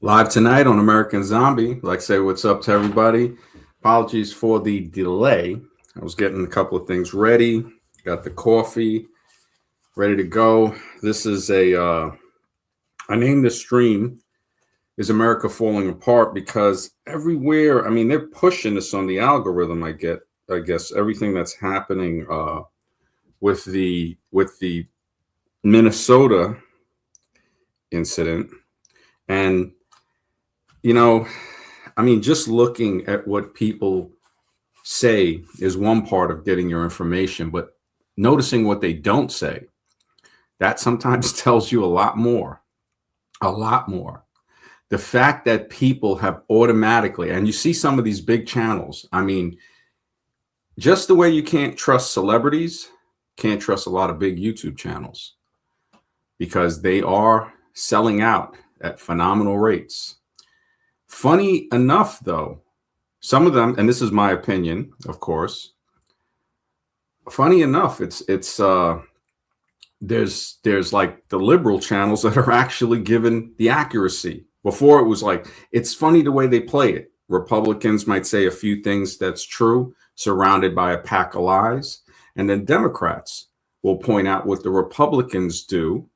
Live tonight on American Zombie. Like, say what's up to everybody. Apologies for the delay. I was getting a couple of things ready. Got the coffee ready to go. This is I named this stream "Is America Falling Apart?" because everywhere, I mean, they're pushing this on the algorithm. I guess everything that's happening with the Minnesota incident, and you know, I mean, just looking at what people say is one part of getting your information, but noticing what they don't say, that sometimes tells you a lot more. A lot more. The fact that people have automatically, and you see some of these big channels, I mean, just the way you can't trust celebrities, can't trust a lot of big YouTube channels because they are selling out at phenomenal rates. Funny enough, though, some of them, and this is my opinion, of course. Funny enough, there's like the liberal channels that are actually given the accuracy. Before it was like, it's funny the way they play it. Republicans might say a few things that's true, surrounded by a pack of lies, and then Democrats will point out what the Republicans do.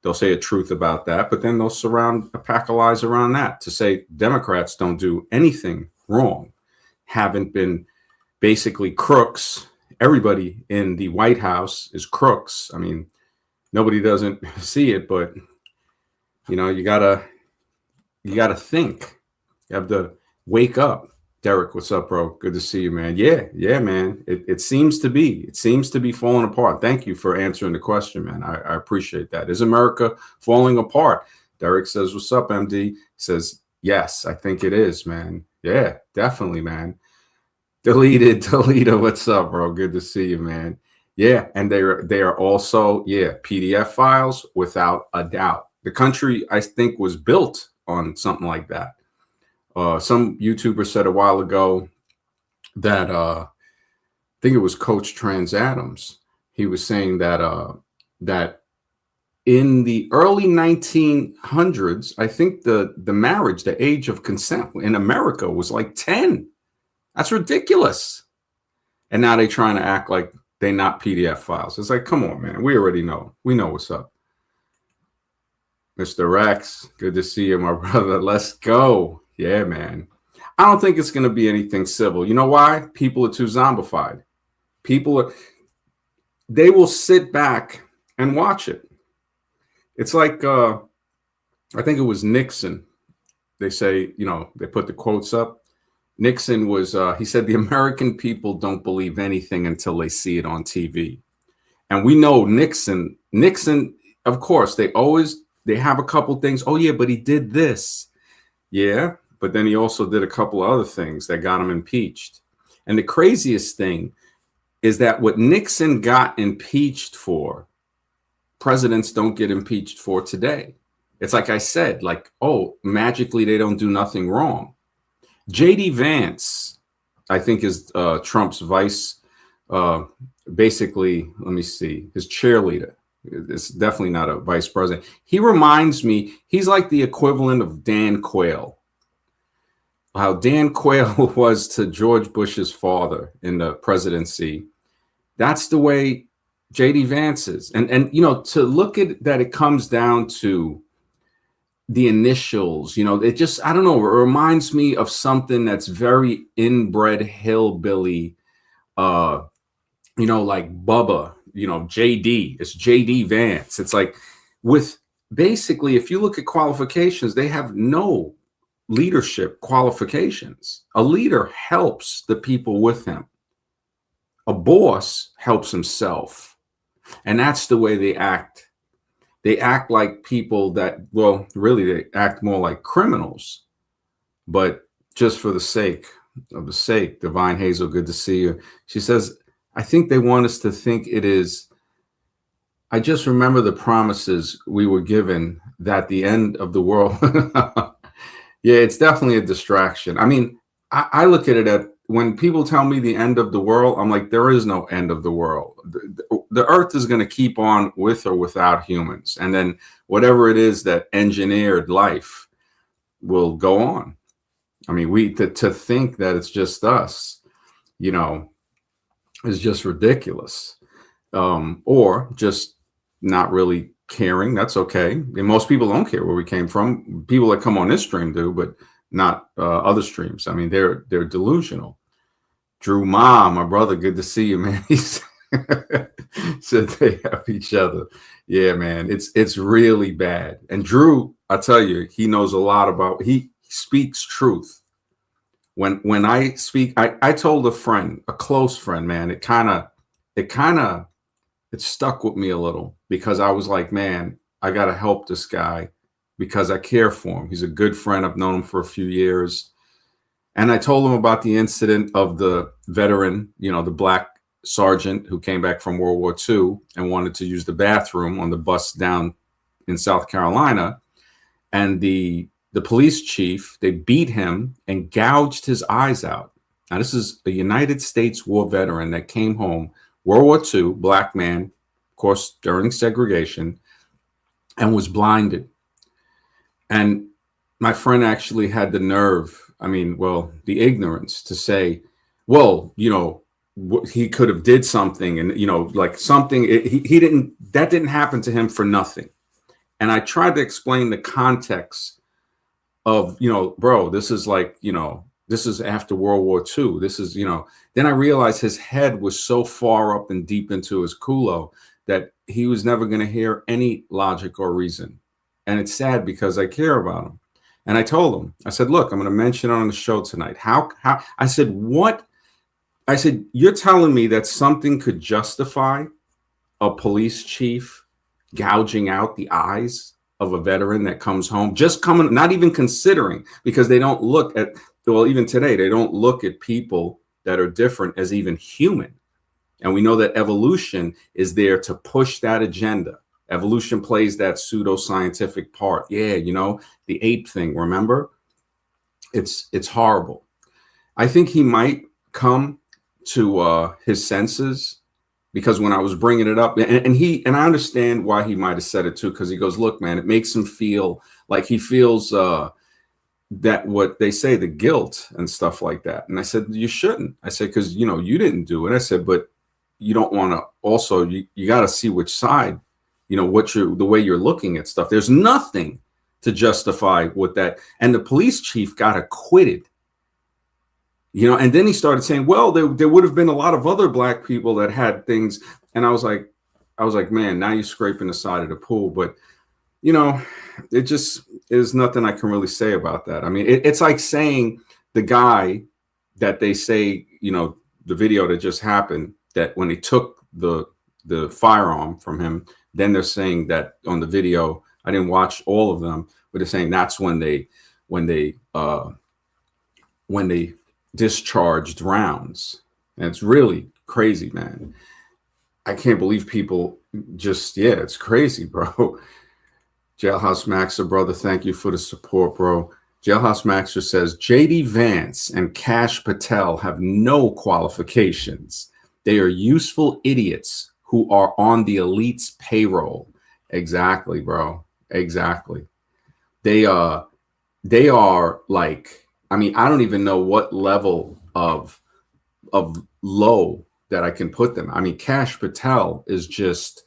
They'll say a truth about that, but then they'll surround a pack of lies around that to say Democrats don't do anything wrong, haven't been basically crooks. Everybody in the White House is crooks. I mean, nobody doesn't see it, but you gotta think. You have to wake up. Derek, what's up, bro? Good to see you, man. Yeah, man. It seems to be falling apart. Thank you for answering the question, man. I appreciate that. Is America falling apart? Derek says, "What's up, MD?" He says, "Yes, I think it is, man. Yeah, definitely, man." Deleted. What's up, bro? Good to see you, man. Yeah, and they are also PDF files without a doubt. The country, I think, was built on something like that. Some YouTuber said a while ago that I think it was Coach Trans Adams. He was saying that in the early 1900s, I think the marriage, the age of consent in America was like 10. That's ridiculous. And now they're trying to act like they're not PDF files. It's like, come on, man. We already know. We know what's up. Mr. Rex, good to see you, my brother. Let's go. Yeah, man. I don't think it's going to be anything civil. You know why? People are too zombified. They will sit back and watch it. It's like, I think it was Nixon. They say, they put the quotes up. Nixon he said, the American people don't believe anything until they see it on TV. And we know Nixon, of course, they have a couple things. Oh, yeah, but he did this. Yeah, but then he also did a couple of other things that got him impeached. And the craziest thing is that what Nixon got impeached for, presidents don't get impeached for today. It's like I said, like, oh, magically they don't do nothing wrong. J.D. Vance, I think, is Trump's vice, basically, let me see, his cheerleader. It's definitely not a vice president. He reminds me, he's like the equivalent of Dan Quayle. How Dan Quayle was to George Bush's father in the presidency. That's the way J.D. Vance is. And to look at that, it comes down to the initials, it just, I don't know, it reminds me of something that's very inbred hillbilly, like Bubba, JD, it's JD Vance. It's like with basically, if you look at qualifications, they have no leadership qualifications. A leader helps the people with him. A boss helps himself. And that's the way they act. They act like people that, well, really, they act more like criminals, but just for the sake of the sake. Divine Hazel, good to see you. She says, I think they want us to think it is. I just remember the promises we were given that the end of the world. Yeah, it's definitely a distraction. I mean, I look at it at when people tell me the end of the world, I'm like, there is no end of the world. The earth is going to keep on with or without humans. And then whatever it is that engineered life, will go on. I mean, to think that it's just us, you know, is just ridiculous. Or just not really caring. That's okay. And most people don't care where we came from. People that come on this stream do, but not other streams. I mean, they're delusional. Drew Ma, my brother, good to see you, man. He's said they have each other. Yeah, man, it's really bad. And Drew, I tell you, he knows a lot about. He speaks truth. When I speak, I told a friend, a close friend, man, it stuck with me a little, because I was like, man, I got to help this guy because I care for him. He's a good friend. I've known him for a few years. And I told him about the incident of the veteran, you know, the black sergeant who came back from World War II and wanted to use the bathroom on the bus down in South Carolina. And the police chief, they beat him and gouged his eyes out. Now, this is a United States war veteran that came home, World War II, black man, of course, during segregation, and was blinded. And my friend actually had the nerve, I mean, well, the ignorance to say, well, you know, he could have did something, and, you know, like something, he didn't, that didn't happen to him for nothing. And I tried to explain the context of, you know, bro, this is like, you know, this is after World War II. This is, you know, then I realized his head was so far up and deep into his culo that he was never going to hear any logic or reason. And it's sad because I care about him. And I told him, I said, look, I'm going to mention on the show tonight. How, I said, what? I said, you're telling me that something could justify a police chief gouging out the eyes of a veteran that comes home, just coming, not even considering, because they don't look at, well, even today, they don't look at people that are different as even human. And we know that evolution is there to push that agenda. Evolution plays that pseudoscientific part. Yeah, you know, the ape thing, remember? It's horrible. I think he might come to his senses, because when I was bringing it up, and I understand why he might have said it too, because he goes, look, man, it makes him feel like he feels that what they say, the guilt and stuff like that. And I said, you shouldn't. I said, because, you know, you didn't do it. I said, but you don't want to also, you got to see which side, you know, the way you're looking at stuff. There's nothing to justify what that. And the police chief got acquitted. You know, and then he started saying, well, there would have been a lot of other black people that had things. And I was like, man, now you're scraping the side of the pool. But, you know, it just is nothing I can really say about that. I mean, it's like saying the guy that they say, you know, the video that just happened, that when they took the firearm from him, then they're saying that on the video, I didn't watch all of them, but they're saying that's when they discharged rounds. And it's really crazy, man. I can't believe people just, yeah, it's crazy, bro. Jailhouse Maxer, brother, thank you for the support, bro. Jailhouse Maxer says, JD Vance and Kash Patel have no qualifications. They are useful idiots who are on the elite's payroll. Exactly, bro. Exactly. They are like, I mean, I don't even know what level of low that I can put them. I mean, Kash Patel is just,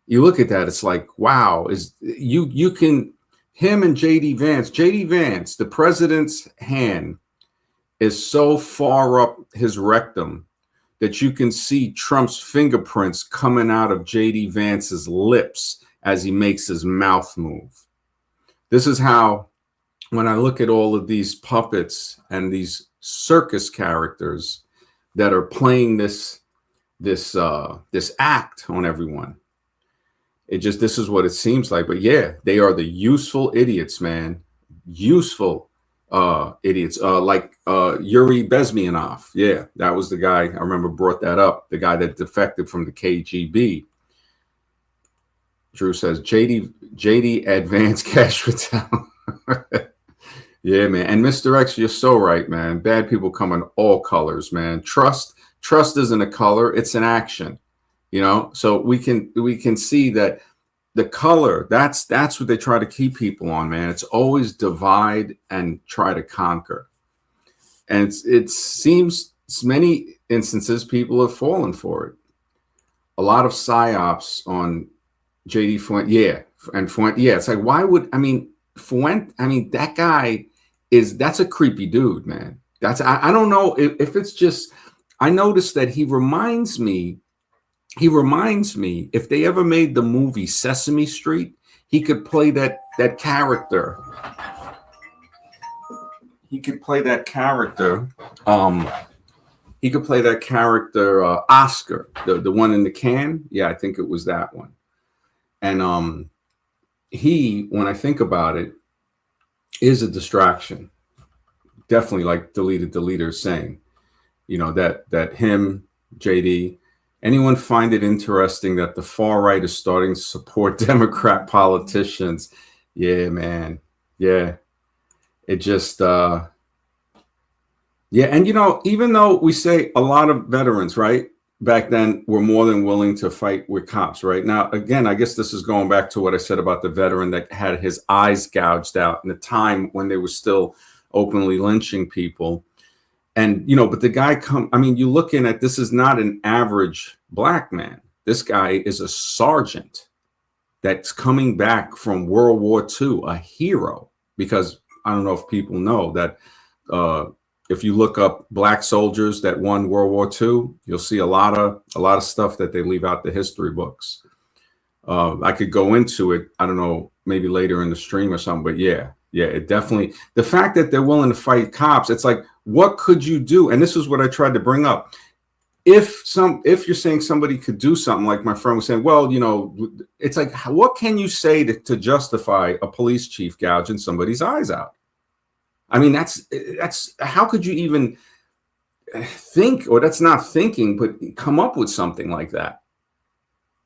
you look at that, it's like, wow, is you can, him and JD Vance, the president's hand is so far up his rectum that you can see Trump's fingerprints coming out of JD Vance's lips as he makes his mouth move. This is how, when I look at all of these puppets and these circus characters that are playing this act on everyone, this is what it seems like. But yeah, they are the useful idiots, man. Useful idiots, like Yuri Bezmenov. Yeah, that was the guy I remember brought that up. The guy that defected from the KGB. Drew says JD Advanced Kash Patel. Yeah, man. And Mr. X, you're so right, man. Bad people come in all colors, man. Trust isn't a color, it's an action. You know, so we can see that the color, that's what they try to keep people on, man. It's always divide and try to conquer. And it seems many instances people have fallen for it. A lot of psyops on JD Fuente, yeah, and Fuente, yeah. It's like, why would, I mean, Fuente, I mean, that guy that's a creepy dude, man. I don't know if it's just, I noticed that he reminds me, if they ever made the movie Sesame Street, he could play that character. He could play that character. He could play that character, Oscar, the one in the can. Yeah, I think it was that one. And when I think about it, is a distraction. Definitely, like Deleter is saying, that him, JD, anyone find it interesting that the far right is starting to support Democrat politicians? Yeah, man. Yeah. It just, yeah. And, even though we say a lot of veterans, right, back then were more than willing to fight with cops, right? Now, again, I guess this is going back to what I said about the veteran that had his eyes gouged out in the time when they were still openly lynching people. And, but the guy you're looking at, this is not an average black man. This guy is a sergeant that's coming back from World War II, a hero, because I don't know if people know that if you look up black soldiers that won World War II, you'll see a lot of stuff that they leave out the history books. I could go into it, I don't know, maybe later in the stream or something, but yeah, it definitely, the fact that they're willing to fight cops, it's like, what could you do? And this is what I tried to bring up. If you're saying somebody could do something, like my friend was saying, well, it's like, what can you say to justify a police chief gouging somebody's eyes out? I mean, that's how could you even think, or that's not thinking, but come up with something like that?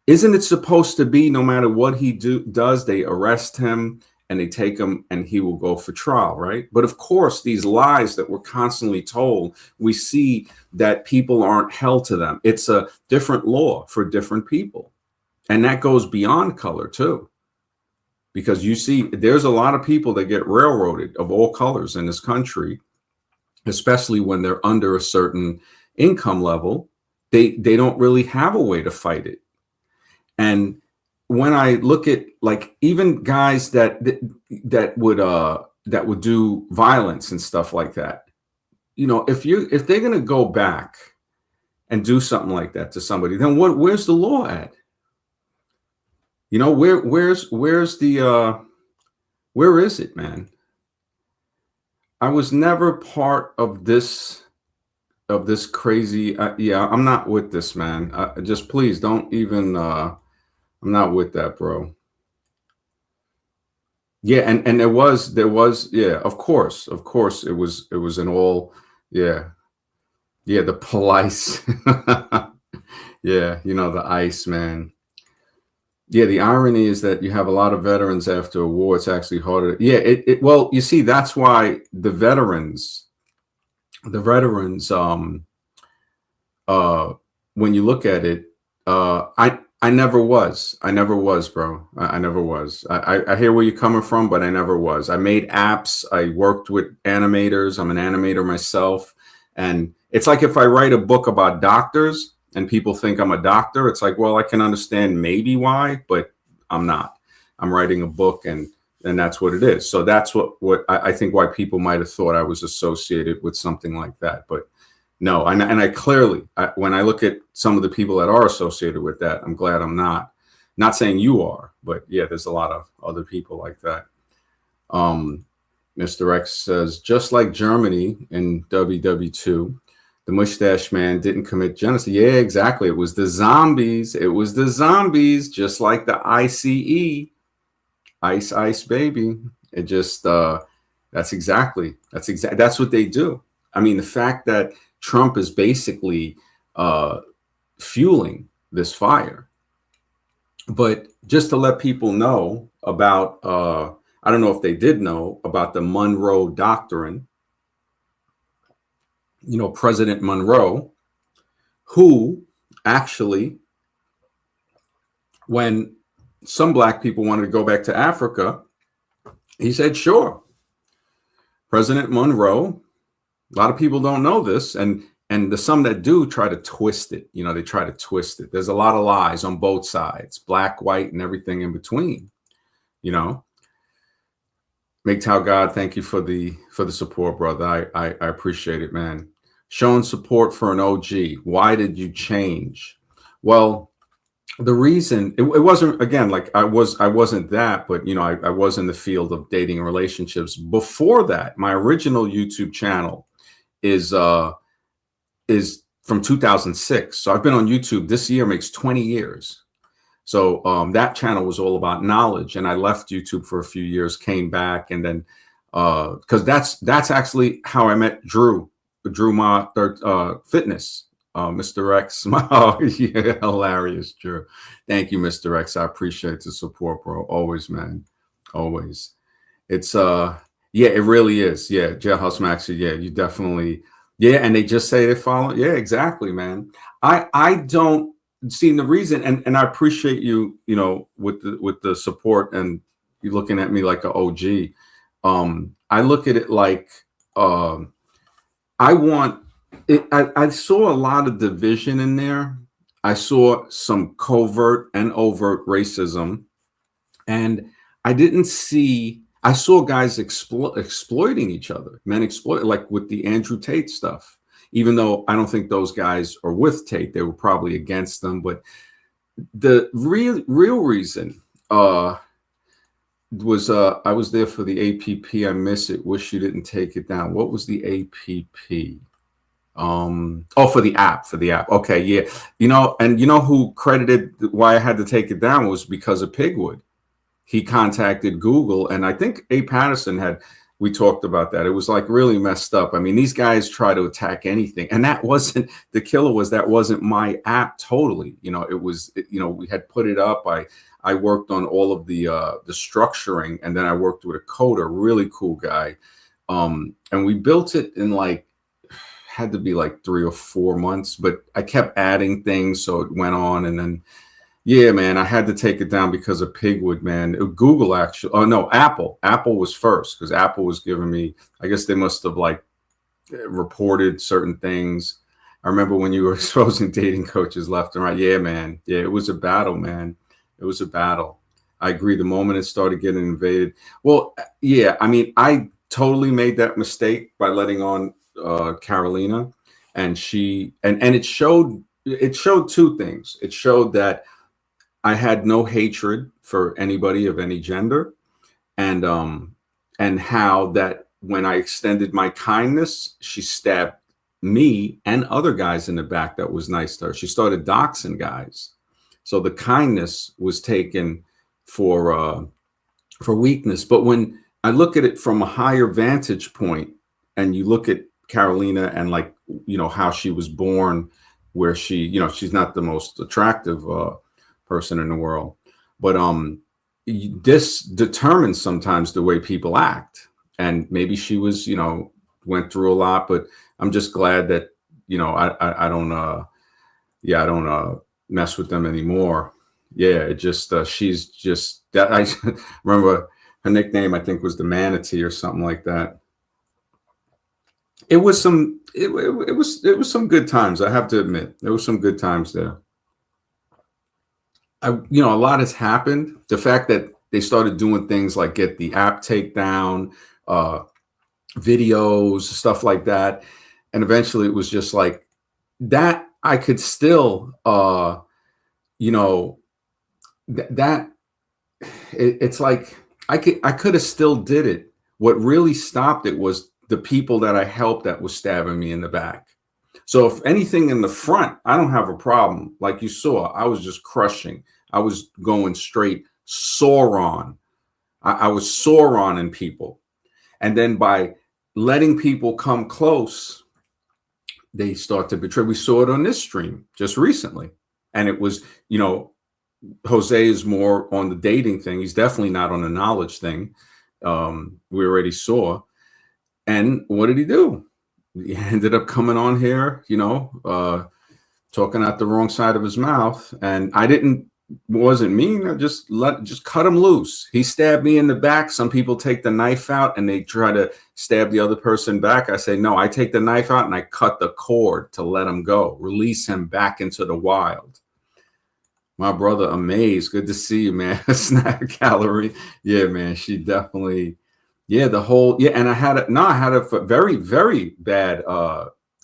Isn't it supposed to be no matter what he does, they arrest him and they take him and he will go for trial, right? But of course, these lies that we're constantly told, we see that people aren't held to them. It's a different law for different people. And that goes beyond color too. Because you see, there's a lot of people that get railroaded of all colors in this country, especially when they're under a certain income level. They don't really have a way to fight it. And when I look at, like, even guys that would do violence and stuff like that, if they're going to go back and do something like that to somebody, then where's the law at? Where is it, man? I was never part of this crazy. Yeah, I'm not with this, man. Just please don't even. I'm not with that, bro. Yeah, and there was, yeah, of course, it was an all, yeah, the police, yeah, the ICE, man. Yeah, the irony is that you have a lot of veterans after a war. It's actually harder. Yeah, well, you see, that's why the veterans, when you look at it, I never was, bro. I never was. I hear where you're coming from, but I never was. I made apps. I worked with animators. I'm an animator myself. And it's like, if I write a book about doctors and people think I'm a doctor, it's like, well, I can understand maybe why, but I'm not. I'm writing a book, and that's what it is. So that's what I think why people might have thought I was associated with something like that. But no, and I clearly, when I look at some of the people that are associated with that, I'm glad I'm not. Not saying you are, but yeah, there's a lot of other people like that. Mr. X says, just like Germany in WW2, the mustache man didn't commit genocide. Yeah, exactly. It was the zombies. It was the zombies, just like the ICE. Ice, ice, baby. It just, that's what they do. I mean, the fact that Trump is basically fueling this fire. But just to let people know about, I don't know if they did know about the Monroe Doctrine, President Monroe, who actually, when some black people wanted to go back to Africa. He said, sure. President Monroe, a lot of people don't know this, and the some that do try to twist it. You know, they try to twist it. There's a lot of lies on both sides, black, white, and everything in between. You know, MGTOW God, thank you for the support, brother. I appreciate it, man. Showing support for an OG. Why did you change? Well, the reason it wasn't, again, like I wasn't that, but you know, I was in the field of dating and relationships before that. My original YouTube channel is from 2006. So I've been on YouTube. This year makes 20 years. So that channel was all about knowledge, and I left YouTube for a few years, came back, and then because that's actually how I met Drew Ma Fitness, Mr. X. Oh, yeah, hilarious, Drew. Thank you, Mr. X. I appreciate the support, bro. Always, man. Always. It's yeah, it really is. Yeah, Jailhouse Maxi. Yeah, you definitely. Yeah, and they just say they follow. Yeah, exactly, man. I don't see the reason, and I appreciate you, you know, with the support, and you looking at me like an OG. I look at it like I want it. I saw a lot of division in there. I saw some covert and overt racism, and I didn't see. I saw guys exploiting each other, men exploit, like with the Andrew Tate stuff. Even though I don't think those guys are with Tate, they were probably against them. But the real reason was I was there for the APP. I miss it. Wish you didn't take it down. What was the APP? Oh, for the app. Okay, yeah. You know, and you know who credited why I had to take it down was because of Pigwood. He contacted Google, and I think A. Patterson we talked about that. It was like really messed up. I mean, these guys try to attack anything, and that wasn't the killer. That wasn't my app totally. You know, it was. You know, we had put it up. I worked on all of the structuring, and then I worked with a coder, really cool guy, and we built it in like had to be like 3 or 4 months. But I kept adding things, so it went on, and then. Yeah, man, I had to take it down because of Pigwood, man. Google actually, oh no, Apple. Apple was first because Apple was giving me, I guess they must have like reported certain things. I remember when you were exposing dating coaches left and right. Yeah, man. Yeah, it was a battle, man. It was a battle. I agree. The moment it started getting invaded. Well, yeah, I mean, I totally made that mistake by letting on Carolina, and it showed two things. It showed that I had no hatred for anybody of any gender, and how that when I extended my kindness, she stabbed me and other guys in the back that was nice to her. She started doxing guys. So the kindness was taken for weakness. But when I look at it from a higher vantage point, and you look at Carolina and like, you know, how she was born, where she, you know, she's not the most attractive person in the world, but this determines sometimes the way people act. And maybe she was, you know, went through a lot, but I'm just glad that, you know, I don't mess with them anymore. Yeah, it just she's just that. I remember her nickname, I think, was the Manatee or something like that. It was some some good times, I have to admit. There was some good times there. You know, a lot has happened. The fact that they started doing things like get the app takedown, videos, stuff like that. And eventually it was just like that. I could still, you know, it's like I could have still did it. What really stopped it was the people that I helped that was stabbing me in the back. So if anything in the front, I don't have a problem. Like you saw, I was just crushing. I was going straight Sauron. I was Sauron in people. And then by letting people come close, they start to betray. We saw it on this stream just recently. And it was, you know, Jose is more on the dating thing. He's definitely not on the knowledge thing. We already saw. And what did he do? He ended up coming on here, you know, talking out the wrong side of his mouth. And I didn't wasn't mean. I just cut him loose. He stabbed me in the back. Some people take the knife out and they try to stab the other person back. I say, no, I take the knife out and I cut the cord to let him go, release him back into the wild. My brother, amazed. Good to see you, man. Snack Gallery. Yeah, man. She definitely, yeah, the whole, yeah. And I had a very, very bad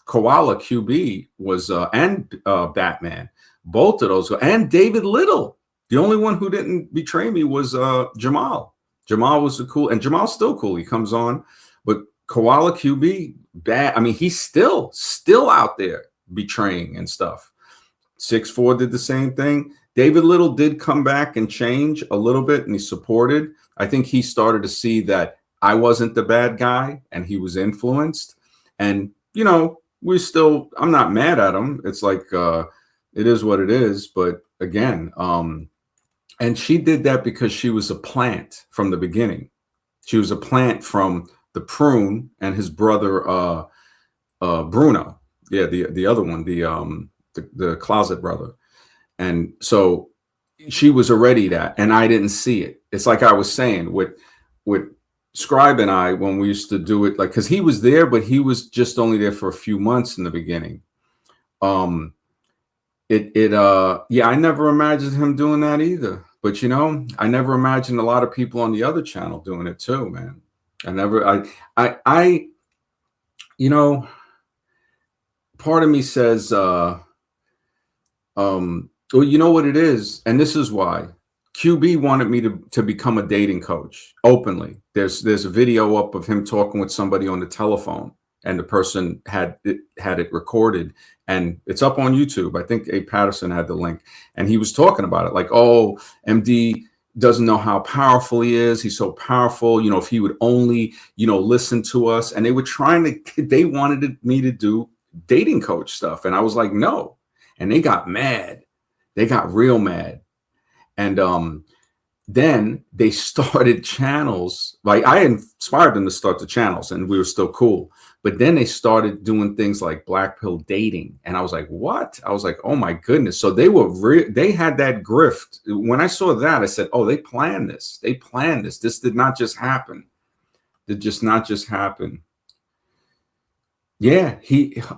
Koala QB was, and Batman. Both of those, and David Little. The only one who didn't betray me was Jamal. Jamal was cool, and Jamal's still cool. He comes on, but Koala QB, bad. I mean, he's still out there betraying and stuff. 6'4" did the same thing. David Little did come back and change a little bit, and he supported. I think he started to see that I wasn't the bad guy, and he was influenced. And you know, I'm not mad at him. It's like it is what it is. But again, and she did that because she was a plant from the beginning. She was a plant from the prune and his brother Bruno. Yeah, the other one, the closet brother. And so she was already that, and I didn't see it. It's like I was saying with Scribe and I, when we used to do it, like, because he was there, but he was just only there for a few months in the beginning. Yeah, I never imagined him doing that either. But you know, I never imagined a lot of people on the other channel doing it too, man. You know, part of me says, well, you know what it is, and this is why QB wanted me to become a dating coach openly. There's a video up of him talking with somebody on the telephone, and the person had it recorded, and it's up on YouTube. I think A. Patterson had the link, and he was talking about it like, oh, MD doesn't know how powerful he is. He's so powerful. You know, if he would only, you know, listen to us. And they wanted me to do dating coach stuff. And I was like, no. And they got mad. They got real mad. And then they started channels. Like, I inspired them to start the channels, and we were still cool. But then they started doing things like Black Pill dating. And I was like, what? I was like, oh my goodness. So they had that grift. When I saw that, I said, oh, they planned this. They planned this. This did not just happen. Did just not just happen. Yeah,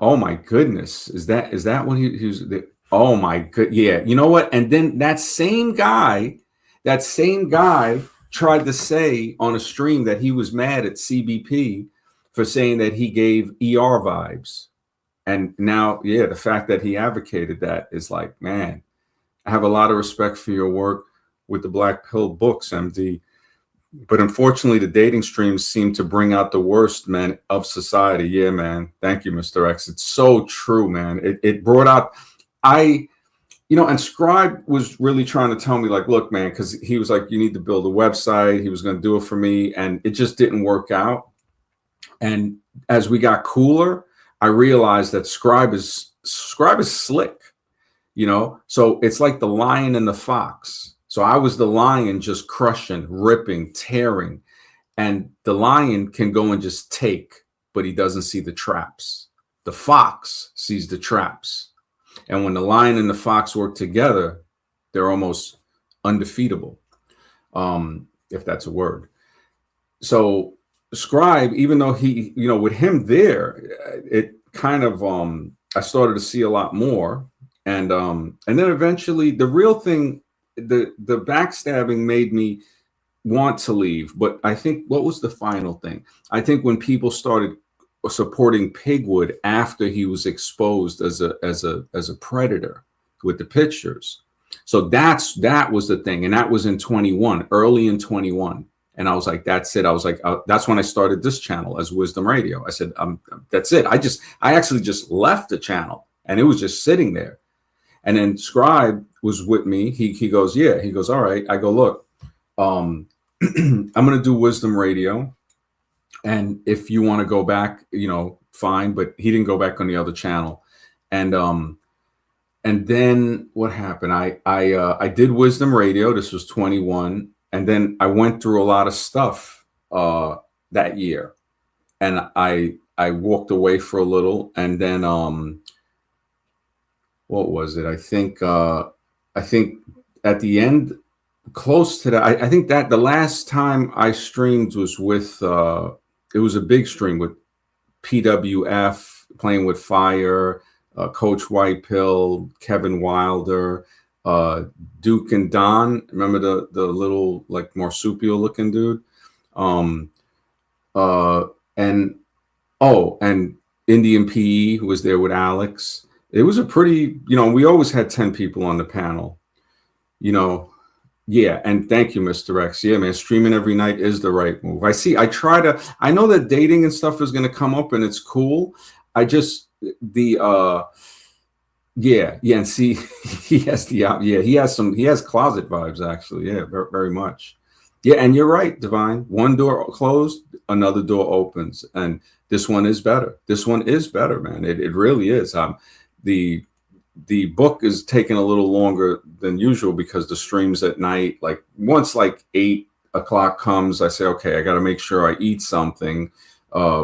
oh my goodness. Is that what he was? Oh my good. Yeah. You know what? And then that same guy tried to say on a stream that he was mad at CBP for saying that he gave ER vibes. And now, yeah, the fact that he advocated that is like, man, I have a lot of respect for your work with the Black Pill books, MD. But unfortunately, the dating streams seem to bring out the worst, man, of society. Yeah, man. Thank you, Mr. X. It's so true, man. It brought out, and Scribe was really trying to tell me, like, look, man, because he was like, you need to build a website. He was going to do it for me. And it just didn't work out. And as we got cooler, I realized that Scribe is slick, you know? So it's like the lion and the fox. So I was the lion, just crushing, ripping, tearing. And the lion can go and just take, but he doesn't see the traps. The fox sees the traps. And when the lion and the fox work together, they're almost undefeatable, if that's a word. So Scribe, even though he, you know, with him there, it kind of, I started to see a lot more. And then eventually the real thing, the backstabbing made me want to leave. But I think, what was the final thing? I think when people started supporting Pigwood after he was exposed as a predator with the pictures. So that was the thing. And that was in 21, early in 21. And I was like, that's it. I was like, that's when I started this channel as Wisdom Radio. I said, that's it. I actually just left the channel, and it was just sitting there. And then Scribe was with me. He goes, yeah. He goes, all right. I go, look, I'm going to do Wisdom Radio. And if you want to go back, you know, fine. But he didn't go back on the other channel. And then what happened? I did Wisdom Radio. This was 21. And then I went through a lot of stuff that year. And I walked away for a little. And then what was it? I think at the end, close to that, I think that the last time I streamed was with it was a big stream with PWF, Playing with Fire, Coach Whitepill, Kevin Wilder, Duke and Don. Remember the little like marsupial looking dude? And and Indian PE who was there with Alex. It was a pretty, we always had 10 people on the panel, Yeah, and thank you, Mr. X. Yeah, man, streaming every night is the right move. I know that dating and stuff is going to come up and it's cool. I just, and see, he has he has closet vibes, actually. Yeah, very, very much. Yeah, and you're right, Divine. One door closed, another door opens. And this one is better. This one is better, man. It really is. The book is taking a little longer than usual because the streams at night, like once like 8 o'clock comes, I say, okay, I got to make sure I eat something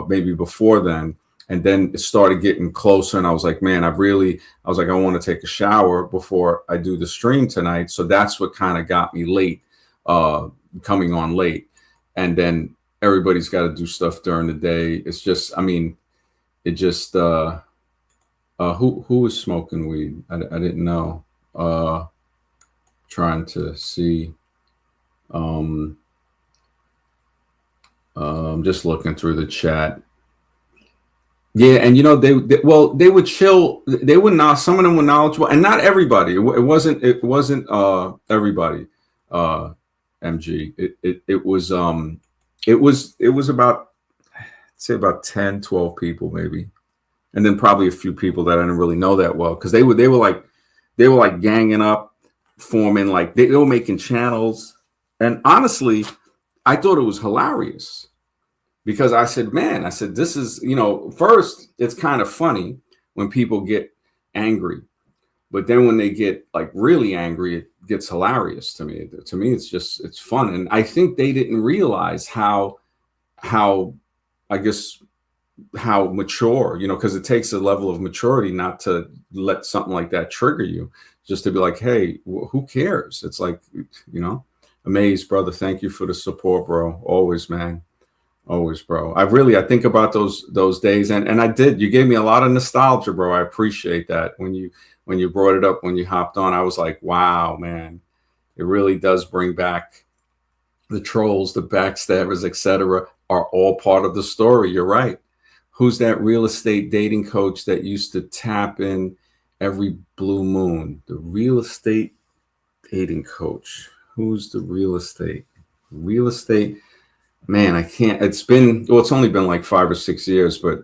maybe before then. And then it started getting closer. And I was like, man, I want to take a shower before I do the stream tonight. So that's what kind of got me late, coming on late. And then everybody's got to do stuff during the day. It's just, who was smoking weed? I didn't know. Trying to see. I'm just looking through the chat. Yeah, and they would chill. They would not. Some of them were knowledgeable, and not everybody. It wasn't everybody. MG. It was about, I'd say about 10, 12 people maybe. And then probably a few people that I didn't really know that well, because they were like ganging up, forming, like they were making channels. And honestly, I thought it was hilarious because I said, this is, first it's kind of funny when people get angry, but then when they get like really angry, it gets hilarious to me. To me, it's fun. And I think they didn't realize how mature, because it takes a level of maturity not to let something like that trigger you, just to be like, hey, who cares? It's like, Amazed, brother. Thank you for the support, bro. Always, man. Always, bro. I think about those days, and I did. You gave me a lot of nostalgia, bro. I appreciate that. When you brought it up, when you hopped on, I was like, wow, man. It really does bring back the trolls, the backstabbers, etc. are all part of the story. You're right. Who's that real estate dating coach that used to tap in every blue moon? The real estate dating coach. Who's the real estate? Real estate, man, I can't. It's only been like 5 or 6 years, but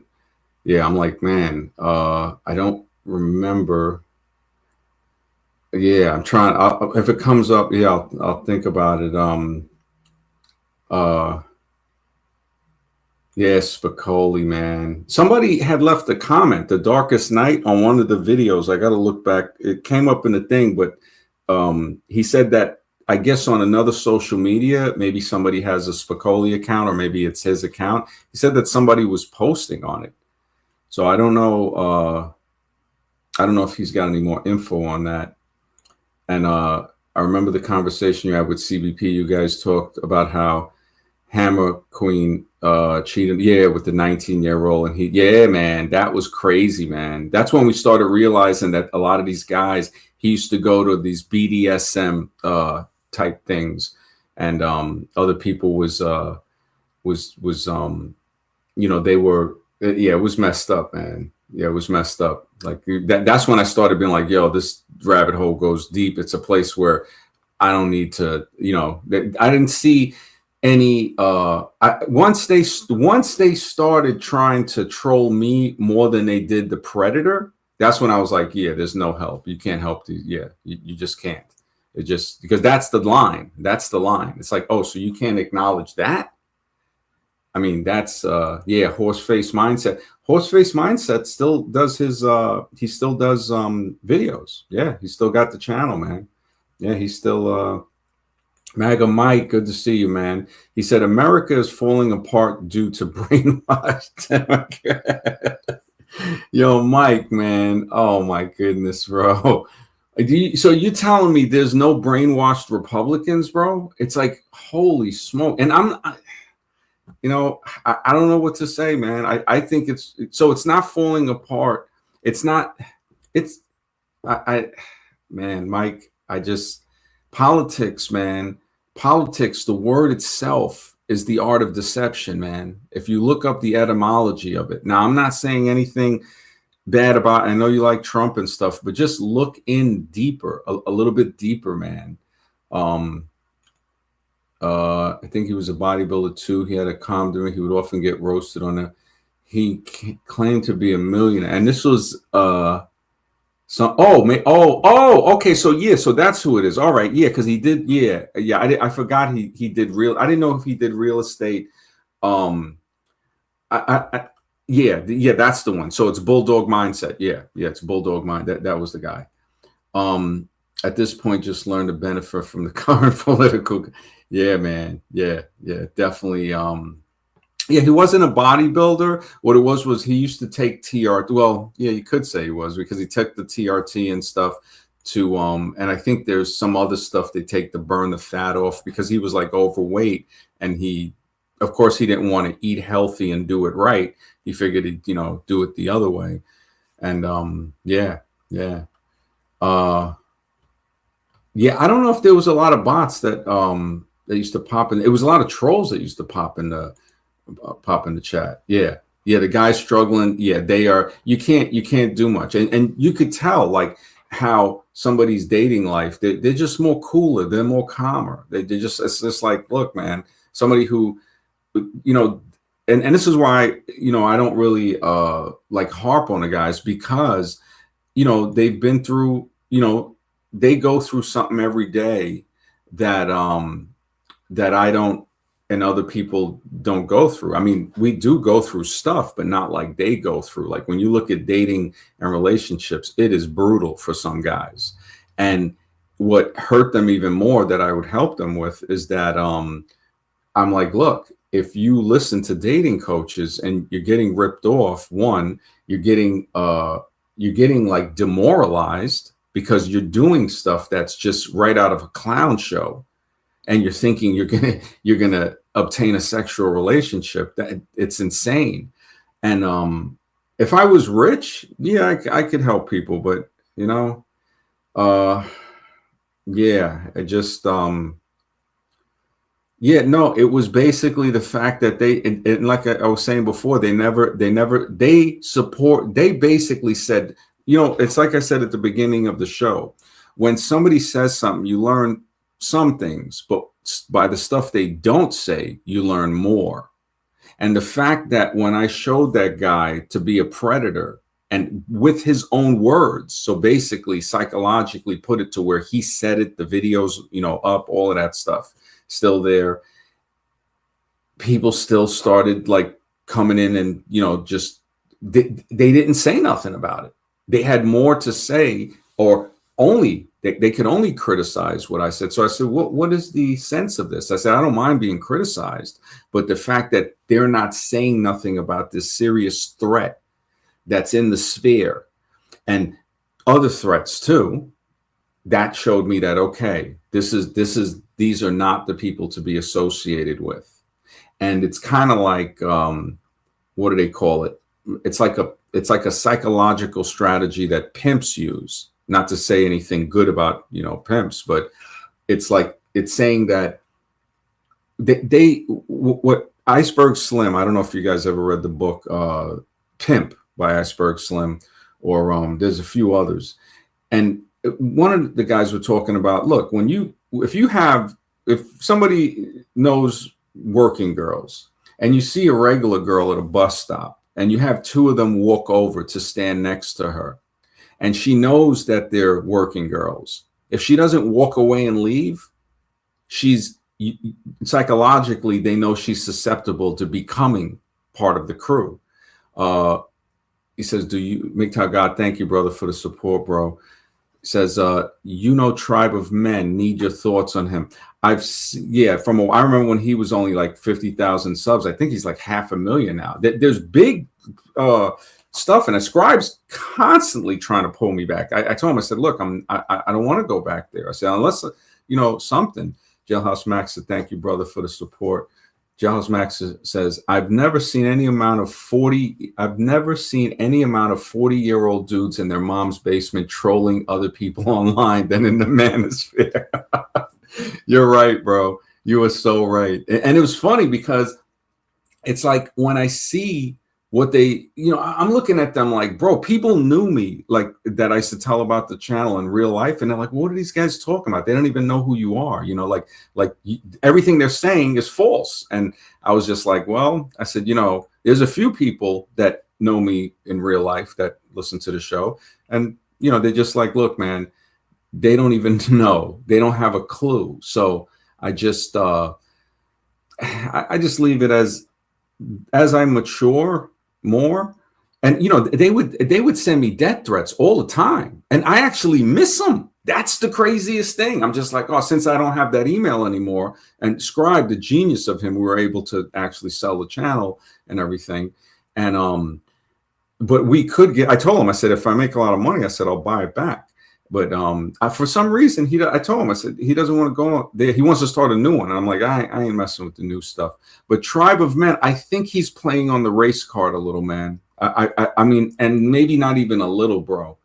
yeah, I'm like, man, I don't remember. Yeah, I'm trying. If it comes up, yeah, I'll think about it. Yes, Spicoli, man. Somebody had left a comment, The Darkest Night, on one of the videos. I got to look back. It came up in the thing, but he said that, I guess on another social media, maybe somebody has a Spicoli account, or maybe it's his account. He said that somebody was posting on it. So I don't know. I don't know if he's got any more info on that. And I remember the conversation you had with CBP. You guys talked about how Hammer Queen cheated, with the 19-year-old, and man, that was crazy, man. That's when we started realizing that a lot of these guys, he used to go to these BDSM type things, and other people was they were, it was messed up, man. Yeah, it was messed up. Like that's when I started being like, yo, this rabbit hole goes deep. It's a place where I don't need to, I didn't see any once they started trying to troll me more than they did the Predator, that's when I was like, yeah, there's no help. You can't help these. Yeah, you just can't. It just, because that's the line. It's like, oh, so you can't acknowledge that? I mean, that's Horseface Mindset. Horseface Mindset still does his he still does videos. Yeah, he's still got the channel, man. Yeah, he's still MAGA Mike, good to see you, man. He said America is falling apart due to brainwashed Democrats. Yo, Mike, man. Oh my goodness, bro. So you're telling me there's no brainwashed Republicans, bro? It's like, holy smoke. And I don't know what to say, man. I think it's not falling apart. It's not, it's, I man, Mike, politics, man, politics, the word itself is the art of deception, man. If you look up the etymology of it. Now, I'm not saying anything bad about, I know you like Trump and stuff, but just look in deeper, a little bit deeper, man. I think he was a bodybuilder too. He had a comedy. He would often get roasted on it. He claimed to be a millionaire, and this was okay. So yeah, so that's who it is. All right, yeah, because he did. Yeah. I forgot he did real. I didn't know if he did real estate. Yeah, that's the one. So it's Bulldog Mindset. Yeah, it's Bulldog Mind. That was the guy. At this point, just learn to benefit from the current political. Yeah, man. Yeah, definitely. Yeah, he wasn't a bodybuilder. What it was he used to take TRT. Well, yeah, you could say he was, because he took the TRT and stuff to and I think there's some other stuff they take to burn the fat off, because he was like overweight, and of course he didn't want to eat healthy and do it right. He figured he'd, do it the other way. And yeah. I don't know if there was a lot of bots that used to pop in. It was a lot of trolls that used to pop in the chat. Yeah, the guys struggling. Yeah, they are. You can't do much, and you could tell like how somebody's dating life. They're just more cooler. They're more calmer. It's just like, look, man, somebody who, and this is why I don't really like harp on the guys, because they've been through, they go through something every day that that I don't, and other people don't go through. I mean, we do go through stuff, but not like they go through. Like when you look at dating and relationships, it is brutal for some guys. And what hurt them even more, that I would help them with, is that I'm like, look, if you listen to dating coaches and you're getting ripped off, one, you're getting like demoralized, because you're doing stuff that's just right out of a clown show, and you're thinking you're gonna obtain a sexual relationship. That it's insane. And if I was rich, yeah, I could help people, but yeah, it just yeah, no, it was basically the fact that and like I was saying before, they basically said, it's like I said at the beginning of the show, when somebody says something, you learn some things, but by the stuff they don't say, you learn more. And the fact that when I showed that guy to be a predator, and with his own words, so basically psychologically put it to where he said it, the videos, up, all of that stuff still there, people still started like coming in and just they didn't say nothing about it. They had more to say, or only they could only criticize what I said. So I said, what is the sense of this? I said, I don't mind being criticized, but the fact that they're not saying nothing about this serious threat that's in the sphere, and other threats too, that showed me that, okay, these are not the people to be associated with. And it's kind of like, what do they call it? It's like a psychological strategy that pimps use. Not to say anything good about, pimps, but it's like, it's saying that what Iceberg Slim, I don't know if you guys ever read the book Pimp by Iceberg Slim, or there's a few others. And one of the guys were talking about, look, if somebody knows working girls, and you see a regular girl at a bus stop, and you have two of them walk over to stand next to her, and she knows that they're working girls, if she doesn't walk away and leave, psychologically, they know she's susceptible to becoming part of the crew. He says, MGTOW God, thank you, brother, for the support, bro. says, Tribe of Men, need your thoughts on him. Yeah, I remember when he was only like 50,000 subs. I think he's like 500,000 now. There's big stuff, and Scribe's constantly trying to pull me back. I told him, I said, look, I don't want to go back there. I said, unless, something. Jailhouse Max said, thank you, brother, for the support. Jailhouse Max says, I've never seen any amount of 40-year-old dudes in their mom's basement trolling other people online than in the manosphere. You're right, bro. You are so right. And it was funny because it's like when I see what they, I'm looking at them like, bro, people knew me, like that I used to tell about the channel in real life. And they're like, what are these guys talking about? They don't even know who you are. Everything they're saying is false. And I was just like, well, I said, there's a few people that know me in real life that listen to the show. And, they're just like, look, man, they don't even know. They don't have a clue. So I just, I just leave it as I mature more. And they would send me death threats all the time, and I actually miss them. That's the craziest thing. I'm just like, oh, since I don't have that email anymore, and Scribe, the genius of him, we were able to actually sell the channel and everything. And but we could get, I told him, I said, if I make a lot of money, I said, I'll buy it back. But for some reason, I told him, I said, he doesn't want to go there. He wants to start a new one. And I'm like, I ain't messing with the new stuff. But Tribe of Men, I think he's playing on the race card a little, man. I mean, and maybe not even a little, bro.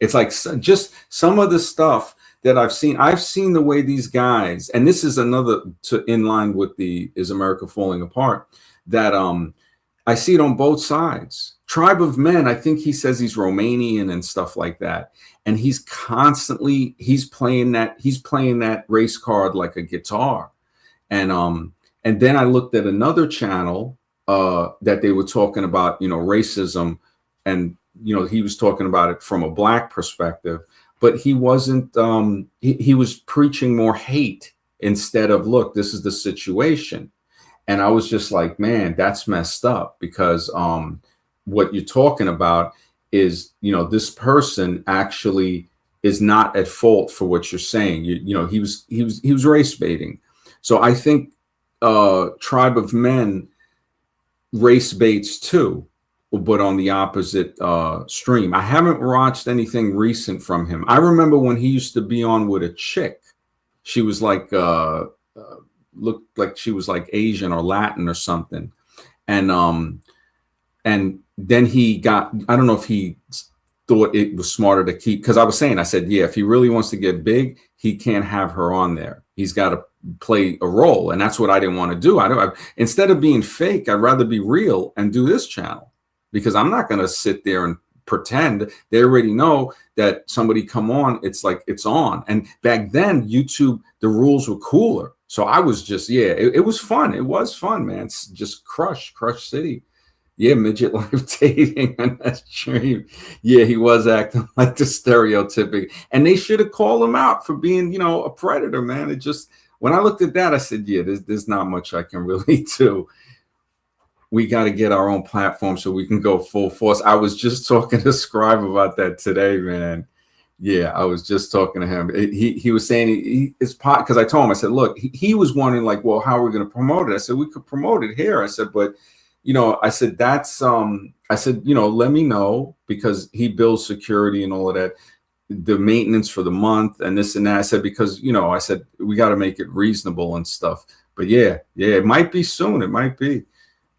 It's like just some of the stuff that I've seen. I've seen the way these guys, and this is another in line with the Is America Falling Apart, that I see it on both sides. Tribe of Men, I think he says he's Romanian and stuff like that. And he's constantly, he's playing that race card like a guitar. And then I looked at another channel that they were talking about, racism, and he was talking about it from a black perspective, but he wasn't, he was preaching more hate instead of, look, this is the situation. And I was just like, man, that's messed up, because what you're talking about is, this person actually is not at fault for what you're saying. He was race baiting. So I think Tribe of Men race baits too, but on the opposite stream. I haven't watched anything recent from him. I remember when he used to be on with a chick. She was like looked like she was like Asian or Latin or something, and then he got, I don't know if he thought it was smarter to keep, because I said, yeah, if he really wants to get big, he can't have her on there. He's got to play a role. And that's what I didn't want to do. Instead of being fake, I'd rather be real and do this channel, because I'm not going to sit there and pretend. They already know that somebody come on, it's like it's on. And back then, YouTube, the rules were cooler. So I was just, yeah, it was fun. It was fun, man. It's just Crush City. Yeah, midget life dating on that stream. Yeah, he was acting like the stereotypic. And they should have called him out for being, a predator, man. It just, when I looked at that, I said, yeah, there's not much I can really do. We got to get our own platform so we can go full force. I was just talking to Scribe about that today, man. Yeah, I was just talking to him. He was saying it's pot, because I told him, I said, look, he was wondering like, well, how are we going to promote it? I said, we could promote it here. I said, but I said, that's, I said, let me know, because he bills security and all of that, the maintenance for the month and this and that. I said, because, I said, we got to make it reasonable and stuff. But yeah, it might be soon. It might be.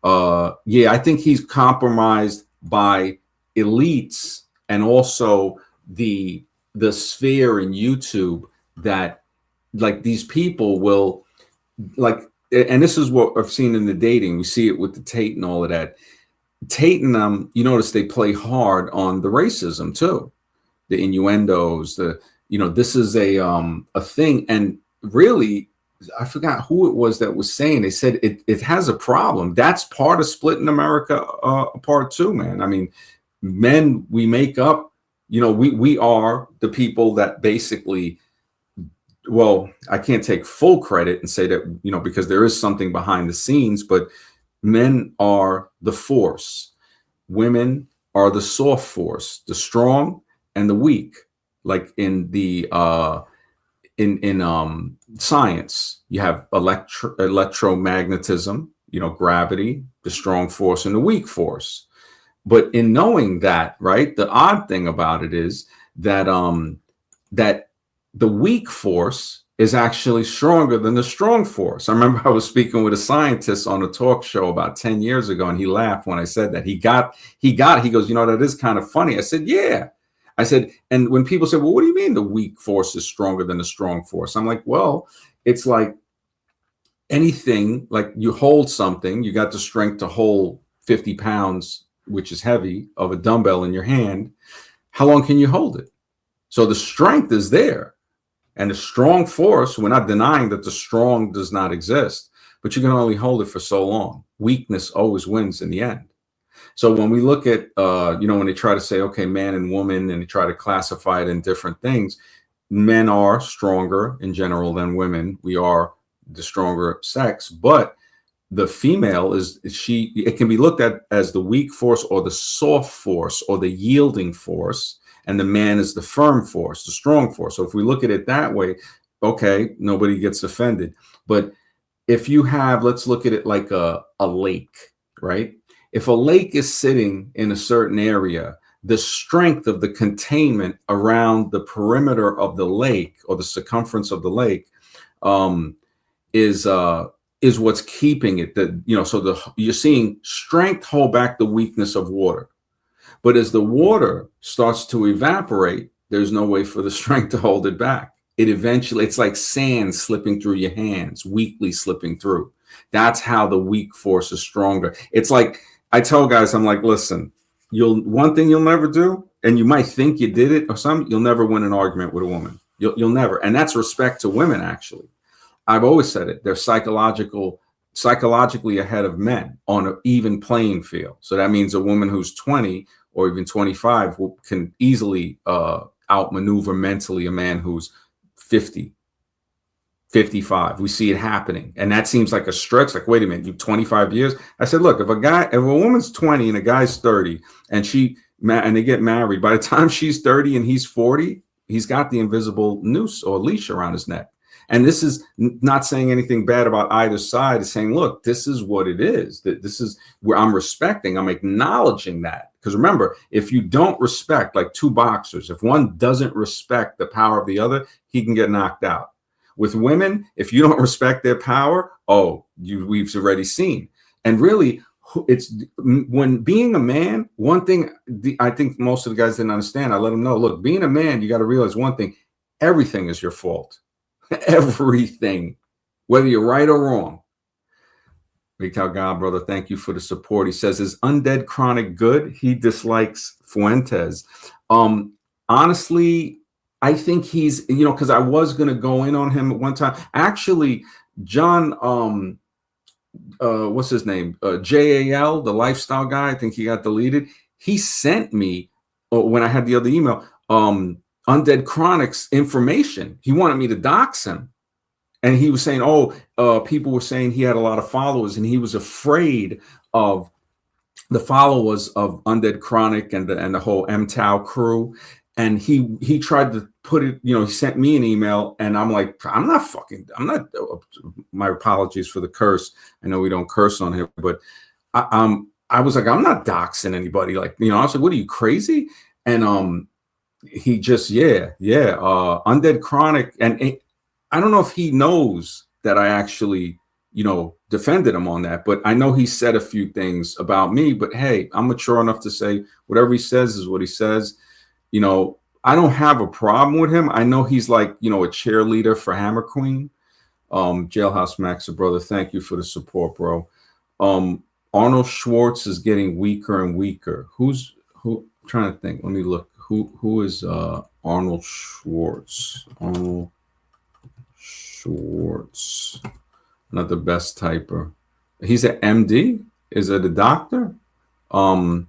Yeah, I think he's compromised by elites and also the sphere in YouTube, that like these people will like, and this is what I've seen in the dating. We see it with the Tate and all of that. Tate and them, you notice they play hard on the racism too, the innuendos, this is a thing. And really, I forgot who it was that was saying, they said it has a problem. That's part of splitting America apart too, man. I mean, men, we make up, we are the people that basically, well, I can't take full credit and say that, because there is something behind the scenes, but men are the force. Women are the soft force, the strong and the weak. like in the in science, you have electromagnetism, gravity, the strong force and the weak force. But in knowing that, right, the odd thing about it is that that the weak force is actually stronger than the strong force. I remember I was speaking with a scientist on a talk show about 10 years ago, and he laughed when I said that. He goes, that is kind of funny. I said, yeah. I said, and when people say, well, what do you mean the weak force is stronger than the strong force? I'm like, well, it's like anything, like you hold something, you got the strength to hold 50 pounds, which is heavy, of a dumbbell in your hand. How long can you hold it? So the strength is there. And the strong force, we're not denying that the strong does not exist, but you can only hold it for so long. Weakness always wins in the end. So when we look at, when they try to say, okay, man and woman, and they try to classify it in different things, men are stronger in general than women. We are the stronger sex, but the female it can be looked at as the weak force or the soft force or the yielding force. And the man is the firm force, the strong force. So if we look at it that way, okay, nobody gets offended. But if you have, let's look at it like a lake, right? If a lake is sitting in a certain area, the strength of the containment around the perimeter of the lake or the circumference of the lake is what's keeping it. You're seeing strength hold back the weakness of water. But as the water starts to evaporate, there's no way for the strength to hold it back. It's like sand slipping through your hands, weakly slipping through. That's how the weak force is stronger. It's like, I tell guys, I'm like, listen, one thing you'll never do, and you might think you did it or something, you'll never win an argument with a woman. You'll never. And that's respect to women, actually. I've always said it. They're psychologically ahead of men on an even playing field. So that means a woman who's 20 or even 25 can easily outmaneuver mentally a man who's 50, 55. We see it happening. And that seems like a stretch. Like, wait a minute, you 25 years? I said, look, if a woman's 20 and a guy's 30 and they get married, by the time she's 30 and he's 40, he's got the invisible noose or leash around his neck. And this is not saying anything bad about either side. It's saying, look, this is what it is. This is where I'm acknowledging that. Because remember, if you don't respect, like two boxers, if one doesn't respect the power of the other, he can get knocked out. With women, if you don't respect their power, we've already seen. And really, it's when being a man, one thing I think most of the guys didn't understand, I let them know, look, being a man, you got to realize one thing, everything is your fault. Everything, whether you're right or wrong. Big Cow God, brother, thank you for the support. He says, is Undead Chronic good? He dislikes Fuentes. Honestly, I think he's, because I was going to go in on him at one time. Actually, John, what's his name? JAL, the lifestyle guy, I think he got deleted. He sent me, when I had the other email, Undead Chronic's information. He wanted me to dox him. And he was saying, people were saying he had a lot of followers and he was afraid of the followers of Undead Chronic and the whole MTOW crew. And he tried to put it, he sent me an email and I'm like, my apologies for the curse. I know we don't curse on here, but I was like, I'm not doxing anybody. Like, I was like, what are you, crazy? And he just, Undead Chronic. And I don't know if he knows that I actually, defended him on that, but I know he said a few things about me, but hey, I'm mature enough to say whatever he says is what he says. I don't have a problem with him. I know he's like, a cheerleader for Hammer Queen. Jailhouse Max, brother, thank you for the support, bro. Arnold Schwartz is getting weaker and weaker. Who? I'm trying to think. Let me look. Who is Arnold Schwartz? Arnold Schwartz, not the best typer. He's an MD. Is it a doctor? That's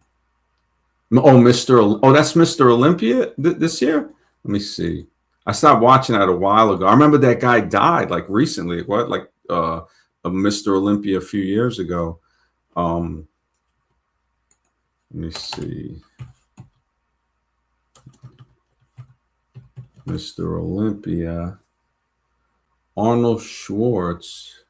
Mr. Olympia this year. Let me see. I stopped watching that a while ago. I remember that guy died like recently. A Mr. Olympia a few years ago. Let me see. Mr. Olympia. Arnold Schwartz.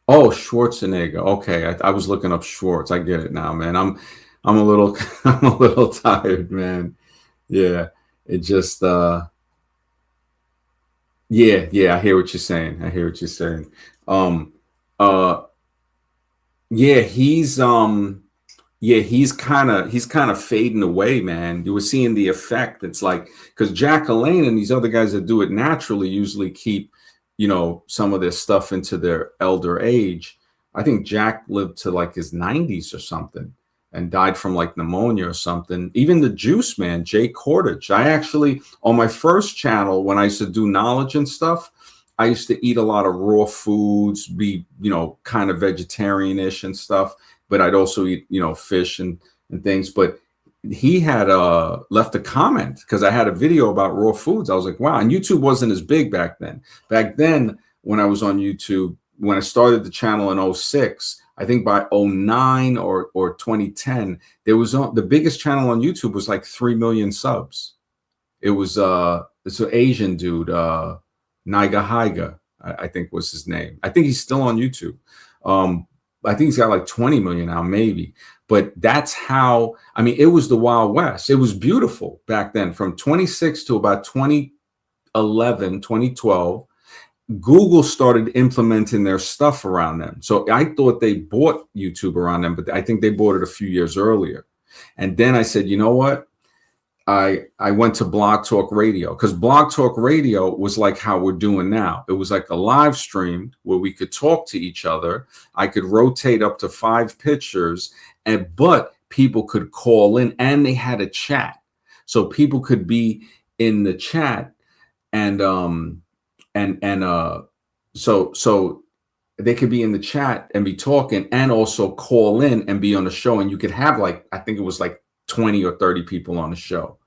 Oh, Schwarzenegger. Okay, I was looking up Schwartz. I get it now, man. I'm a little I'm a little tired, man. Yeah, it just yeah. I hear what you're saying. I hear what you're saying. Um, uh, yeah, he's kind of fading away, man. You were seeing the effect. It's like because Jack LaLanne and these other guys that do it naturally usually keep, some of their stuff into their elder age. I think Jack lived to like his 90s or something and died from like pneumonia or something. Even the Juice Man, Jay Cordage. I actually on my first channel when I used to do knowledge and stuff, I used to eat a lot of raw foods, be, kind of vegetarianish and stuff, but I'd also eat, fish and things. But he had left a comment because I had a video about raw foods. I was like, wow. And YouTube wasn't as big back then. Back then, when I was on YouTube, when I started the channel in 06, I think by 09 or 2010, there was the biggest channel on YouTube was like 3 million subs. It was it's an Asian dude, Niga Higa, I think was his name. I think he's still on YouTube. I think he's got like 20 million now, maybe. But that's how, I mean, it was the Wild West. It was beautiful back then. From 26 to about 2011, 2012, Google started implementing their stuff around them. So I thought they bought YouTube around them, but I think they bought it a few years earlier. And then I said, you know what? I went to Blog Talk Radio because Blog Talk Radio was like how we're doing now. It was like a live stream where we could talk to each other. I could rotate up to 5 pictures, but people could call in and they had a chat. So people could be in the chat and so they could be in the chat and be talking and also call in and be on the show. And you could have like, I think it was like 20 or 30 people on the show.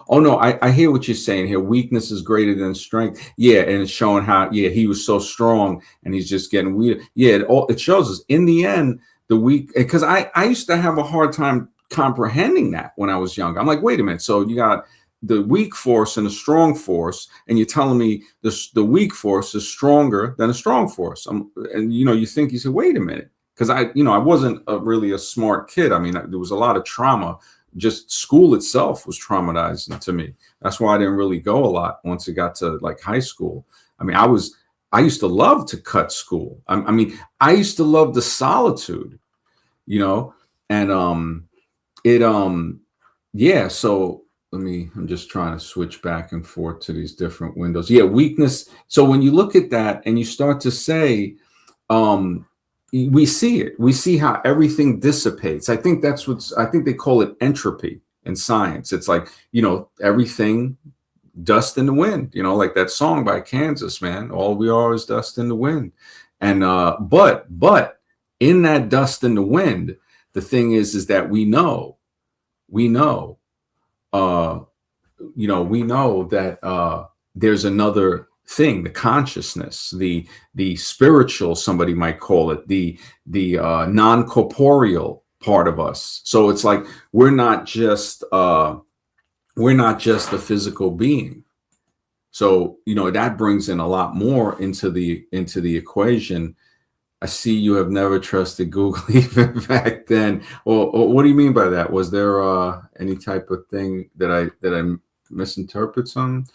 Oh no, I hear what you're saying here. Weakness is greater than strength. Yeah, and it's showing how he was so strong and he's just getting weird. Yeah, it shows us in the end the weak, because I used to have a hard time comprehending that when I was young. I'm like, wait a minute. So you got the weak force and a strong force, and you're telling me the weak force is stronger than a strong force. And you think, you say, wait a minute, because I wasn't really a smart kid. I mean, there was a lot of trauma. Just school itself was traumatizing to me. That's why I didn't really go a lot once it got to like high school. I mean, I used to love to cut school. I mean, I used to love the solitude, and yeah. So I'm just trying to switch back and forth to these different windows. Yeah, weakness. So when you look at that and you start to say, we see it. We see how everything dissipates. I think I think they call it entropy in science. It's like, everything dust in the wind, like that song by Kansas, man. All we are is dust in the wind. And, but in that dust in the wind, the thing is that we know that, there's another thing, the consciousness, the spiritual, somebody might call it, the non-corporeal part of us. So it's like we're not just a physical being. So that brings in a lot more into the equation. I see you have never trusted Google even back then. Or what do you mean by that? Was there any type of thing that I misinterpret some?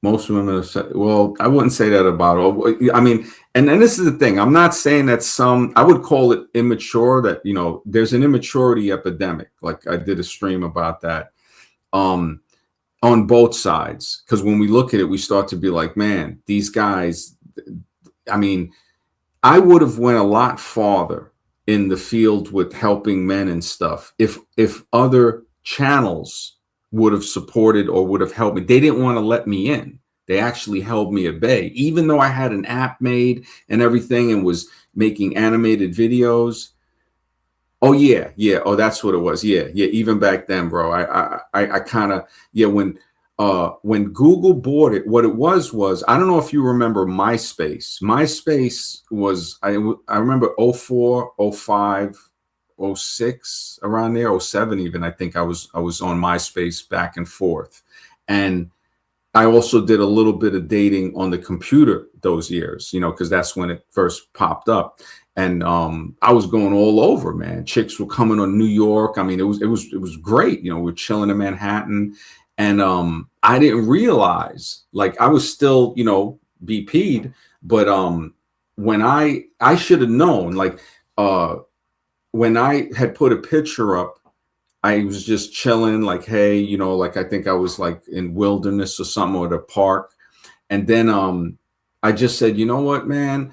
Most women have said, well, I wouldn't say that about all. I mean, and then this is the thing. I'm not saying that I would call it immature, that, there's an immaturity epidemic. Like I did a stream about that on both sides. Because when we look at it, we start to be like, man, these guys, I mean, I would have went a lot farther in the field with helping men and stuff if other channels would have supported or would have helped me. They didn't want to let me in. They actually held me at bay, even though I had an app made and everything and was making animated videos. Oh yeah. Oh, that's what it was. Yeah. Even back then, bro, I kind of, when Google bought it, what it was, I don't know if you remember MySpace. MySpace was, I remember 04, 05, 06, around there, 07 even. I think I was on MySpace back and forth. And I also did a little bit of dating on the computer those years, you know, because that's when it first popped up. And I was going all over, man. Chicks were coming on New York. I mean, it was great. You know, we're chilling in Manhattan, and I didn't realize, like, I was still, you know, BP'd, but when I should have known, like, when I had put a picture up, I was just chilling, like, hey, you know, like, I think I was like in wilderness or something, or at a park. And then I just said, you know what, man,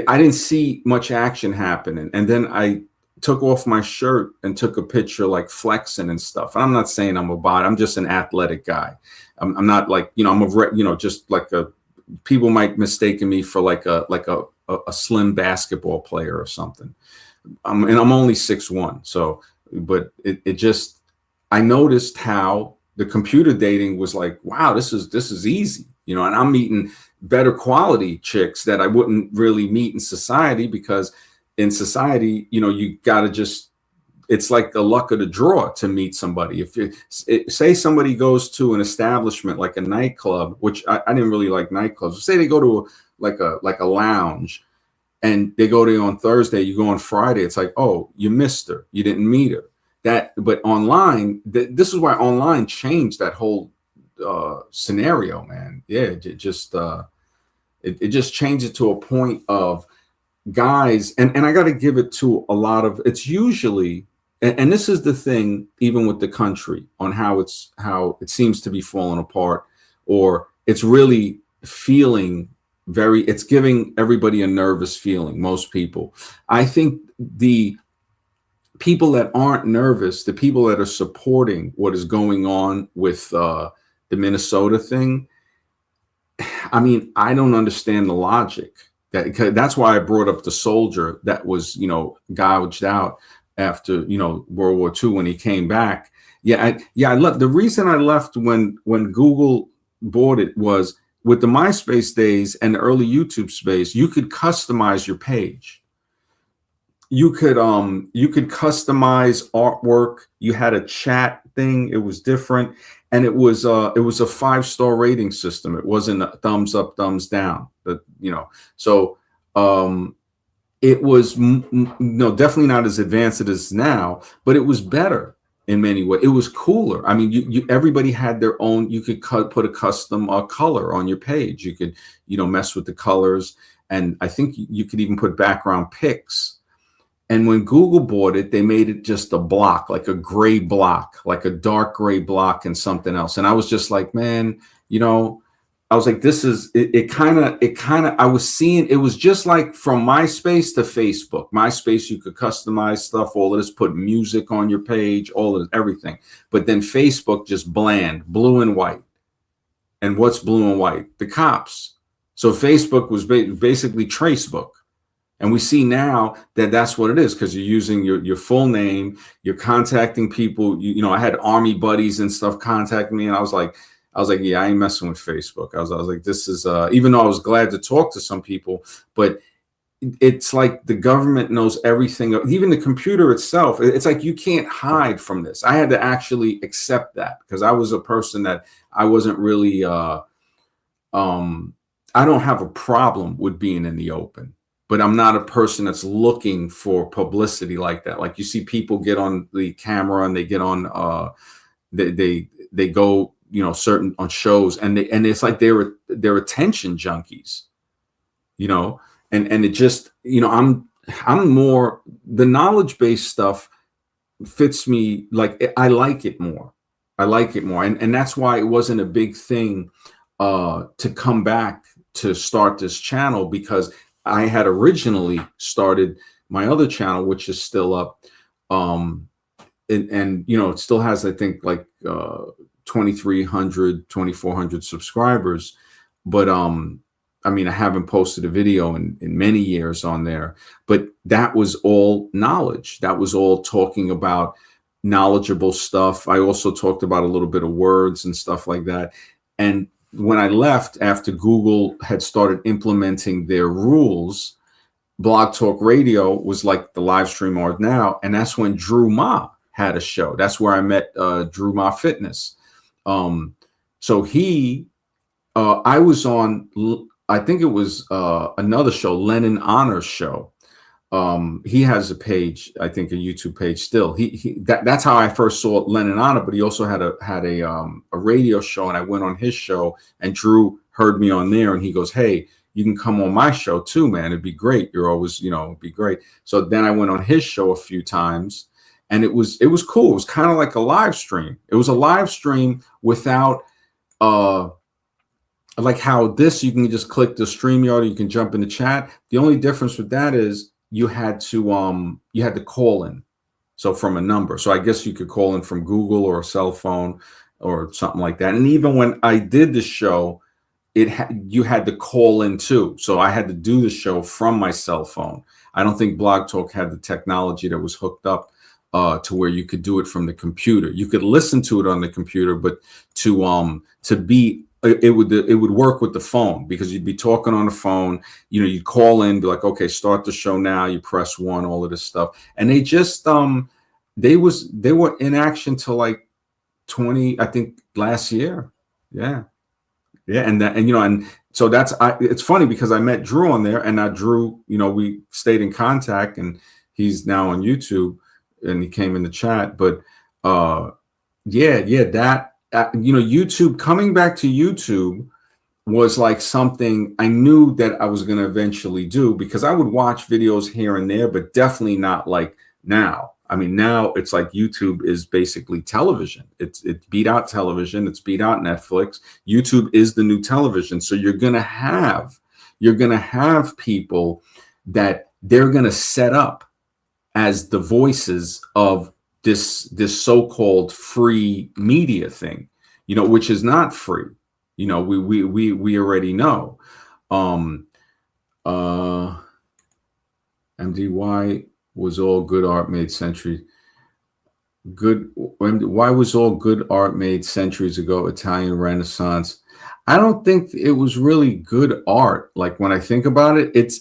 I didn't see much action happening. And then I took off my shirt and took a picture, like flexing and stuff. And I'm not saying I'm a bot. I'm just an athletic guy. I'm not like, you know, you know, just like people might mistaken me for like a slim basketball player or something. And I'm only 6'1". So, but it just, I noticed how the computer dating was like, wow, this is easy, you know, and I'm meeting better quality chicks that I wouldn't really meet in society, because in society, you know, you got to just, it's like the luck of the draw to meet somebody. If you say somebody goes to an establishment like a nightclub, which I didn't really like nightclubs. Say they go to like a lounge, and they go there on Thursday, you go on Friday. It's like, oh, you missed her, you didn't meet her. But online, this is why online changed that whole scenario, man. Yeah, it just changed it to a point of guys, and I got to give it to a lot of, it's usually, and this is the thing, even with the country, on how it seems to be falling apart, or it's really feeling it's giving everybody a nervous feeling. Most people, I think the people that aren't nervous, the people that are supporting what is going on with the Minnesota thing, I mean, I don't understand the logic. That's why I brought up the soldier that was, you know, gouged out after, you know, World War II when he came back. I left. The reason I left when Google bought it was, with the MySpace days and the early YouTube space, you could customize your page. You could customize artwork. You had a chat thing. It was different, and it was a 5-star rating system. It wasn't a thumbs up, thumbs down. But you know, so it was no, definitely not as advanced as it is now, but it was better in many ways. It was cooler. I mean, you everybody had their own. You could put a custom color on your page. You could, you know, mess with the colors, and I think you could even put background pics. And when Google bought it, they made it just a block, like a gray block, like a dark gray block and something else. And I was just like, man, you know, I was like, this is it kind of, I was seeing, it was just like from MySpace to Facebook. MySpace, you could customize stuff, all of this, put music on your page, all of everything. But then Facebook, just bland, blue and white. And what's blue and white? The cops. So Facebook was basically Tracebook. And we see now that that's what it is, because you're using your full name, you're contacting people. You know, I had army buddies and stuff contact me, and I was like, yeah, I ain't messing with Facebook. I was like, this is even though I was glad to talk to some people, but it's like the government knows everything. Even the computer itself, it's like you can't hide from this. I had to actually accept that, because I was a person that I wasn't really. I don't have a problem with being in the open. But I'm not a person that's looking for publicity like that. Like, you see people get on the camera and they get on, they go, you know, certain on shows, and it's like they're attention junkies, you know, and it just, you know, I'm more, the knowledge based stuff fits me. Like, I like it more. And that's why it wasn't a big thing to come back to start this channel, because I had originally started my other channel, which is still up. And you know, it still has, I think, like 2,300, 2,400 subscribers. But I mean, I haven't posted a video in many years on there. But that was all knowledge. That was all talking about knowledgeable stuff. I also talked about a little bit of words and stuff like that. And when I left, after Google had started implementing their rules, Blog Talk Radio was like the live stream are now. And that's when Drew Ma had a show. That's where I met Drew Ma Fitness. So he I was on, I think it was another show, Lennon Honors show. He has a page, I think a YouTube page still. That's how I first saw Lennon Honor, but he also had a radio show, and I went on his show, and Drew heard me on there, and he goes, "Hey, you can come on my show too, man. It'd be great. You're always, it'd be great." So then I went on his show a few times, and it was cool. It was kind of like a live stream. It was a live stream without like how this, you can just click the StreamYard, or you can jump in the chat. The only difference with that is you had to call in, so from a number. So I guess you could call in from Google or a cell phone or something like that. And even when I did the show, you had to call in too. So I had to do the show from my cell phone. I don't think Blog Talk had the technology that was hooked up to where you could do it from the computer. You could listen to it on the computer, but to be, it would work with the phone, because you'd be talking on the phone. You'd call in, be like, okay, start the show now. You press 1, all of this stuff, and they just they were in action till like 20, I think, last year. Yeah. And so it's funny because I met Drew on there, and now Drew, we stayed in contact, and he's now on YouTube, and he came in the chat. But YouTube, coming back to YouTube was like something I knew that I was going to eventually do, because I would watch videos here and there, but definitely not like now. I mean, now it's like YouTube is basically television. It's beat out television. It's beat out Netflix. YouTube is the new television. So you're going to have people that they're going to set up as the voices of this so-called free media thing, which is not free. We already know. MDY was all good art made centuries. Why was all good art made centuries ago? Italian Renaissance. I don't think it was really good art. Like, when I think about it, it's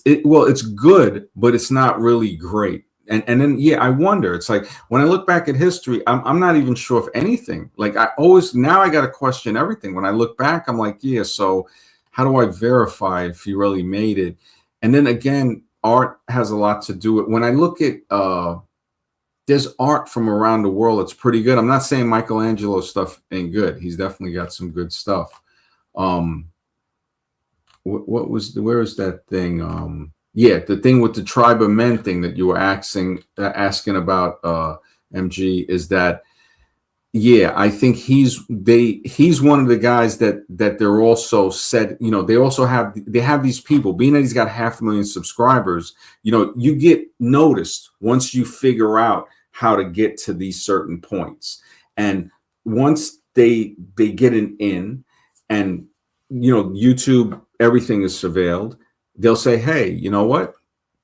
good, but it's not really great. And then, I wonder, it's like, when I look back at history, I'm not even sure if anything, like, now I got to question everything. When I look back, I'm like, so how do I verify if he really made it? And then again, art has a lot to do with, when I look at, there's art from around the world that's pretty good. I'm not saying Michelangelo stuff ain't good. He's definitely got some good stuff. Where is that thing? The thing with the tribe of men thing that you were asking about, MG, is that, I think he's one of the guys that they're also said, they have these people, being that he's got 500,000 subscribers, you get noticed once you figure out how to get to these certain points. And once they get an in, and YouTube, everything is surveilled, they'll say, hey, you know what?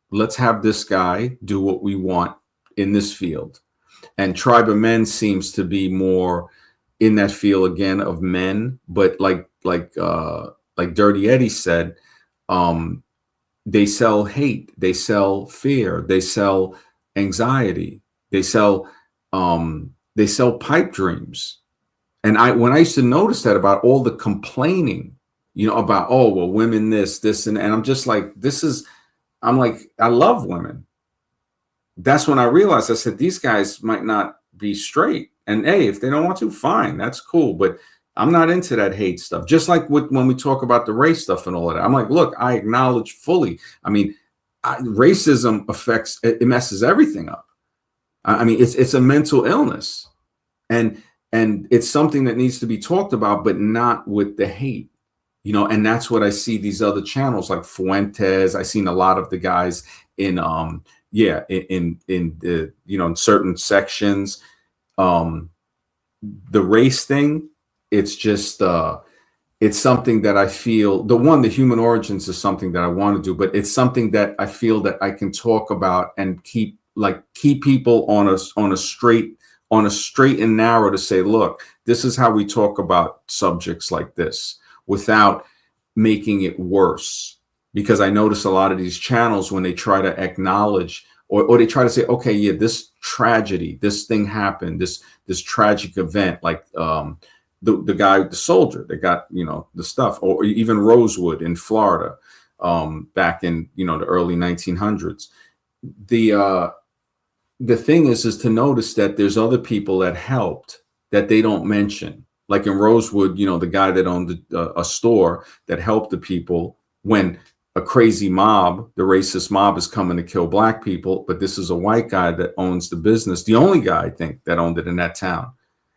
Let's have this guy do what we want in this field. And Tribe of Men seems to be more in that field again of men, but like Dirty Eddie said, they sell hate, they sell fear, they sell anxiety, they sell pipe dreams. And when I used to notice that about all the complaining, about, oh, well, women, this, and I'm just like, I love women. That's when I realized, I said, these guys might not be straight. And hey, if they don't want to, fine, that's cool. But I'm not into that hate stuff. Just like when we talk about the race stuff and all of that, I'm like, look, I acknowledge fully. I mean, racism it messes everything up. I mean, it's a mental illness, and it's something that needs to be talked about, but not with the hate. And that's what I see these other channels like Fuentes. I've seen a lot of the guys in in certain sections. The race thing, it's just it's something that I feel, the human origins is something that I want to do, but it's something that I feel that I can talk about and keep people on a straight and narrow, to say, look, this is how we talk about subjects like this without making it worse. Because I notice a lot of these channels, when they try to acknowledge or they try to say, okay, yeah, this tragedy, this thing happened, this tragic event, like the guy, the soldier that got, you know, the stuff, or even Rosewood in Florida, back in, you know, the early 1900s. The thing is to notice that there's other people that helped that they don't mention. Like in Rosewood, you know, the guy that owned a store that helped the people when a crazy mob, the racist mob, is coming to kill black people, but this is a white guy that owns the business, the only guy I think that owned it in that town,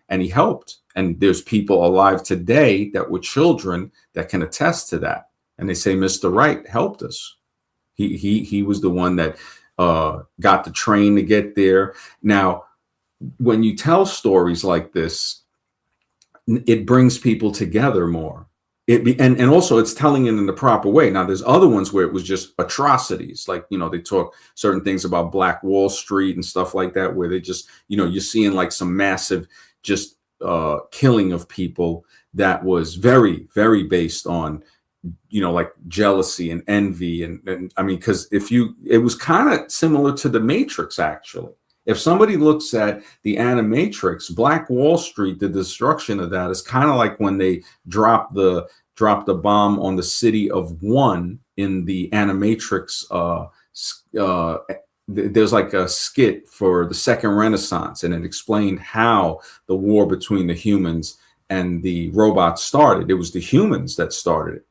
and he helped. And there's people alive today that were children that can attest to that, and they say Mr. Wright helped us. He was the one that got the train to get there. Now, when you tell stories like this, it brings people together more. And also it's telling it in the proper way. Now, there's other ones where it was just atrocities, like, you know, they talk certain things about Black Wall Street and stuff like that, where they just, you know, you're seeing like some massive just killing of people that was very, very based on, you know, like jealousy and envy. And I mean, because it was kind of similar to the Matrix, actually. If somebody looks at the Animatrix, Black Wall Street, the destruction of that is kind of like when they dropped the bomb on the city of One in the Animatrix. There's like a skit for the Second Renaissance, and it explained how the war between the humans and the robots started. It was the humans that started it.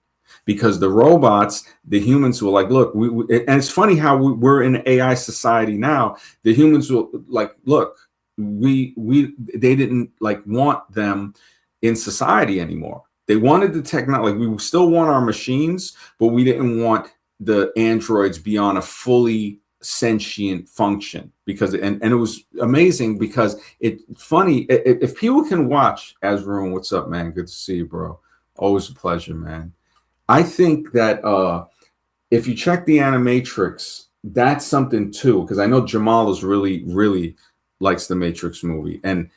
Because the robots, the humans were like, look, and it's funny how we're in an AI society now. The humans were like, look, they didn't like want them in society anymore. They wanted the technology. We still want our machines, but we didn't want the androids beyond a fully sentient function. Because and it was amazing because it's funny if people can watch Azroon. What's up, man? Good to see you, bro. Always a pleasure, man. I think that if you check the Animatrix, that's something too, because I know Jamal is really, really likes the Matrix movie, and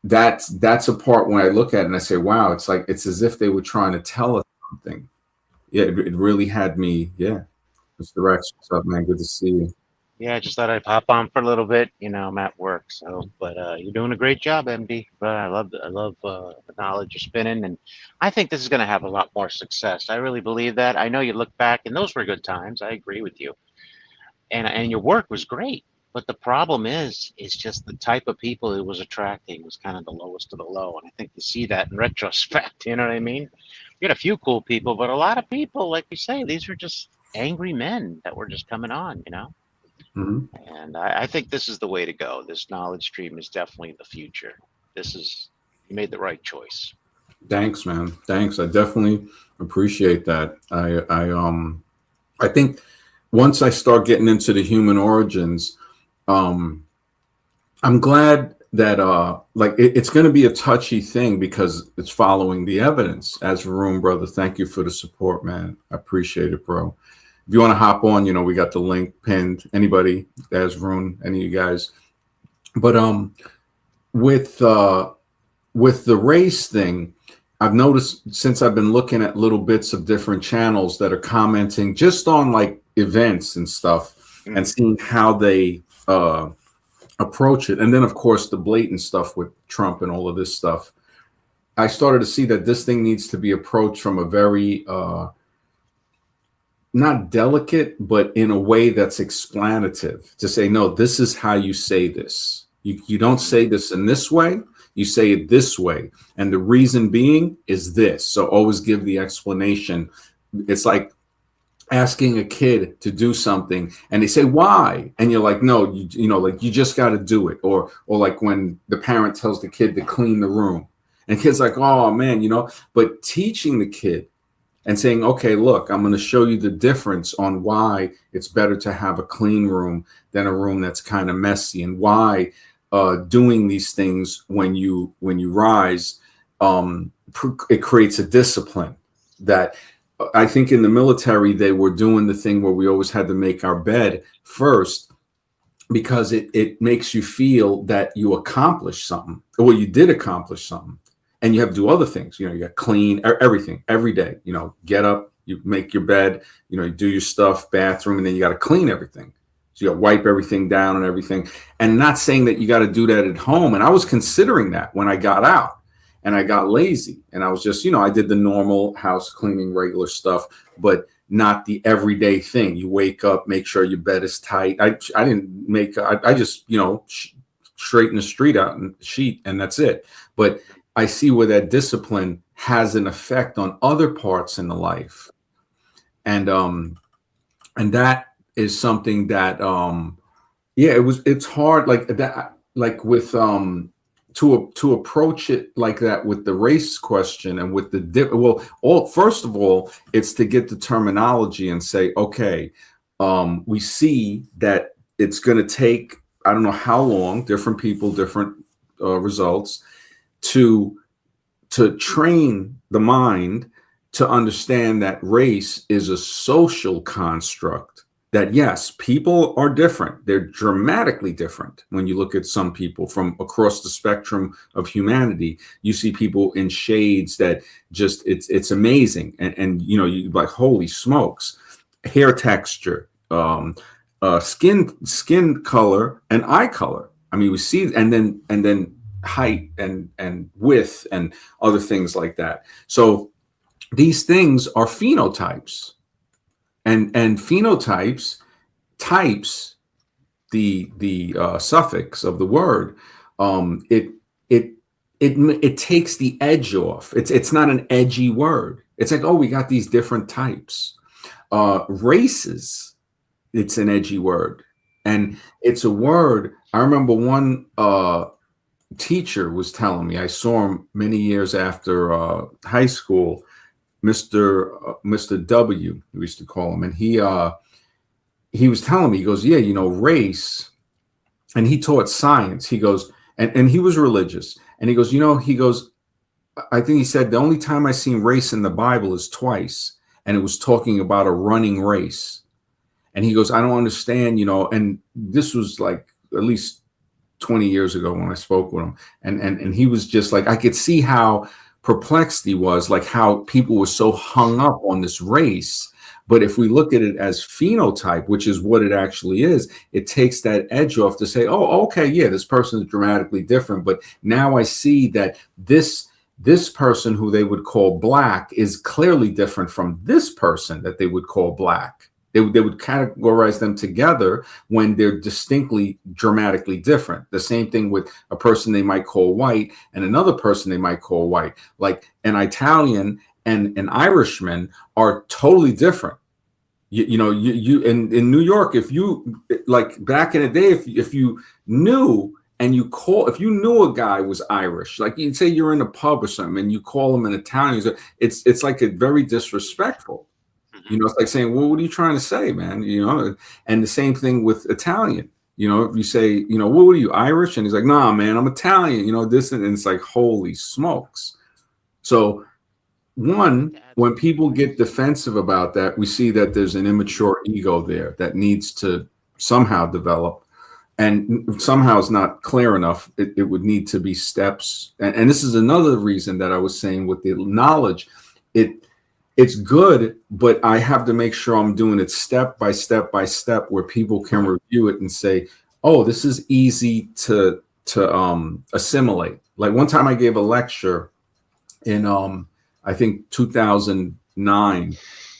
that's a part when I look at it and I say, wow, it's like it's as if they were trying to tell us something. Yeah, it really had me. Yeah, Mr. Rex, what's up, man? Good to see you. Yeah, I just thought I'd pop on for a little bit. You know, I'm at work, so but you're doing a great job, MD. But I love the knowledge you're spinning, and I think this is going to have a lot more success. I really believe that. I know you look back, and those were good times. I agree with you, and your work was great. But the problem is just the type of people it was attracting was kind of the lowest of the low, and I think you see that in retrospect. You know what I mean? You had a few cool people, but a lot of people, like you say, these were just angry men that were just coming on. You know. Mm-hmm. And I think this is the way to go. This knowledge stream is definitely the future. You made the right choice. Thanks, man. Thanks. I definitely appreciate that. I think once I start getting into the human origins, I'm glad that like it's going to be a touchy thing because it's following the evidence. As Varun, brother, thank you for the support, man. I appreciate it, bro. If you want to hop on, you know, we got the link pinned. Anybody, as Varun, any of you guys. But with the race thing, I've noticed since I've been looking at little bits of different channels that are commenting just on like events and stuff and seeing how they approach it. And then, of course, the blatant stuff with Trump and all of this stuff. I started to see that this thing needs to be approached from a very not delicate, but in a way that's explanative to say, no, this is how you say this. You don't say this in this way. You say it this way. And the reason being is this. So always give the explanation. It's like asking a kid to do something and they say, why? And you're like, no, you know, like you just got to do it. Or like when the parent tells the kid to clean the room and the kid's like, oh man, you know, but teaching the kid and saying, okay, look, I'm going to show you the difference on why it's better to have a clean room than a room that's kind of messy, and why doing these things when you rise, it creates a discipline. That I think in the military, they were doing the thing where we always had to make our bed first because it makes you feel that you accomplished something, or you did accomplish something. And you have to do other things, you know, you got to clean everything every day, you know, get up, you make your bed, you know, you do your stuff, bathroom, and then you got to clean everything. So you got to wipe everything down and everything. And not saying that you got to do that at home. And I was considering that when I got out. and I got lazy, and I was just, you know, I did the normal house cleaning, regular stuff, but not the everyday thing. You wake up, make sure your bed is tight. I didn't make, I just, you know, straighten the street out and sheet, and that's it. But I see where that discipline has an effect on other parts in the life. And that is something that yeah, it's hard like that, like with to approach it like that with the race question and with the well, all first of all, it's to get the terminology and say, okay, we see that it's going to take, I don't know how long, different people, different results, to train the mind to understand that race is a social construct. That yes, people are different. They're dramatically different. When you look at some people from across the spectrum of humanity, you see people in shades that just it's amazing. And you know, you like, holy smokes, hair texture, skin color, and eye color. I mean, we see, and then height and width and other things like that. So these things are phenotypes, and phenotypes, types, the suffix of the word, it it takes the edge off. It's not an edgy word. It's like, oh, we got these different types. Races, it's an edgy word, and it's a word. I remember one teacher was telling me. I saw him many years after high school. Mr. W, we used to call him, and he was telling me, he goes, yeah, you know, race, and he taught science. He goes, and he was religious, and he goes, you know, he goes, I think he said the only time I seen race in the Bible is twice, and it was talking about a running race. And he goes, I don't understand, you know, and this was like at least 20 years ago when I spoke with him, and he was just like, I could see how perplexed he was, like how people were so hung up on this race. But if we look at it as phenotype, which is what it actually is, it takes that edge off to say, oh, okay, yeah, this person is dramatically different. But now I see that this person who they would call black is clearly different from this person that they would call black. They would categorize them together when they're distinctly dramatically different. The same thing with a person they might call white and another person they might call white. Like an Italian and an Irishman are totally different. You know, you in New York, if you, like back in the day, if you knew and if you knew a guy was Irish, like you'd say you're in a pub or something and you call him an Italian, it's like a very disrespectful. You know, it's like saying, well, what are you trying to say, man? You know, and the same thing with Italian. You know, if you say, you know, what are you, Irish? And he's like, nah, man, I'm Italian. You know, this, and it's like, holy smokes. So when people get defensive about that, we see that there's an immature ego there that needs to somehow develop, and somehow it's not clear enough. It would need to be steps. And this is another reason that I was saying with the knowledge, it's good, but I have to make sure I'm doing it step by step by step, where people can review it and say, oh, this is easy to assimilate. Like one time I gave a lecture in I think 2009,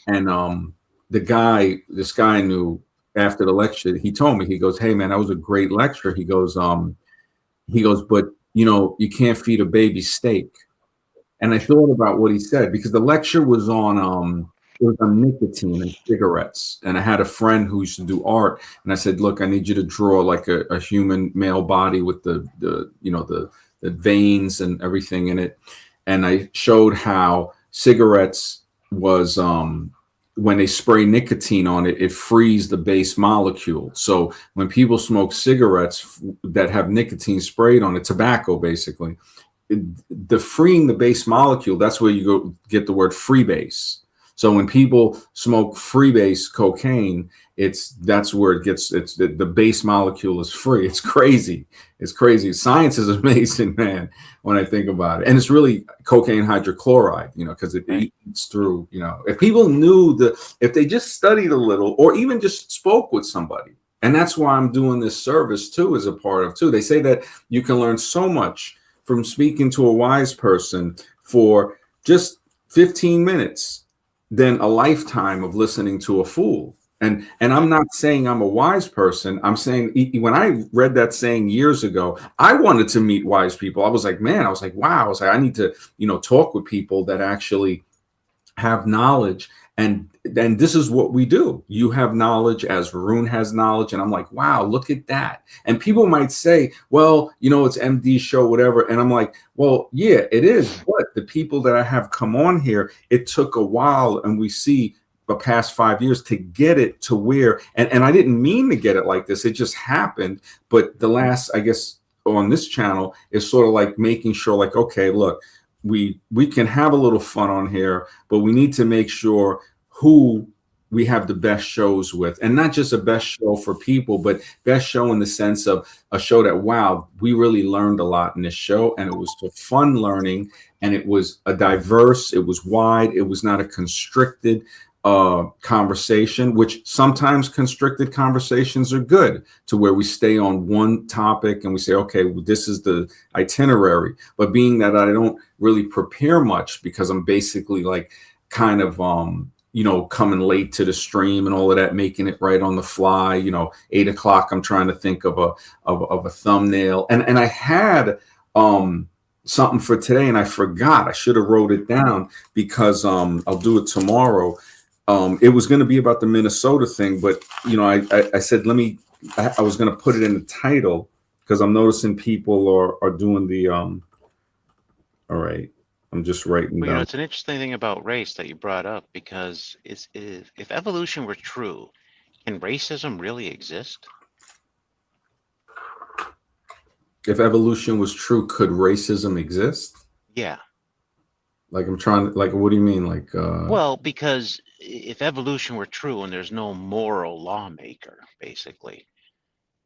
and this guy knew, after the lecture, he told me, he goes, hey man, that was a great lecture. He goes, but you know, you can't feed a baby steak. And I thought about what he said, because the lecture was on nicotine and cigarettes. And I had a friend who used to do art, and I said, look, I need you to draw like a human male body with the you know, the veins and everything in it. And I showed how cigarettes was when they spray nicotine on it, it frees the base molecule. So when people smoke cigarettes that have nicotine sprayed on it, tobacco basically, the freeing the base molecule, that's where you go get the word freebase. So when people smoke freebase cocaine, that's where it gets, it's the base molecule is free. It's crazy. It's crazy. Science is amazing, man, when I think about it. And it's really cocaine hydrochloride, you know, because it eats through, you know, if people knew if they just studied a little, or even just spoke with somebody. And that's why I'm doing this service too, as a part of too. They say that you can learn so much from speaking to a wise person for just 15 minutes than a lifetime of listening to a fool. And I'm Yeah. not saying I'm a wise person. I'm saying when I read that saying years ago, I wanted to meet wise people. I was like, man, I was like, wow. I was like, I need to, talk with people that actually have knowledge. And this is what we do. You have knowledge as Varun has knowledge. And I'm like, wow, look at that. And people might say, well, it's MD's show, whatever. And I'm like, well, yeah, it is. But the people that I have come on here, it took a while. And we see the past 5 years to get it to where, and I didn't mean to get it like this. It just happened. But the last, I guess, on this channel is sort of like making sure, like, okay, look, we can have a little fun on here, but we need to make sure who we have the best shows with, and not just a best show for people, but best show in the sense of a show that, wow, we really learned a lot in this show, and it was a fun learning, and it was a diverse, it was wide, it was not a constricted conversation, which sometimes constricted conversations are good, to where we stay on one topic and we say, okay, well, this is the itinerary. But being that I don't really prepare much, because I'm basically like kind of coming late to the stream and all of that, making it right on the fly, 8 o'clock, I'm trying to think of a thumbnail. And I had something for today and I forgot. I should have wrote it down, because I'll do it tomorrow. It was going to be about the Minnesota thing, but I said, I was going to put it in the title, because I'm noticing people are doing the all right. I'm just writing Well, down. it's an interesting thing about race that you brought up, because if evolution were true, can racism really exist? If evolution was true, could racism exist? Yeah. Like, I'm trying, like, what do you mean? Like, Well, because if evolution were true and there's no moral lawmaker, basically,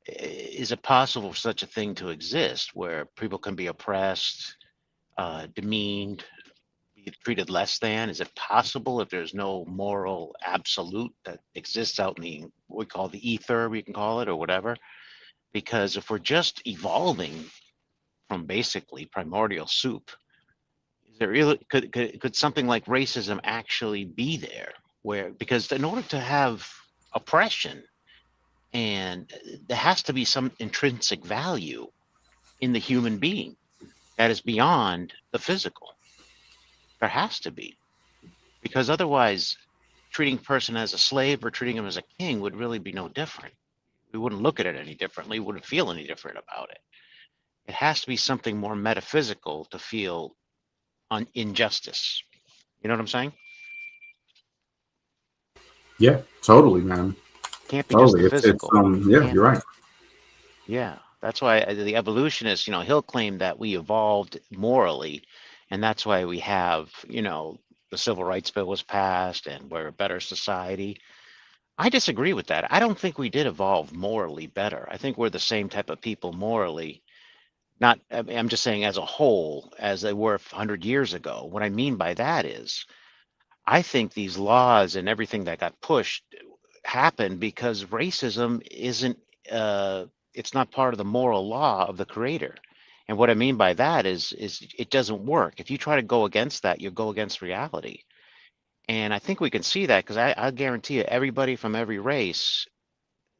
is it possible for such a thing to exist where people can be oppressed, demeaned, be treated less than? Is it possible if there's no moral absolute that exists out in the, what we call the ether, we can call it, or whatever? Because if we're just evolving from basically primordial soup, is there really, could something like racism actually be there? Where, because in order to have oppression, and there has to be some intrinsic value in the human being that is beyond the physical. There has to be, because otherwise, treating a person as a slave or treating him as a king would really be no different. We wouldn't look at it any differently, wouldn't feel any different about it. It has to be something more metaphysical to feel injustice. You know what I'm saying? yeah, totally, man. Can't be just the Totally. It's physical. yeah, Can't you're be. right. Yeah, that's why the evolutionist, he'll claim that we evolved morally, and that's why we have, the Civil Rights Bill was passed and we're a better society. I disagree with that. I don't think we did evolve morally better. I think we're the same type of people morally. Not, I mean, I'm just saying as a whole, as they were 100 years ago. What I mean by that is, I think these laws and everything that got pushed happened because racism isn't, uh, it's not part of the moral law of the creator. And what I mean by that is it doesn't work. If you try to go against that, you go against reality. And I think we can see that, because I guarantee you, everybody from every race,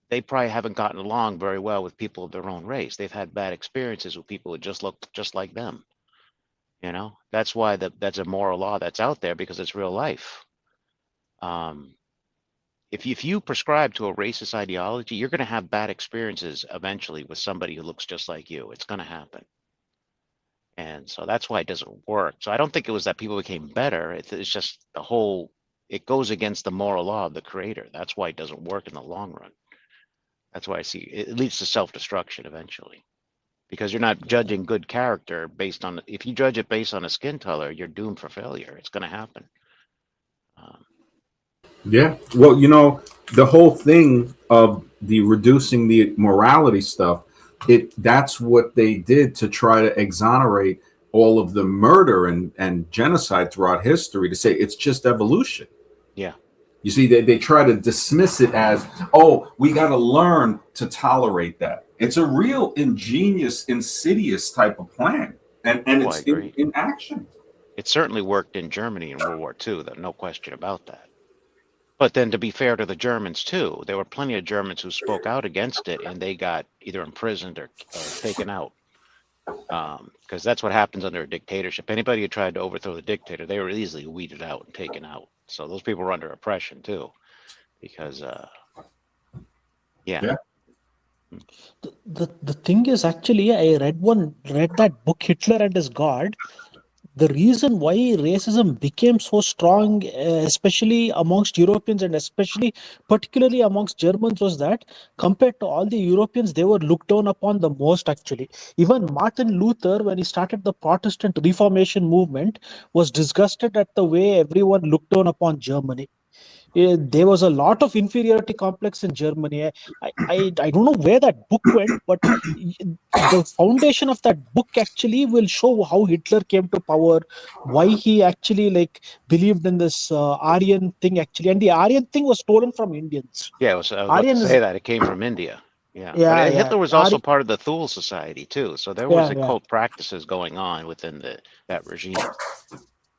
they probably haven't gotten along very well with people of their own race. They've had bad experiences with people who just look just like them. That's why that's a moral law that's out there, because it's real life. Um, if you prescribe to a racist ideology, you're going to have bad experiences eventually with somebody who looks just like you. It's going to happen. And so that's why it doesn't work. So I don't think it was that people became better. It's just it goes against the moral law of the creator. That's why it doesn't work in the long run. That's why I see it leads to self-destruction eventually, because you're not judging good character based on, if you judge it based on a skin color, you're doomed for failure. It's going to happen. Um, Yeah. Well, the whole thing of the reducing the morality stuff, that's what they did to try to exonerate all of the murder and genocide throughout history, to say it's just evolution. yeah. You see, they try to dismiss it as, oh, we got to learn to tolerate that. It's a real ingenious, insidious type of plan. and Oh, I it's agree. in action. It certainly worked in Germany in World War II, no question about that. But then to be fair to the Germans too, there were plenty of Germans who spoke out against it and they got either imprisoned or taken out. Because that's what happens under a dictatorship. Anybody who tried to overthrow the dictator, they were easily weeded out and taken out. So those people were under oppression too, because yeah. Yeah. The thing is, actually, I read that book, Hitler and His God. The reason why racism became so strong, especially amongst Europeans and especially particularly amongst Germans, was that compared to all the Europeans, they were looked down upon the most. Actually, even Martin Luther, when he started the Protestant Reformation movement, was disgusted at the way everyone looked down upon Germany. There was a lot of inferiority complex in Germany. I don't know where that book went, but the foundation of that book actually will show how Hitler came to power, why he actually like believed in this Aryan thing actually, and the Aryan thing was stolen from Indians. Yeah, I was about to Aryan say is that. It came from India. Yeah. But yeah yeah Hitler was also Aryan, part of the Thule Society too. So there was yeah yeah. occult practices going on within that regime.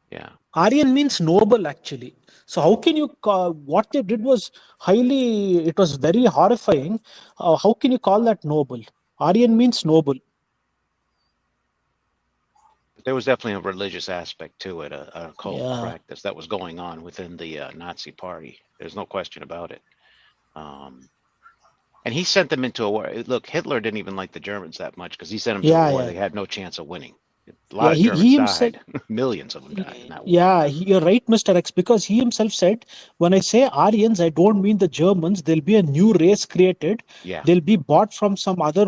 Yeah. Aryan means noble actually. So how can you what they did was highly, it was very horrifying. How can you call that noble? Aryan means noble. But there was definitely a religious aspect to it, a occult Yeah. practice that was going on within the Nazi party. There's no question about it. Um, and he sent them into a war. Look, Hitler didn't even like the Germans that much because he sent them to a Yeah, war. yeah, They had no chance of winning. A lot yeah. of He Germans himself, died. Millions of them died in that war. yeah, you're right, Mr. X, because he himself said, when I say Aryans, I don't mean the Germans. There'll be a new race created. Yeah. They'll be bought from some other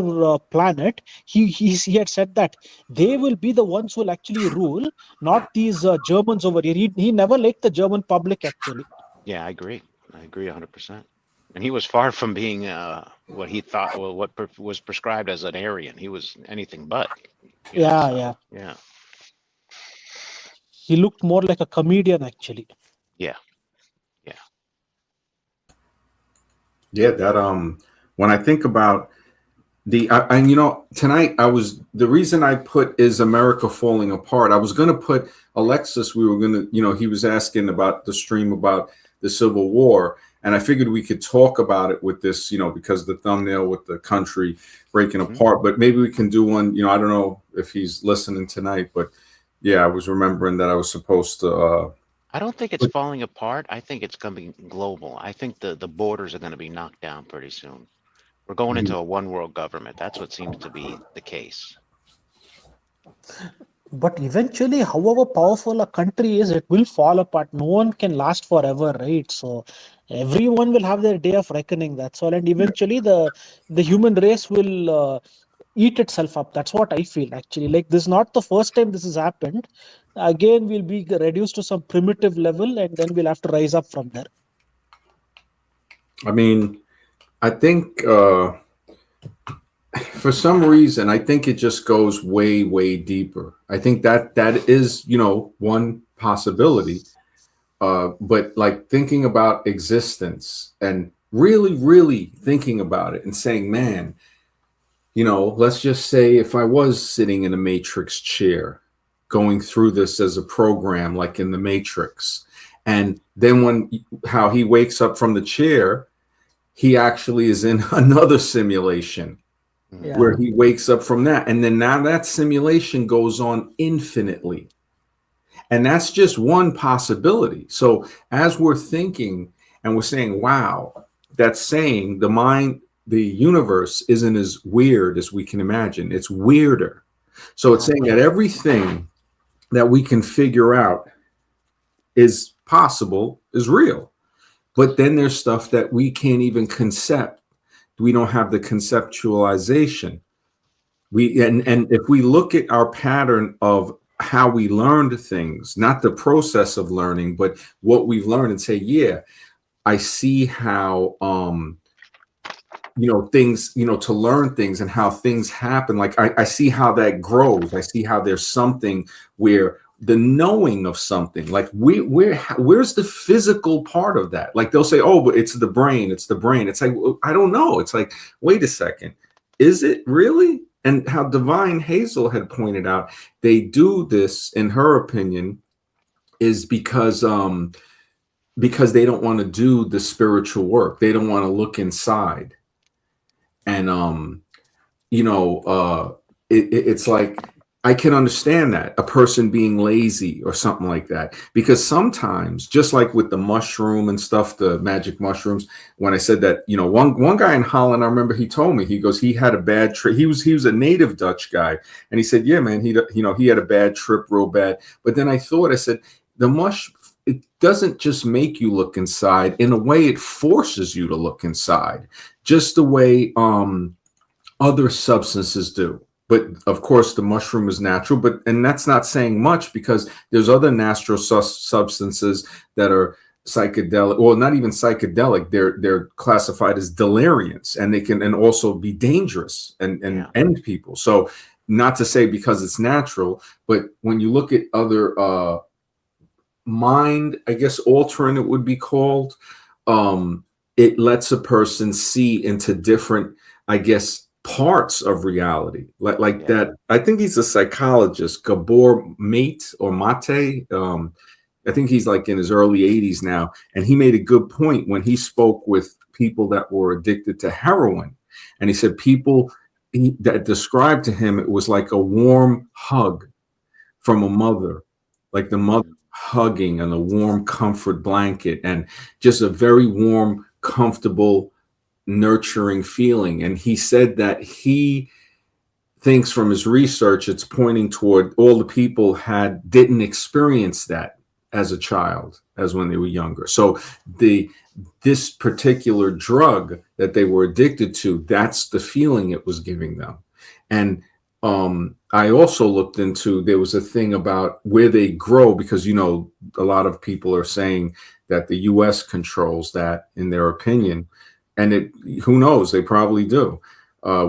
planet. He had said that they will be the ones who will actually rule, not these Germans over here. He never liked the German public actually. Yeah, I agree. I agree 100%. And he was far from being what he thought, well, what was prescribed as an Aryan. He was anything but, Yeah, so yeah. yeah, He looked more like a comedian actually. yeah, yeah. Yeah, that when I think about and tonight I was the reason I put Is America Falling Apart. I was gonna put Alexis, we were gonna, he was asking about the stream about the Civil War, and I figured we could talk about it with this, because the thumbnail with the country breaking Hmm. apart, but maybe we can do one, I don't know if he's listening tonight, but yeah, I was remembering that I was supposed to I don't think it's falling apart. I think it's coming global. I think the borders are going to be knocked down pretty soon. We're going into a one world government. That's what seems to be the case. But eventually, however powerful a country is, it will fall apart. No one can last forever, right? So everyone will have their day of reckoning. That's all. And eventually, the human race will eat itself up. That's what I feel actually. Like this is not the first time this has happened. Again, we'll be reduced to some primitive level, and then we'll have to rise up from there. I mean, I think for some reason, I think it just goes way, way deeper. I think that is, one possibility. But like thinking about existence and really, really thinking about it and saying, man, let's just say if I was sitting in a Matrix chair, going through this as a program, like in the Matrix, and then how he wakes up from the chair, he actually is in another simulation Yeah. where he wakes up from that. And then now that simulation goes on infinitely. And that's just one possibility. So as we're thinking and we're saying, wow, that's saying the mind, the universe isn't as weird as we can imagine. It's weirder. So it's saying that everything that we can figure out is possible, is real. But then there's stuff that we can't even concept. We don't have the conceptualization. And if we look at our pattern of how we learned things, not the process of learning, but what we've learned, and say, yeah, I see how things, to learn things and how things happen. Like I see how that grows. I see how there's something where the knowing of something, like where's the physical part of that? Like they'll say, oh, but it's the brain. It's the brain. It's like, I don't know. It's like, wait a second. Is it really? and how Divine Hazel had pointed out, they do this, in her opinion, is because they don't want to do the spiritual work. They don't want to look inside. And it's like, I can understand that, a person being lazy or something like that, because sometimes, just like with the mushroom and stuff, the magic mushrooms, when I said that, one guy in Holland, I remember he told me, he goes, he had a bad trip. He was a native Dutch guy, and he said, yeah, man, he had a bad trip, real bad. But then I said, it doesn't just make you look inside. In a way, it forces you to look inside, just the way other substances do. But of course, the mushroom is natural, and that's not saying much, because there's other natural substances that are psychedelic, well, not even psychedelic. They're classified as deliriants, and they can also be dangerous and end people. So, not to say because it's natural, but when you look at other mind, I guess altering, it would be called, it lets a person see into different, I guess, parts of reality, like that. I think he's a psychologist, Gabor Mate. I think he's like in his early 80s now, and he made a good point when he spoke with people that were addicted to heroin, and he said that described to him, it was like a warm hug from a mother, like the mother hugging and a warm comfort blanket, and just a very warm, comfortable, nurturing feeling. And he said that he thinks from his research, it's pointing toward all the people didn't experience that as a child, as when they were younger. So this particular drug that they were addicted to, that's the feeling it was giving them. And I also looked into, there was a thing about where they grow, because a lot of people are saying that the US controls that, in their opinion. And who knows, they probably do.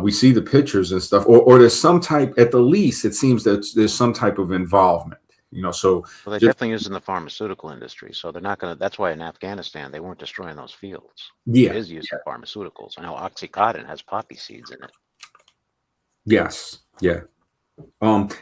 We see the pictures and stuff, or there's some type, at the least, it seems that there's some type of involvement, so. Well, they definitely use in the pharmaceutical industry, so they're not going to, that's why in Afghanistan, they weren't destroying those fields. Yeah. It is used in pharmaceuticals. I know Oxycontin has poppy seeds in it. Yes. Yeah.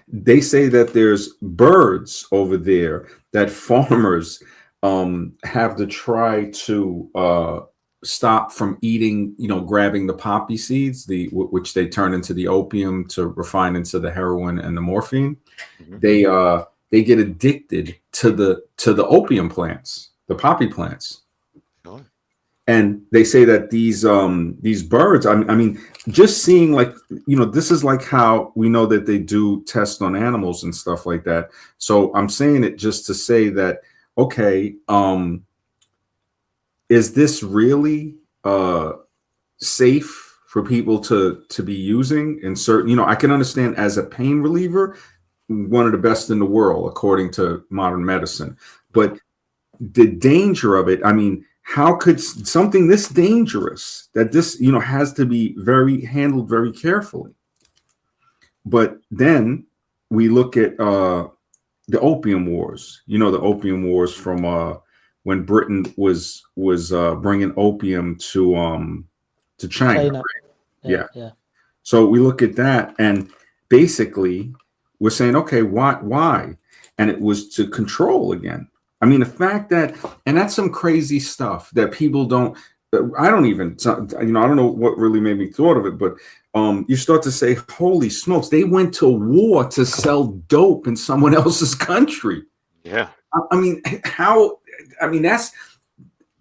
They say that there's birds over there that farmers have to try to stop from eating, grabbing the poppy seeds, which they turn into the opium to refine into the heroin and the morphine. Mm-hmm. They get addicted to the opium plants, the poppy plants. Sure. And they say that these birds, I mean, just seeing, like, this is like how we know that they do tests on animals and stuff like that. So I'm saying it just to say that, okay, is this really safe for people to be using in certain, I can understand as a pain reliever, one of the best in the world, according to modern medicine. But the danger of it, I mean, how could something this dangerous, that this, has to be handled very carefully. But then we look at the opium wars, the opium wars from when Britain was bringing opium to China. Right? Yeah. So we look at that, and basically we're saying, okay, why? And it was to control again. I mean, the fact that, and that's some crazy stuff that people don't, I don't even, I don't know what really made me thought of it, but you start to say, holy smokes, they went to war to sell dope in someone else's country. Yeah. I mean, that's,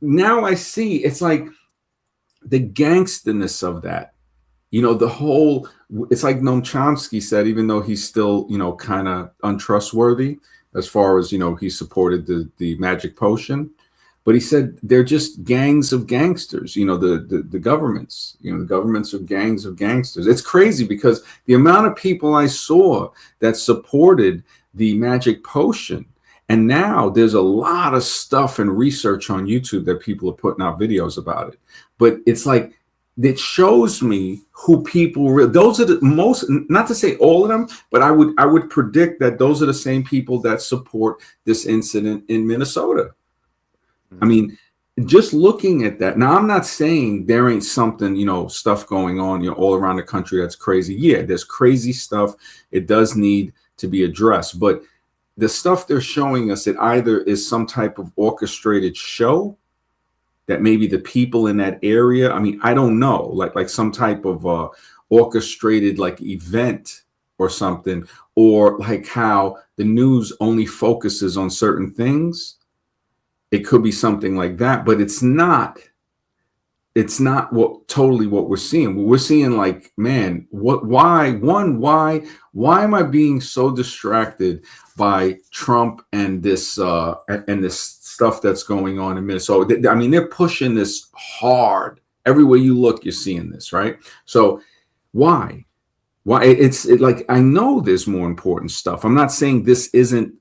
now I see, it's like the gangsterness of that, the whole, it's like Noam Chomsky said, even though he's still, kind of untrustworthy as far as, he supported the magic potion, but he said they're just gangs of gangsters, the governments, the governments are gangs of gangsters. It's crazy because the amount of people I saw that supported the magic potion, and now there's a lot of stuff and research on YouTube that people are putting out videos about it. But it's like, it shows me who people those are the most, not to say all of them, but I would predict that those are the same people that support this incident in Minnesota. I mean, just looking at that. Now, I'm not saying there ain't something, stuff going on, all around the country that's crazy. Yeah, there's crazy stuff. It does need to be addressed. But the stuff they're showing us, it either is some type of orchestrated show that maybe the people in that area, I mean, I don't know, like some type of orchestrated like event or something, or like how the news only focuses on certain things. It could be something like that, but it's not what we're seeing. We're seeing like, man, why am I being so distracted by Trump and this stuff that's going on in Minnesota? I mean, they're pushing this hard. Everywhere you look, you're seeing this, right? So why? It's like, I know there's more important stuff. I'm not saying this isn't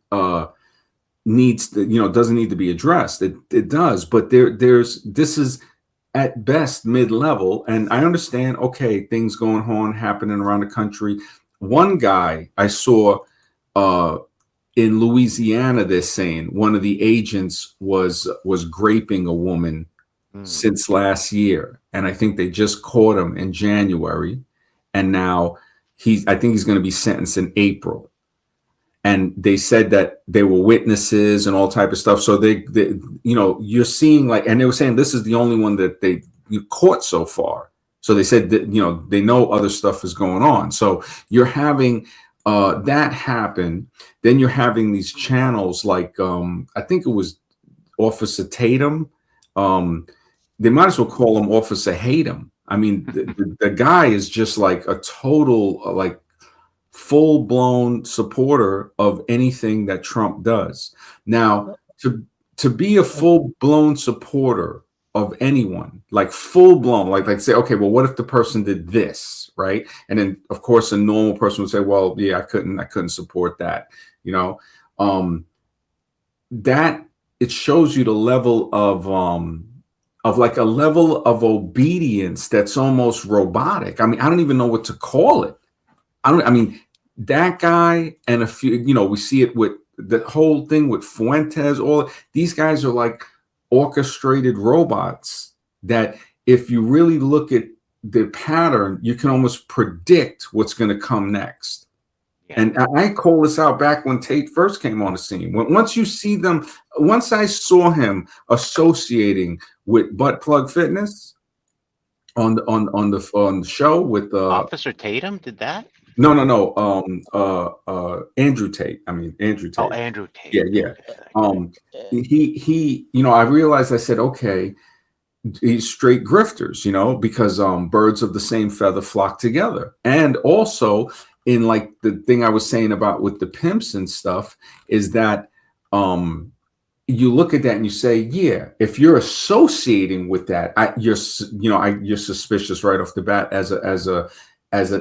needs to, doesn't need to be addressed. It does, but this is at best mid-level. And I understand, okay, things going on, happening around the country. One guy I saw in Louisiana, they're saying one of the agents was graping a woman since last year. And I think they just caught him in January. And now I think he's going to be sentenced in April. And they said that they were witnesses and all type of stuff. So they you're seeing like, and they were saying this is the only one that you caught so far. So they said that, they know other stuff is going on. So you're having that happen. Then you're having these channels like, I think it was Officer Tatum. They might as well call him Officer Hatem. I mean, the guy is just like a total, like, full-blown supporter of anything that Trump does. Now, to be a full-blown supporter of anyone, like full-blown, like say, okay, well, what if the person did this, right? And then, of course, a normal person would say, well, yeah, I couldn't support that, that it shows you the level of like a level of obedience that's almost robotic. I mean, I don't even know what to call it. I mean, that guy and a few, we see it with the whole thing with Fuentes. All these guys are like orchestrated robots that if you really look at the pattern, you can almost predict what's going to come next. Yeah. And I called this out back when Tate first came on the scene. Once you see them, once I saw him associating with Butt Plug Fitness on the show with Officer Tatum did that? No. Andrew Tate. I mean, Andrew Tate. Oh, Andrew Tate. Yeah. He, I realized, I said, okay, he's straight grifters, because birds of the same feather flock together. And also in like the thing I was saying about with the pimps and stuff is that you look at that and you say, yeah, if you're associating with that, you're suspicious right off the bat as a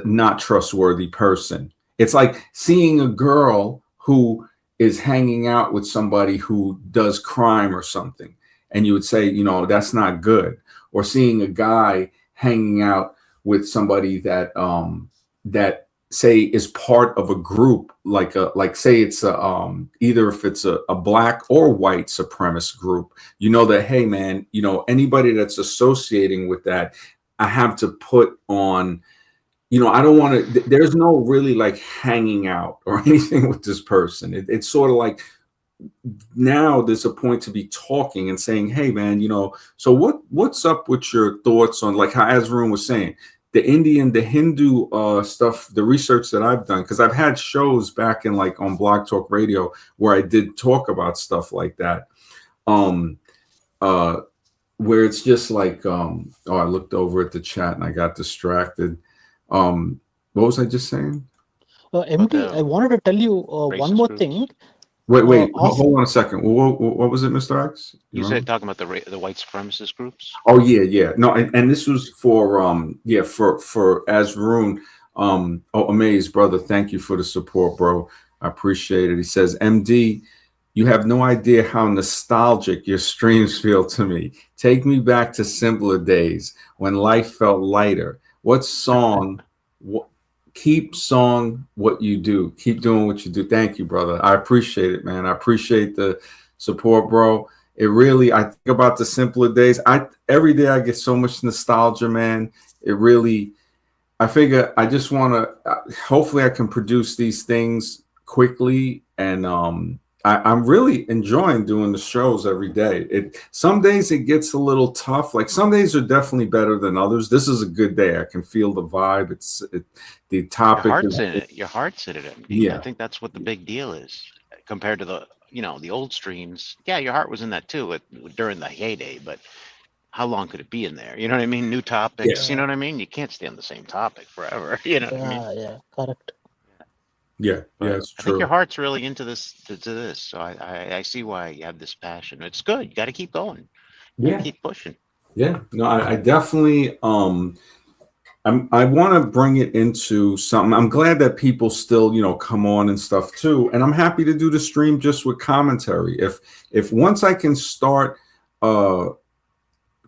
not trustworthy person. It's like seeing a girl who is hanging out with somebody who does crime or something, and you would say, that's not good. Or seeing a guy hanging out with somebody that that say is part of a group, like say it's either if it's a black or white supremacist group, that, hey man, anybody that's associating with that, I have to put on. I don't want to, there's no really like hanging out or anything with this person. It's sort of like now there's a point to be talking and saying, hey man, so what's up with your thoughts on, like how Azrun was saying, the Hindu stuff, the research that I've done, because I've had shows back in like on Blog Talk Radio where I did talk about stuff like that. Where it's just like, I looked over at the chat and I got distracted. What was I just saying? MD, I wanted to tell you one more thing. Wait, hold on a second. What was it, Mr. X? You said talking about the white supremacist groups. Oh yeah. No, and this was for for Azrun. Amazed brother, thank you for the support, bro. I appreciate it. He says, MD, you have no idea how nostalgic your streams feel to me. Take me back to simpler days when life felt lighter. What song? Keep song what you do. Keep doing what you do. Thank you, brother. I appreciate it, man. I appreciate the support, bro. It really, I think about the simpler days. Every day I get so much nostalgia, man. It really, I figure I just want to, hopefully I can produce these things quickly. And I'm really enjoying doing the shows every day. Some days it gets a little tough. Like some days are definitely better than others. This is a good day. I can feel the vibe. The Your topic heart's is, in it. Your heart's in it, MD. I yeah, think that's what the big deal is compared to the old streams. Yeah, your heart was in that too during the heyday, but how long could it be in there? You know what I mean? New yeah, topics. You Yeah, know what I mean? You can't stay on the same topic forever. You know what I mean? yeah, correct. yeah, yeah, But it's I think your true. heart's really into this to this. So I see why you have this passion. It's good. You got to keep going. You got to Yeah, keep pushing. yeah. No, I definitely, I want to bring it into something. I'm glad that people still, come on and stuff too. And I'm happy to do the stream just with commentary. If once I can start uh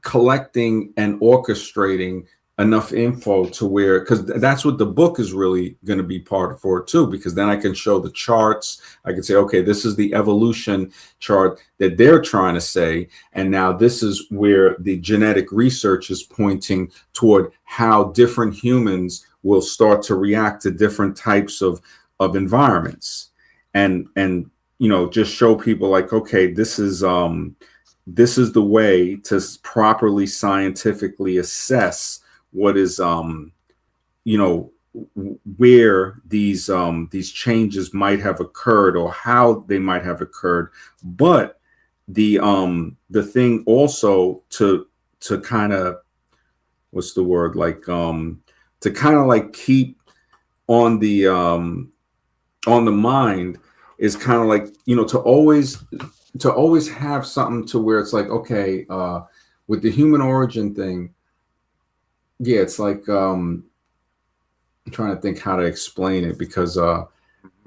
collecting and orchestrating enough info to where, because that's what the book is really going to be part for too, because then I can show the charts. I can say, okay, this is the evolution chart that they're trying to say, and now this is where the genetic research is pointing toward how different humans will start to react to different types of environments, and just show people like, okay, this is the way to properly scientifically assess what is you know where these changes might have occurred or how they might have occurred. But the thing also to kind of, what's the word, like to kind of like keep on the mind is kind of like, to always have something to where it's like, okay, with the human origin thing, yeah, it's like I'm trying to think how to explain it, because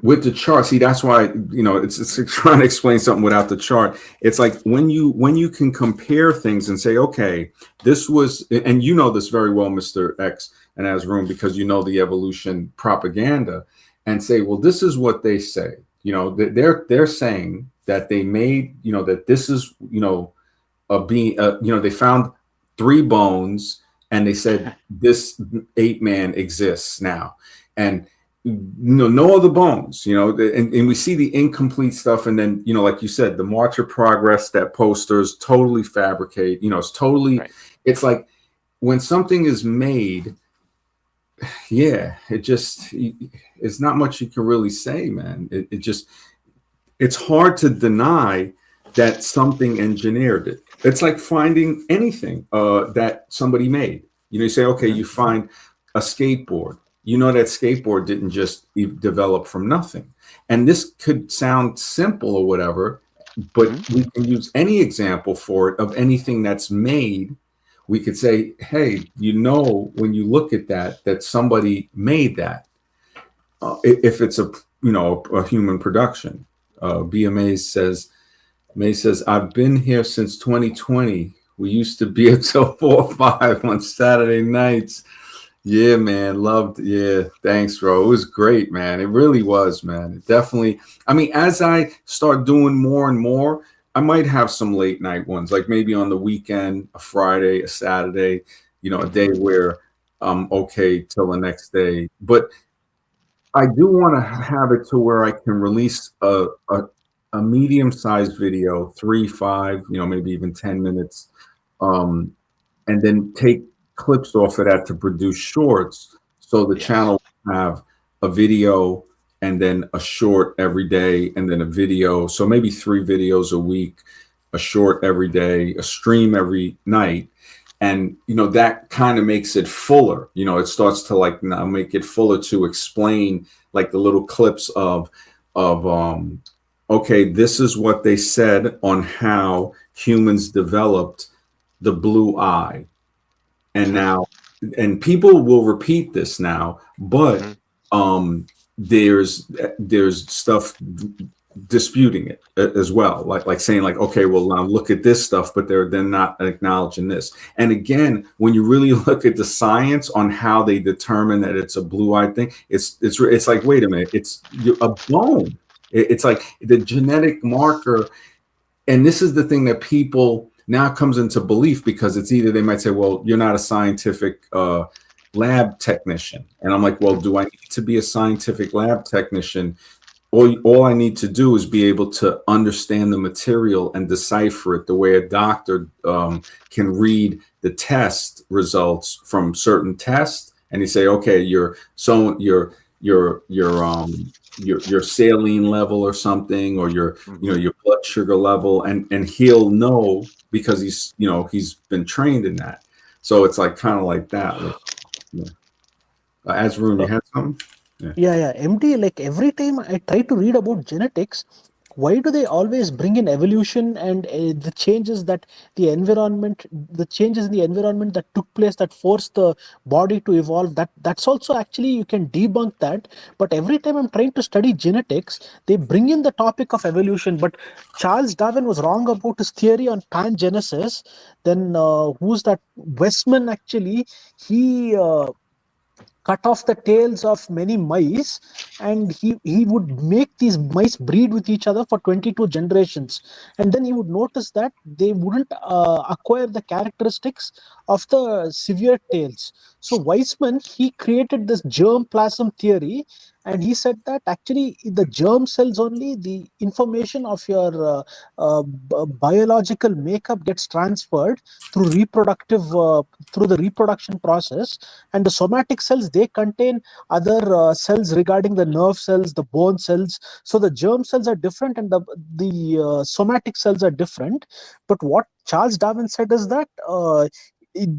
with the chart, see, that's why, it's trying to explain something without the chart. It's like when you can compare things and say, okay, this was, and you know this very well, Mr. X and as room, because you know the evolution propaganda, and say, well, this is what they say. They're saying that they made, that this is, a being, they found 3 bones, and they said this ape man exists now, and no other bones, and we see the incomplete stuff, and then, like you said, the March of Progress, that poster's totally fabricate, it's totally, Right. it's like when something is made, yeah, it's not much you can really say, man. It's hard to deny that something engineered it. It's like finding anything that somebody made. You say, okay, you find a skateboard. That skateboard didn't just develop from nothing. And this could sound simple or whatever, but we can use any example for it of anything that's made. We could say, hey, when you look at that somebody made that. If it's a human production. BMA says, May says, I've been here since 2020. We used to be until 4 or 5 on Saturday nights. Yeah, man. Loved. Yeah. Thanks, bro. It was great, man. It really was, man. It definitely. I mean, as I start doing more and more, I might have some late night ones, like maybe on the weekend, a Friday, a Saturday, a day where I'm okay till the next day. But I do want to have it to where I can release a medium-sized video, 3, 5, maybe even 10 minutes, and then take clips off of that to produce shorts. So the Yes. channel will have a video and then a short every day, and then a video. So maybe 3 videos a week, a short every day, a stream every night. And that kind of makes it fuller. It starts to like now make it fuller to explain like the little clips of okay, this is what they said on how humans developed the blue eye. And now, and people will repeat this now, but there's stuff disputing it as well, like saying like, okay, well, now look at this stuff, but they're not acknowledging this. And again, when you really look at the science on how they determine that it's a blue-eyed thing, it's like, wait a minute, it's a bone. It's like the genetic marker And this is the thing that people now comes into belief, because it's either they might say, well, you're not a scientific lab technician. And I'm like, well, do I need to be a scientific lab technician? All I need to do is be able to understand the material and decipher it the way a doctor can read the test results from certain tests. And you say, okay, your saline level or something, or your your blood sugar level, and he'll know because he's been trained in that. So it's like kind of like that. Like, Azrun, you had something? Yeah, MD, like every time I try to read about genetics, why do they always bring in evolution and the changes that the changes in the environment that took place that forced the body to evolve? That's also actually you can debunk that. But every time I'm trying to study genetics, they bring in the topic of evolution. But Charles Darwin was wrong about his theory on pangenesis. Then who's that? Westman actually he. Cut off the tails of many mice, and he would make these mice breed with each other for 22 generations, and then he would notice that they wouldn't acquire the characteristics of the severe tails. So Weismann, he created this germ plasm theory, and he said that actually the germ cells only, the information of your biological makeup gets transferred through through the reproduction process, and the somatic cells, they contain other cells regarding the nerve cells, the bone cells. So the germ cells are different, and the somatic cells are different. But what Charles Darwin said is that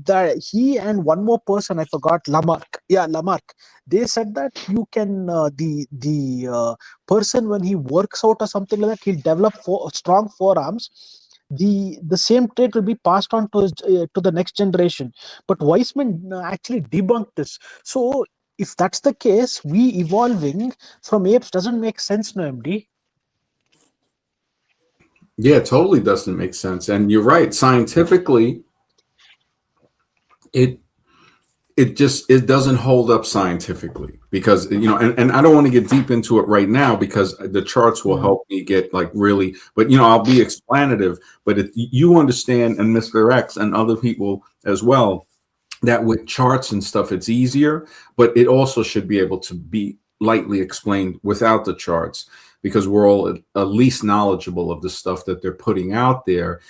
that he and one more person, I forgot, Lamarck, yeah, Lamarck, they said that you can the person, when he works out or something like that, he'll develop strong forearms. The same trait will be passed on to the next generation. But Weismann actually debunked this. So if that's the case, we evolving from apes doesn't make sense, no, MD. Yeah, it totally doesn't make sense. And you're right. Scientifically, it it doesn't hold up scientifically, because and I don't want to get deep into it right now, because the charts will help me get like really, but I'll be explanative. But if you understand, and Mr. X and other people as well, that with charts and stuff it's easier, but it also should be able to be lightly explained without the charts, because we're all at least knowledgeable of the stuff that they're putting out there.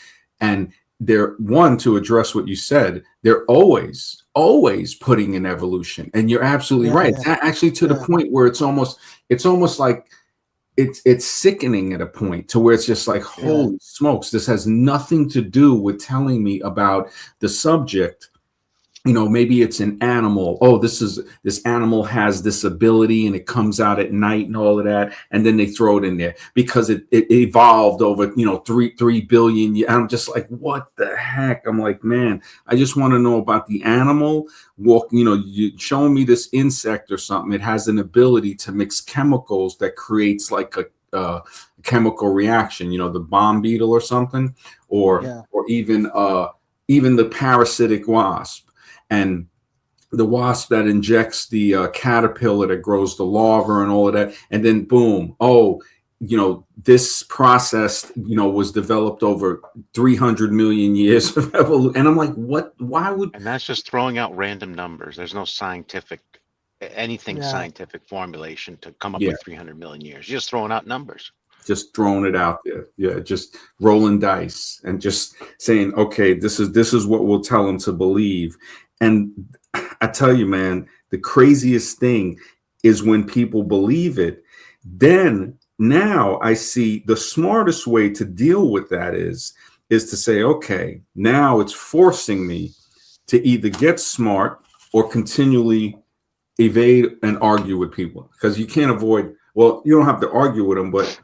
And they're, one, to address what you said, they're always putting in evolution, and you're absolutely right. It's actually to the point where it's almost like it's sickening at a point to where it's just like, holy smokes, this has nothing to do with telling me about the subject. Maybe it's an animal. Oh, this animal has this ability and it comes out at night and all of that. And then they throw it in there because it evolved over, 3 billion years. I'm just like, what the heck? I'm like, man, I just want to know about the animal. You showing me this insect or something. It has an ability to mix chemicals that creates like a chemical reaction, the bomb beetle or something, or even the parasitic wasp. And the wasp that injects the caterpillar that grows the larva and all of that. And then boom, this process, was developed over 300 million years of evolution. And I'm like, what? Why would? And that's just throwing out random numbers. There's no scientific formulation to come up with 300 million years. You're just throwing out numbers. Just throwing it out there. Yeah, just rolling dice and just saying, okay, this is what we'll tell them to believe. And I tell you, man, the craziest thing is when people believe it. Then now I see the smartest way to deal with that is to say, okay, now it's forcing me to either get smart or continually evade and argue with people, because you can't avoid. Well, you don't have to argue with them, but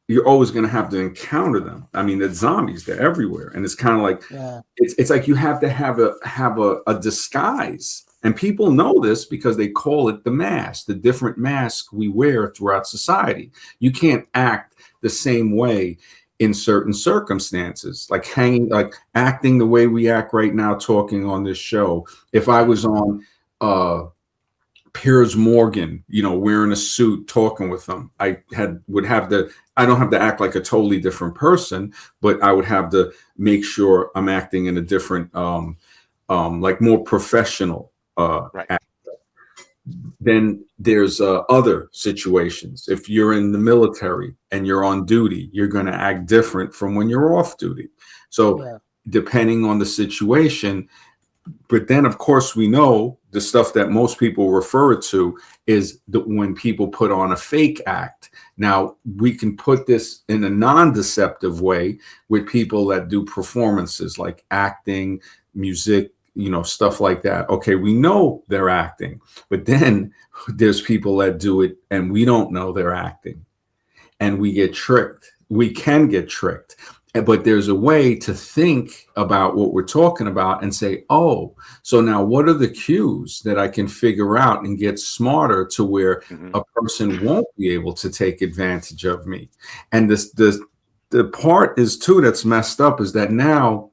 you're always going to have to encounter them. I mean, the zombies, they're everywhere. And it's kind of like, it's like you have to have a disguise. And people know this because they call it the mask, the different mask we wear throughout society. You can't act the same way in certain circumstances, like acting the way we act right now, talking on this show. If I was on Piers Morgan, wearing a suit, talking with them. I don't have to act like a totally different person, but I would have to make sure I'm acting in a different, like more professional Right. act. Then there's other situations. If you're in the military and you're on duty, you're going to act different from when you're off duty. So Yeah. depending on the situation, but then of course we know the stuff that most people refer to is when people put on a fake act. Now we can put this in a non-deceptive way with people that do performances like acting, music, stuff like that. Okay, we know they're acting, but then there's people that do it and we don't know they're acting, and we get tricked. We can get tricked. But there's a way to think about what we're talking about and say, oh, so now what are the cues that I can figure out and get smarter to where a person won't be able to take advantage of me? And the part is too that's messed up is that now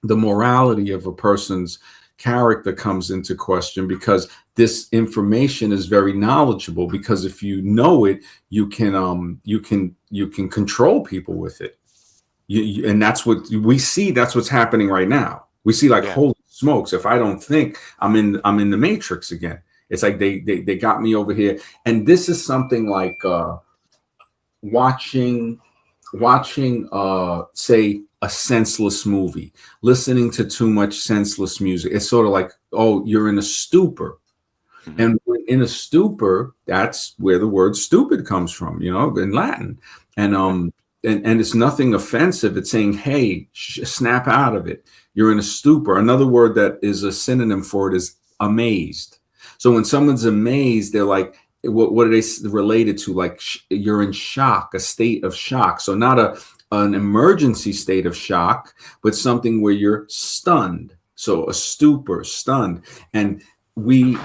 the morality of a person's character comes into question, because this information is very knowledgeable, because if you know it, you can control people with it. And that's what we see. That's what's happening right now. We see like, holy smokes, if I don't think, I'm in the matrix again. It's like they got me over here. And this is something like watching say a senseless movie, listening to too much senseless music. It's sort of like, oh, you're in a stupor. And in a stupor, that's where the word stupid comes from, in Latin. And it's nothing offensive. It's saying, hey, snap out of it. You're in a stupor. Another word that is a synonym for it is amazed. So when someone's amazed, they're like, what are they related to? Like you're in shock, a state of shock. So not an emergency state of shock, but something where you're stunned. So a stupor, stunned. And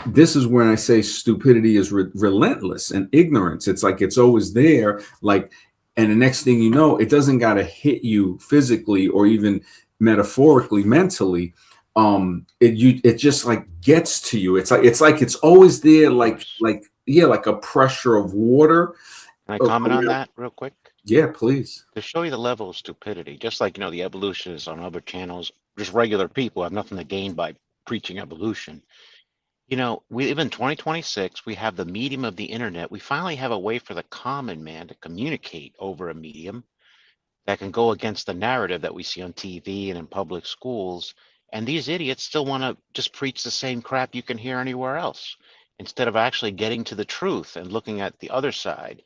this is when I say stupidity is relentless, and ignorance. It's like it's always there. Like, and the next thing you know, it doesn't got to hit you physically or even metaphorically, mentally. It just like gets to you. It's like it's always there, like a pressure of water. Can I comment on that real quick? Yeah, please. To show you the level of stupidity, just like the evolutionists on other channels, just regular people have nothing to gain by preaching evolution. We live in 2026. We have the medium of the internet. We finally have a way for the common man to communicate over a medium that can go against the narrative that we see on TV and in public schools. And these idiots still want to just preach the same crap you can hear anywhere else, instead of actually getting to the truth and looking at the other side,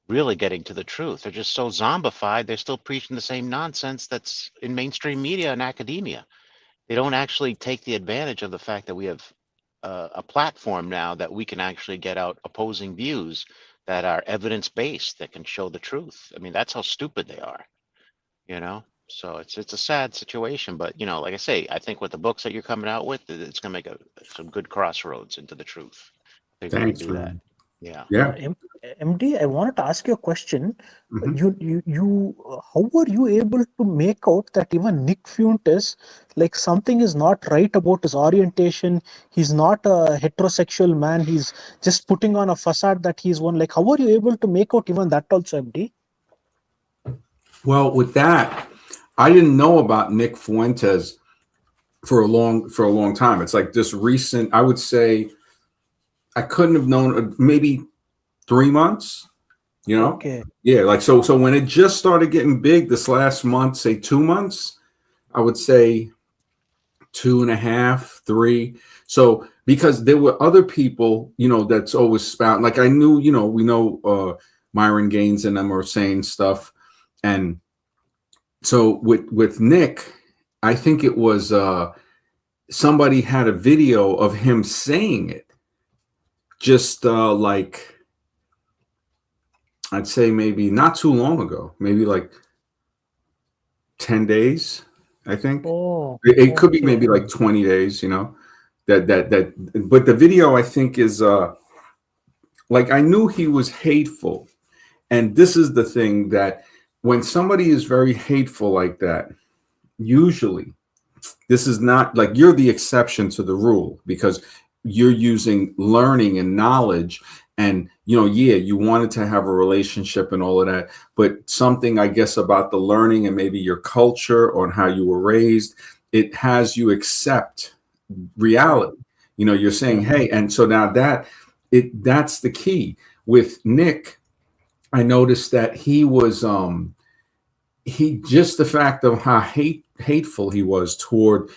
really getting to the truth. They're just so zombified. They're still preaching the same nonsense that's in mainstream media and academia. They don't actually take the advantage of the fact that we have a platform now that we can actually get out opposing views that are evidence-based, that can show the truth. I mean, that's how stupid they are, So it's a sad situation, but like I say, I think with the books that you're coming out with, it's gonna make some good crossroads into the truth. They're gonna do that. Yeah. MD, I wanted to ask you a question. Mhm. How were you able to make out that even Nick Fuentes, like something is not right about his orientation? He's not a heterosexual man. He's just putting on a facade that he's one. Like, how were you able to make out even that also, MD? Well, with that, I didn't know about Nick Fuentes for a long time. It's like this recent, I would say, I couldn't have known, maybe 3 months, Okay. Yeah, like so when it just started getting big this last month, say 2 months, I would say 2.5, 3. So because there were other people, that's always spouting, like I knew, we know Myron Gaines and them are saying stuff. And so with Nick, I think it was somebody had a video of him saying it, just like I'd say maybe not too long ago, maybe like 10 days, I think. Oh, It could be okay. maybe like 20 days, but the video I think is like I knew he was hateful. And this is the thing, that when somebody is very hateful like that, usually this is not like, you're the exception to the rule, because you're using learning and knowledge, and yeah, you wanted to have a relationship and all of that, but something, I guess, about the learning and maybe your culture or how you were raised, it has you accept reality. You're saying, hey, and so now that's the key with Nick. I noticed that he was he just the fact of how hateful he was toward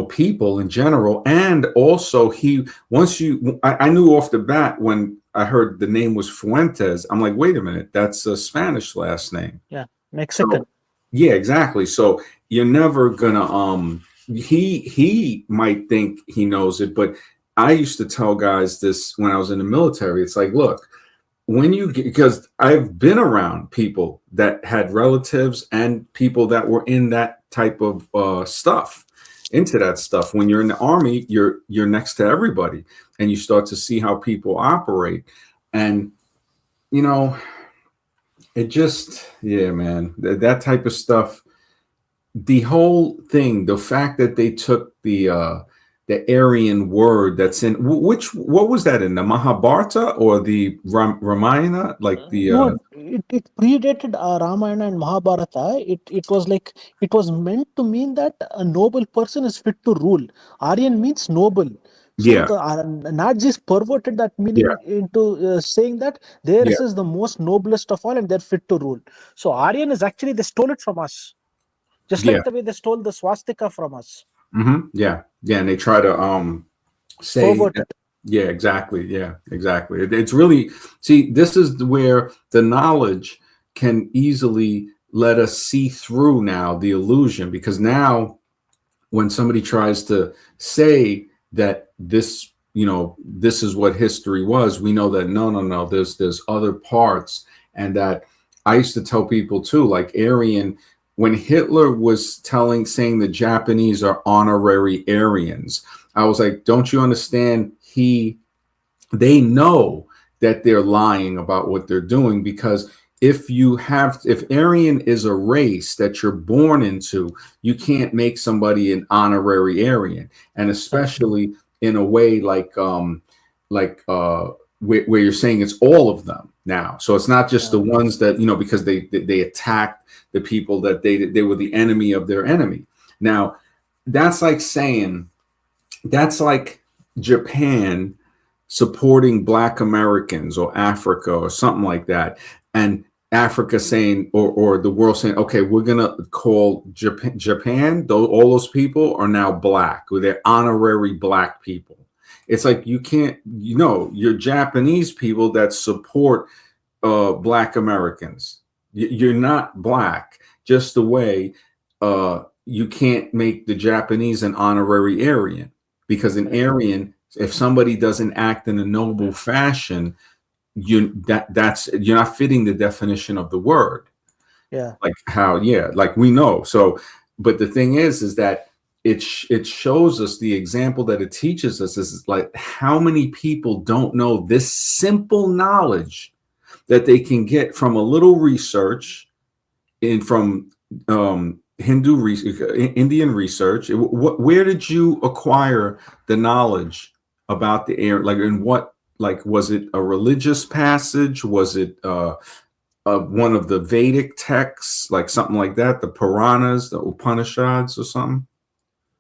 people in general, and also I knew off the bat when I heard the name was Fuentes. I'm like, wait a minute, that's a Spanish last name. Yeah, Mexican. So, yeah, exactly. So you're never gonna he might think he knows it, but I used to tell guys this when I was in the military. It's like, look, because I've been around people that had relatives and people that were in that type of stuff, into that stuff. When you're in the Army, you're next to everybody, and you start to see how people operate, and it just, yeah, man, that type of stuff. The whole thing, the fact that they took the Aryan word that's in what was that, in the Mahabharata or the Ramayana, like the No, it predated Ramayana and Mahabharata. It was like, it was meant to mean that a noble person is fit to rule. Aryan means noble. So yeah, the Nazis perverted that yeah, meaning into saying that theirs yeah, is the most noblest of all and they're fit to rule. So Aryan is actually, they stole it from us, just yeah, like the way they stole the swastika from us. yeah, yeah, and they try to say Pervert it. yeah, exactly, yeah, exactly. It's really, see, this is where the knowledge can easily let us see through now the illusion, because now when somebody tries to say that this is what history was, we know that no, there's other parts. And that I used to tell people too, like Aryan, when Hitler was saying the Japanese are honorary Aryans, I was like, don't you understand? They know that they're lying about what they're doing, because if Aryan is a race that you're born into, you can't make somebody an honorary Aryan, and especially in a way like where you're saying it's all of them now. So it's not just the ones that because they attacked the people that they were the enemy of their enemy. Now that's like saying, that's like Japan supporting Black Americans or Africa or something like that, and Africa saying, or the world saying, okay, we're gonna call Japan, all those people are now Black, or they're honorary Black people. It's like, you can't, you're Japanese people that support Black Americans. You're not Black. Just the way you can't make the Japanese an honorary Aryan, because an Aryan, if somebody doesn't act in a noble fashion, you're not fitting the definition of the word. Yeah. Like how, yeah, like we know. So, but the thing is that it shows us, the example that it teaches us is like how many people don't know this simple knowledge that they can get from a little research from Indian research. Where did you acquire the knowledge about the air? Like, in what, like, was it a religious passage? Was it one of the Vedic texts, like something like that, the Puranas, the Upanishads, or something?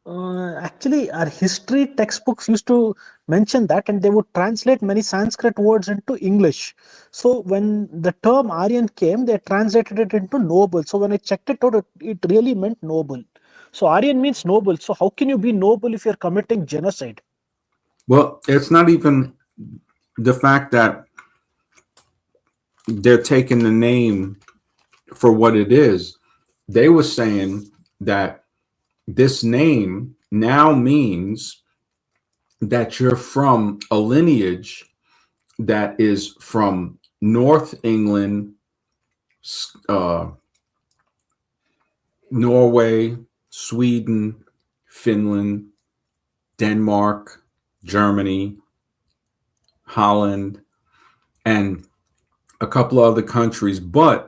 Actually, our history textbooks used to mention that, and they would translate many Sanskrit words into English. So when the term Aryan came, they translated it into noble. So when I checked it out, it really meant noble. So Aryan means noble. So how can you be noble if you're committing genocide? Well, it's not even the fact that they're taking the name for what it is. They were saying that this name now means that you're from a lineage that is from North England, Norway, Sweden, Finland, Denmark, Germany, Holland, and a couple of other countries. But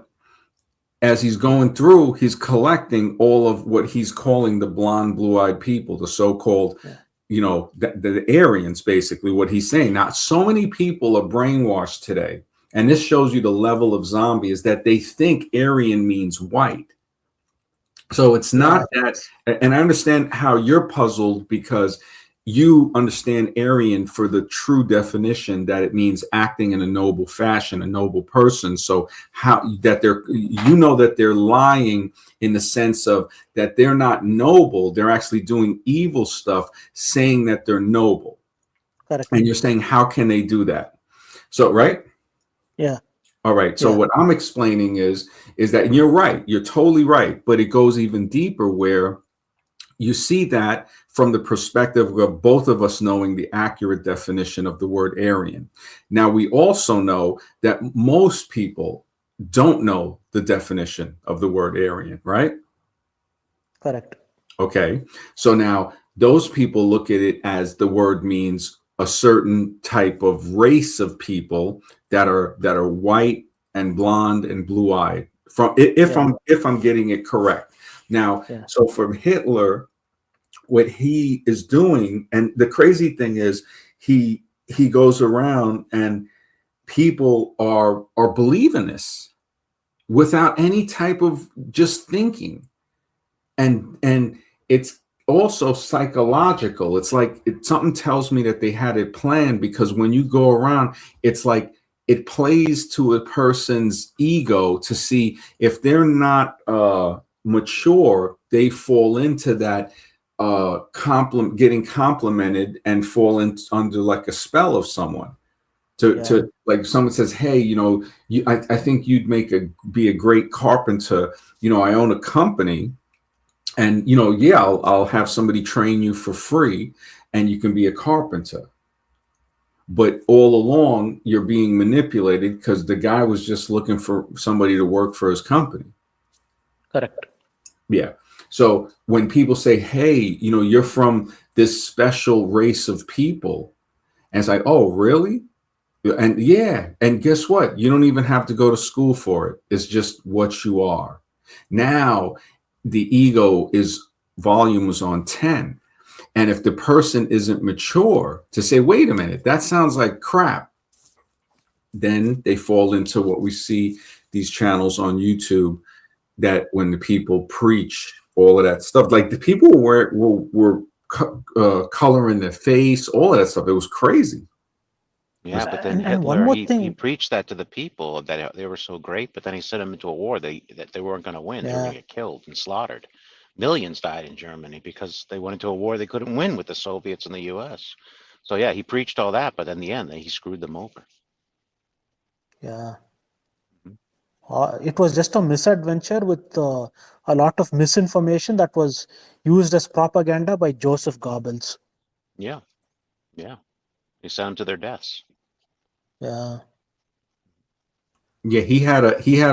as he's going through, he's collecting all of what he's calling the blonde, blue-eyed people, the so-called, the Aryans, basically what he's saying. Now, so many people are brainwashed today, and this shows you the level of zombie, is that they think Aryan means white. So it's not that, and I understand how you're puzzled because you understand Aryan for the true definition that it means acting in a noble fashion, a noble person. So how that that they're lying in the sense of that they're not noble, they're actually doing evil stuff, saying that they're noble. Correct. And you're saying, how can they do that? So, right? Yeah. All right. So what I'm explaining is that, and you're right, you're totally right, but it goes even deeper where you see that from the perspective of both of us knowing the accurate definition of the word Aryan. Now, we also know that most people don't know the definition of the word Aryan, right? Correct. Okay. So now those people look at it as the word means a certain type of race of people that are white and blonde and blue-eyed. From if I'm getting it correct. Now, so from Hitler, what he is doing, and the crazy thing is he goes around and people are believing this without any type of just thinking. And it's also psychological. It's like something tells me that they had it planned, because when you go around, it's like it plays to a person's ego to see if they're not mature, they fall into that getting complimented and fall under like a spell of someone. To like someone says, hey, I think you'd be a great carpenter. I own a company, and I'll have somebody train you for free, and you can be a carpenter. But all along, you're being manipulated because the guy was just looking for somebody to work for his company. Correct. Yeah. So when people say, hey, you're from this special race of people, and it's like, oh, really? And and guess what? You don't even have to go to school for it. It's just what you are. Now, the ego volume is on 10. And if the person isn't mature to say, wait a minute, that sounds like crap, then they fall into what we see these channels on YouTube, that when the people preach all of that stuff, like the people were coloring their face, all of that stuff. It was crazy. Yeah, but then and one Hitler, more he thing. preached that to the people that they were so great, but then he sent them into a war that they weren't going to win. They were going to get killed and slaughtered. Millions died in Germany because they went into a war they couldn't win with the Soviets and the U.S. So yeah, he preached all that, but in the end, he screwed them over. Yeah. It was just a misadventure with a lot of misinformation that was used as propaganda by Joseph Goebbels. Yeah. Yeah. He sent them to their deaths. Yeah. Yeah, he had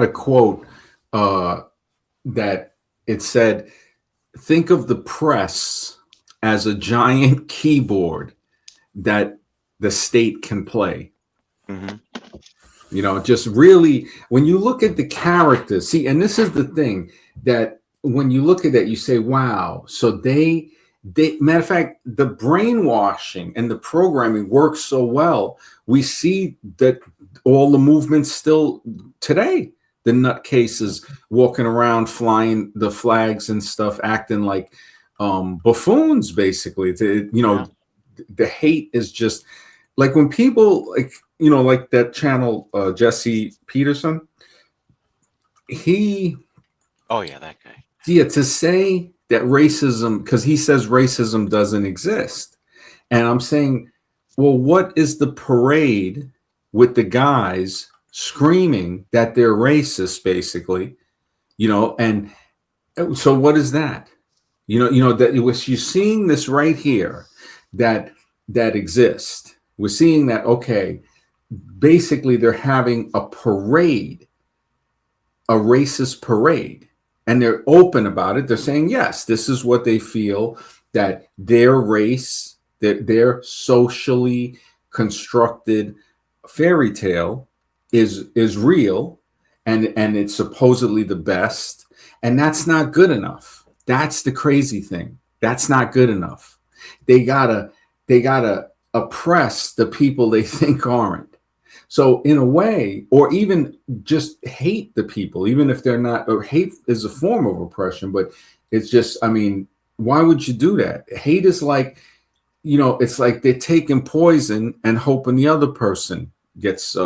a quote that it said, think of the press as a giant keyboard that the state can play. Mm-hmm. Just really, when you look at the characters, see, and this is the thing, that when you look at that, you say, wow, so they matter of fact, the brainwashing and the programming works so well. We see that all the movements still today, the nutcases walking around, flying the flags and stuff, acting like buffoons, basically. The hate is just like when people like that channel, Jesse Peterson, oh yeah, that guy. Yeah, to say that racism, because he says racism doesn't exist. And I'm saying, well, what is the parade with the guys screaming that they're racist, basically? And so what is that? That you're seeing this right here that exists. We're seeing that, okay, basically they're having a parade, a racist parade. And they're open about it. They're saying, yes, this is what they feel, that their race, that their socially constructed fairy tale is real, and it's supposedly the best. And that's not good enough. That's the crazy thing. That's not good enough. They gotta oppress the people they think aren't. So in a way, or even just hate the people, even if they're not, or hate is a form of oppression, but it's just, I mean, why would you do that? Hate is like, it's like they're taking poison and hoping the other person gets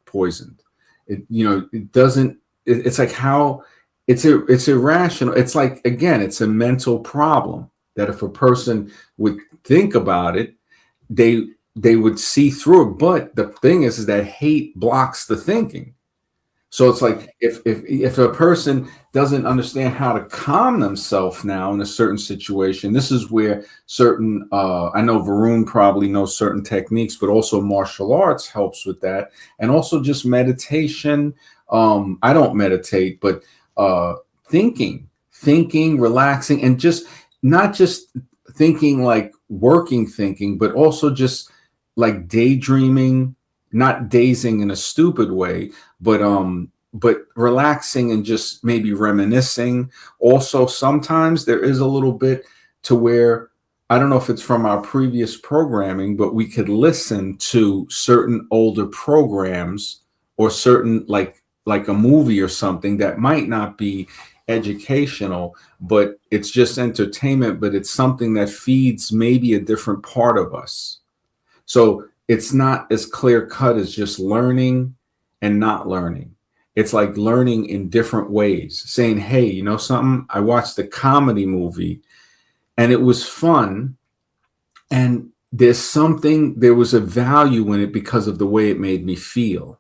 poisoned. It doesn't, it's like how it's irrational. It's like, again, it's a mental problem that if a person would think about it, they would see through it. But the thing is that hate blocks the thinking. So it's like if a person doesn't understand how to calm themselves now in a certain situation, this is where certain I know Varun probably knows certain techniques, but also martial arts helps with that, and also just meditation. I don't meditate, but thinking, relaxing, and just not just thinking like working thinking, but also just like daydreaming, not dazing in a stupid way, but relaxing and just maybe reminiscing. Also, sometimes there is a little bit to where I don't know if it's from our previous programming, but we could listen to certain older programs or certain like a movie or something that might not be educational, but it's just entertainment, but it's something that feeds maybe a different part of us. So it's not as clear cut as just learning and not learning. It's like learning in different ways, saying, hey, you know something? I watched a comedy movie and it was fun. And there was a value in it because of the way it made me feel.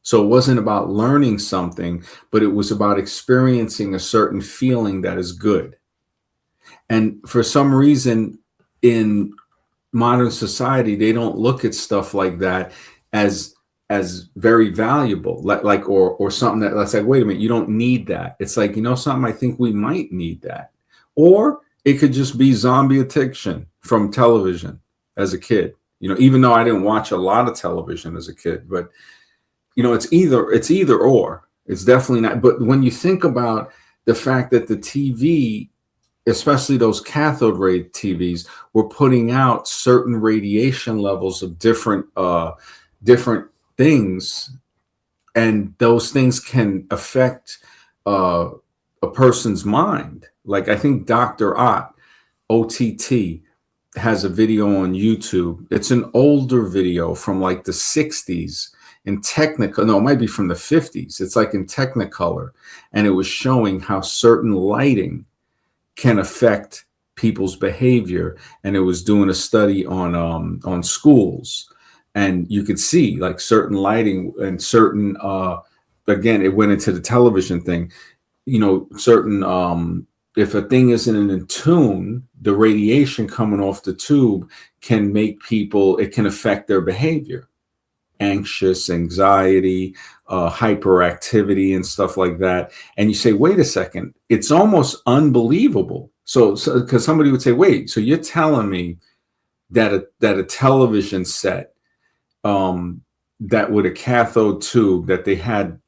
So it wasn't about learning something, but it was about experiencing a certain feeling that is good. And for some reason in modern society, they don't look at stuff like that as very valuable, like or something that, let's say, wait a minute, you don't need that. It's like, something, I think we might need that. Or it could just be zombie addiction from television as a kid, even though I didn't watch a lot of television as a kid, but it's either or. It's definitely not. But when you think about the fact that the TV, especially those cathode ray TVs, were putting out certain radiation levels of different things, and those things can affect a person's mind. Like I think Dr. OTT has a video on YouTube. It's an older video from like the 60s in Technicolor. No, it might be from the 50s. It's like in Technicolor. And it was showing how certain lighting can affect people's behavior. And it was doing a study on schools. And you could see like certain lighting and certain, again, it went into the television thing, certain, if a thing isn't in tune, the radiation coming off the tube can make people, it can affect their behavior, anxious, anxiety, hyperactivity and stuff like that. And you say, wait a second, it's almost unbelievable. So because somebody would say, wait, so you're telling me that a television set, that with a cathode tube that they had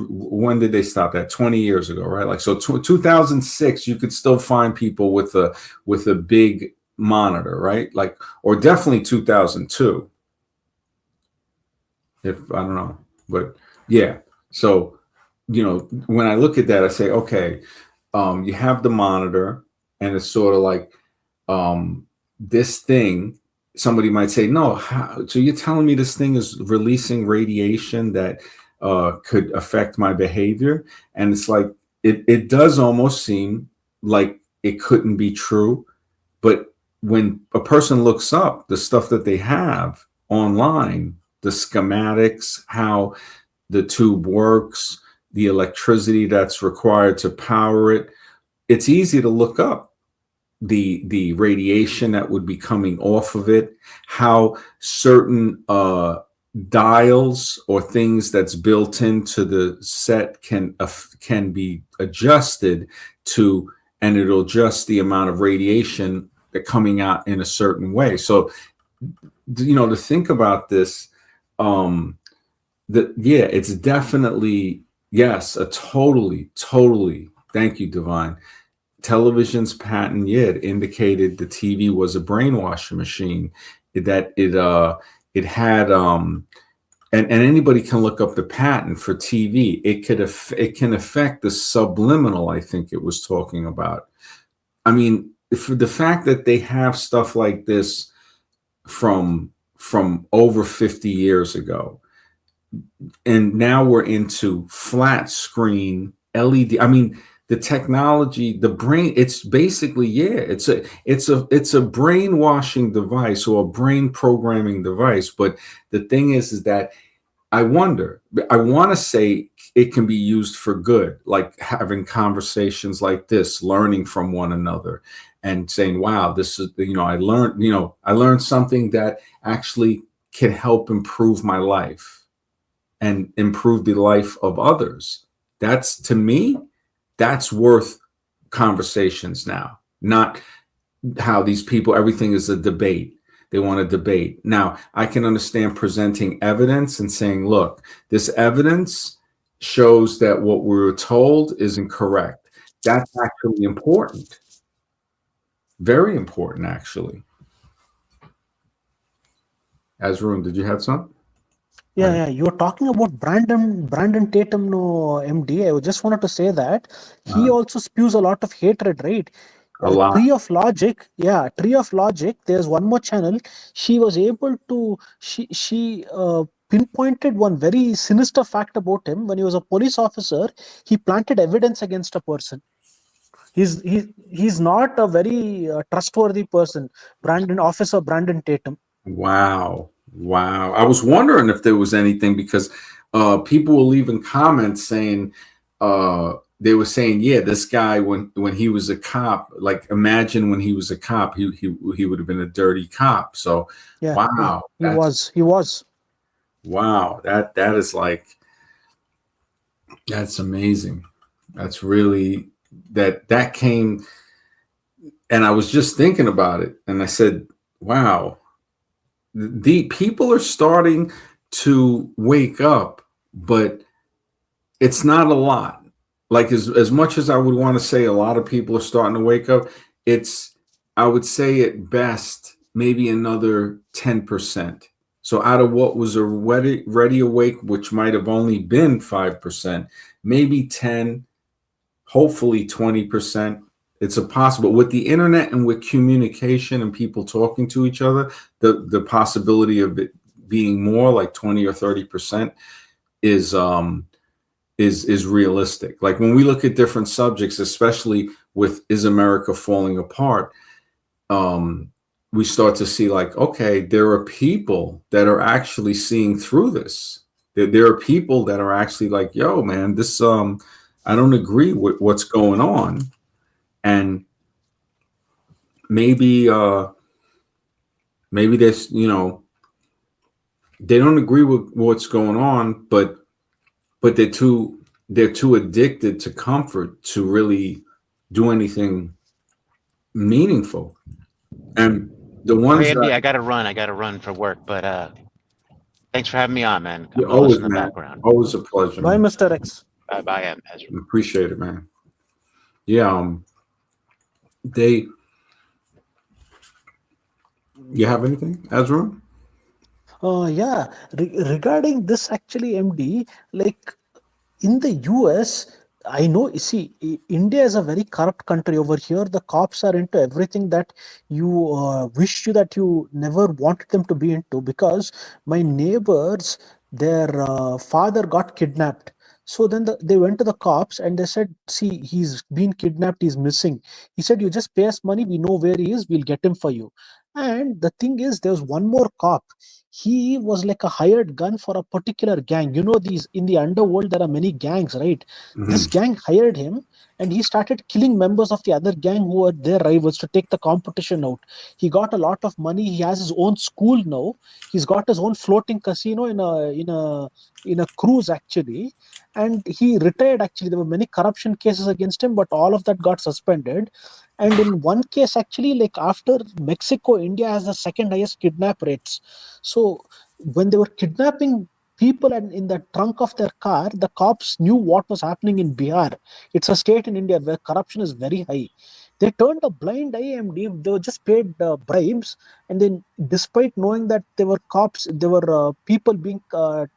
when did they stop that? 20 years ago, right? Like, so 2006, you could still find people with a big monitor, right? Like, or definitely 2002. If I don't know, but yeah. So, when I look at that, I say, okay, you have the monitor and it's sort of like, this thing, somebody might say, no, so you're telling me this thing is releasing radiation that could affect my behavior? And it's like, it does almost seem like it couldn't be true. But when a person looks up the stuff that they have online, the schematics, how the tube works, the electricity that's required to power it, it's easy to look up the radiation that would be coming off of it, how certain dials or things that's built into the set can be adjusted to, and it'll adjust the amount of radiation that coming out in a certain way. So, to think about this, it's definitely, yes, a totally, thank you, Divine. television's patent, yeah, it indicated the TV was a brainwashing machine. That it had and anybody can look up the patent for TV. It can affect the subliminal. I think it was talking about. I mean, for the fact that they have stuff like this from over 50 years ago, and now we're into flat screen LED. I mean, the technology, the brain, it's basically, yeah, it's a brainwashing device or a brain programming device. But the thing is that I wonder, I want to say it can be used for good, like having conversations like this, learning from one another and saying, wow, this is, I learned something that actually can help improve my life and improve the life of others. That's, to me, that's worth conversations now, not how these people, everything is a debate. They want to debate. Now, I can understand presenting evidence and saying, look, this evidence shows that what we were told is incorrect. That's actually important. Very important, actually. Azroon, did you have something? Yeah, you were talking about Brandon Tatum, no, MD. I just wanted to say that he also spews a lot of hatred, right? A lot. Tree of Logic, yeah, Tree of Logic. There's one more channel. She was able to she pinpointed one very sinister fact about him. When he was a police officer, he planted evidence against a person. He's not a very trustworthy person. Brandon Tatum. Wow. Wow. I was wondering if there was anything because people were leaving comments saying they were saying, yeah, this guy when he was a cop, like imagine when he was a cop, he would have been a dirty cop. So Yeah, wow. he was. Wow. That is like, that's amazing. That's really that came, and I was just thinking about it and I said, wow. The people are starting to wake up, but it's not a lot. Like as much as I would want to say a lot of people are starting to wake up, it's, I would say at best maybe another 10%. So out of what was already awake, which might have only been 5%, maybe 10, hopefully 20%. It's a possible with the internet and with communication and people talking to each other, the possibility of it being more like 20 or 30% is realistic. Like when we look at different subjects, especially with Is America Falling Apart, we start to see like, okay, there are people that are actually seeing through this. There are people that are actually like, yo, man, this I don't agree with what's going on. And maybe there's, they don't agree with what's going on, but they're too addicted to comfort to really do anything meaningful. And the ones Hey, MD, that I gotta run for work, but thanks for having me on, man. I'm gonna always, listen in the man, background. always a pleasure, Bye, man. Mr. X. Bye, Ezra. Appreciate it, man. Yeah, they. You have anything, Ezra? Yeah, regarding this, actually, MD, like in the US, I know, you see, India is a very corrupt country. Over here, the cops are into everything that you wish you that you never wanted them to be into. Because my neighbors, their father got kidnapped. So then they went to the cops and they said, see, he's been kidnapped, he's missing. He said, you just pay us money, we know where he is, we'll get him for you. And the thing is, there was one more cop. He was like a hired gun for a particular gang. You know, these in the underworld, there are many gangs, right? This Mm-hmm. gang hired him and he started killing members of the other gang who were their rivals to take the competition out. He got a lot of money. He has his own school now. He's got his own floating casino in a cruise, actually. And he retired. Actually, there were many corruption cases against him, but all of that got suspended. And in one case, actually, like after Mexico, India has the second highest kidnap rates. So when they were kidnapping people and in the trunk of their car, the cops knew what was happening in Bihar. It's a state in India where corruption is very high. They turned a blind eye, MD. They were just paid bribes, and then despite knowing that there were cops, there were people being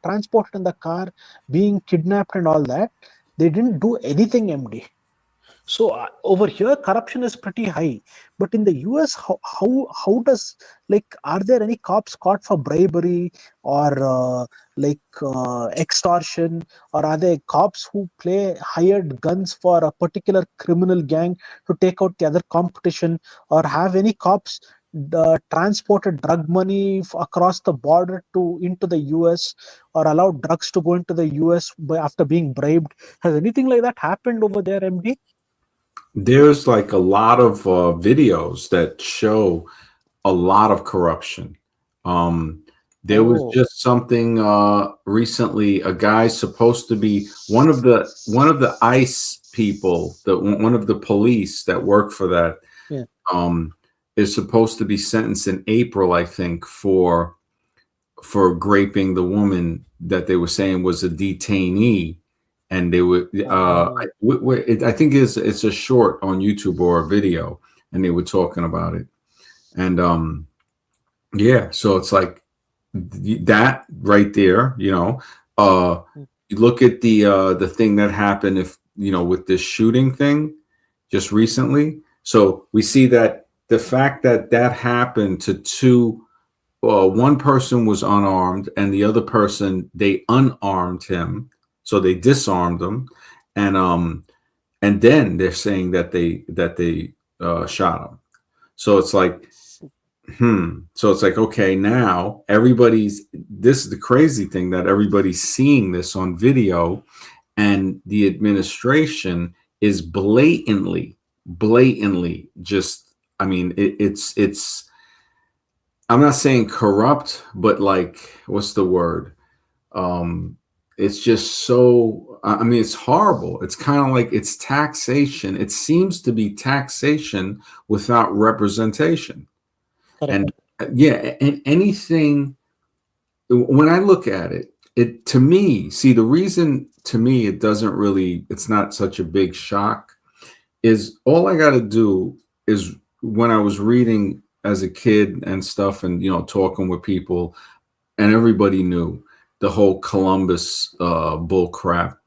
transported in the car, being kidnapped and all that, they didn't do anything, MD. So over here, corruption is pretty high. But in the US, how does, like, are there any cops caught for bribery or extortion, or are there cops who play hired guns for a particular criminal gang to take out the other competition, or have any cops transported drug money across the border to into the US, or allowed drugs to go into the US after being bribed? Has anything like that happened over there, MD? There's like a lot of videos that show a lot of corruption. There was Oh, just something recently. A guy supposed to be one of the ICE people, one of the police that work for that, yeah. um, is supposed to be sentenced in April, I think, for raping the woman that they were saying was a detainee, and they were Oh, I think it's a short on YouTube or a video, and they were talking about it, and yeah, so it's like that right there, you look at the thing that happened, if with this shooting thing just recently. So we see that the fact that that happened to two, one person was unarmed and the other person, they unarmed him, so they disarmed him, and then they're saying that they shot him. So it's like, so it's like, okay, now this is the crazy thing, that everybody's seeing this on video, and the administration is blatantly just, I mean, it's I'm not saying corrupt, but like, what's the word? It's just so, I mean, it's horrible. It's kind of like it's taxation. It seems to be taxation without representation. correct. And yeah, and anything, when I look at it, it to me, see, the reason to me it doesn't really, it's not such a big shock, is all I got to do is, when I was reading as a kid and stuff, and talking with people, and everybody knew the whole Columbus bull crap.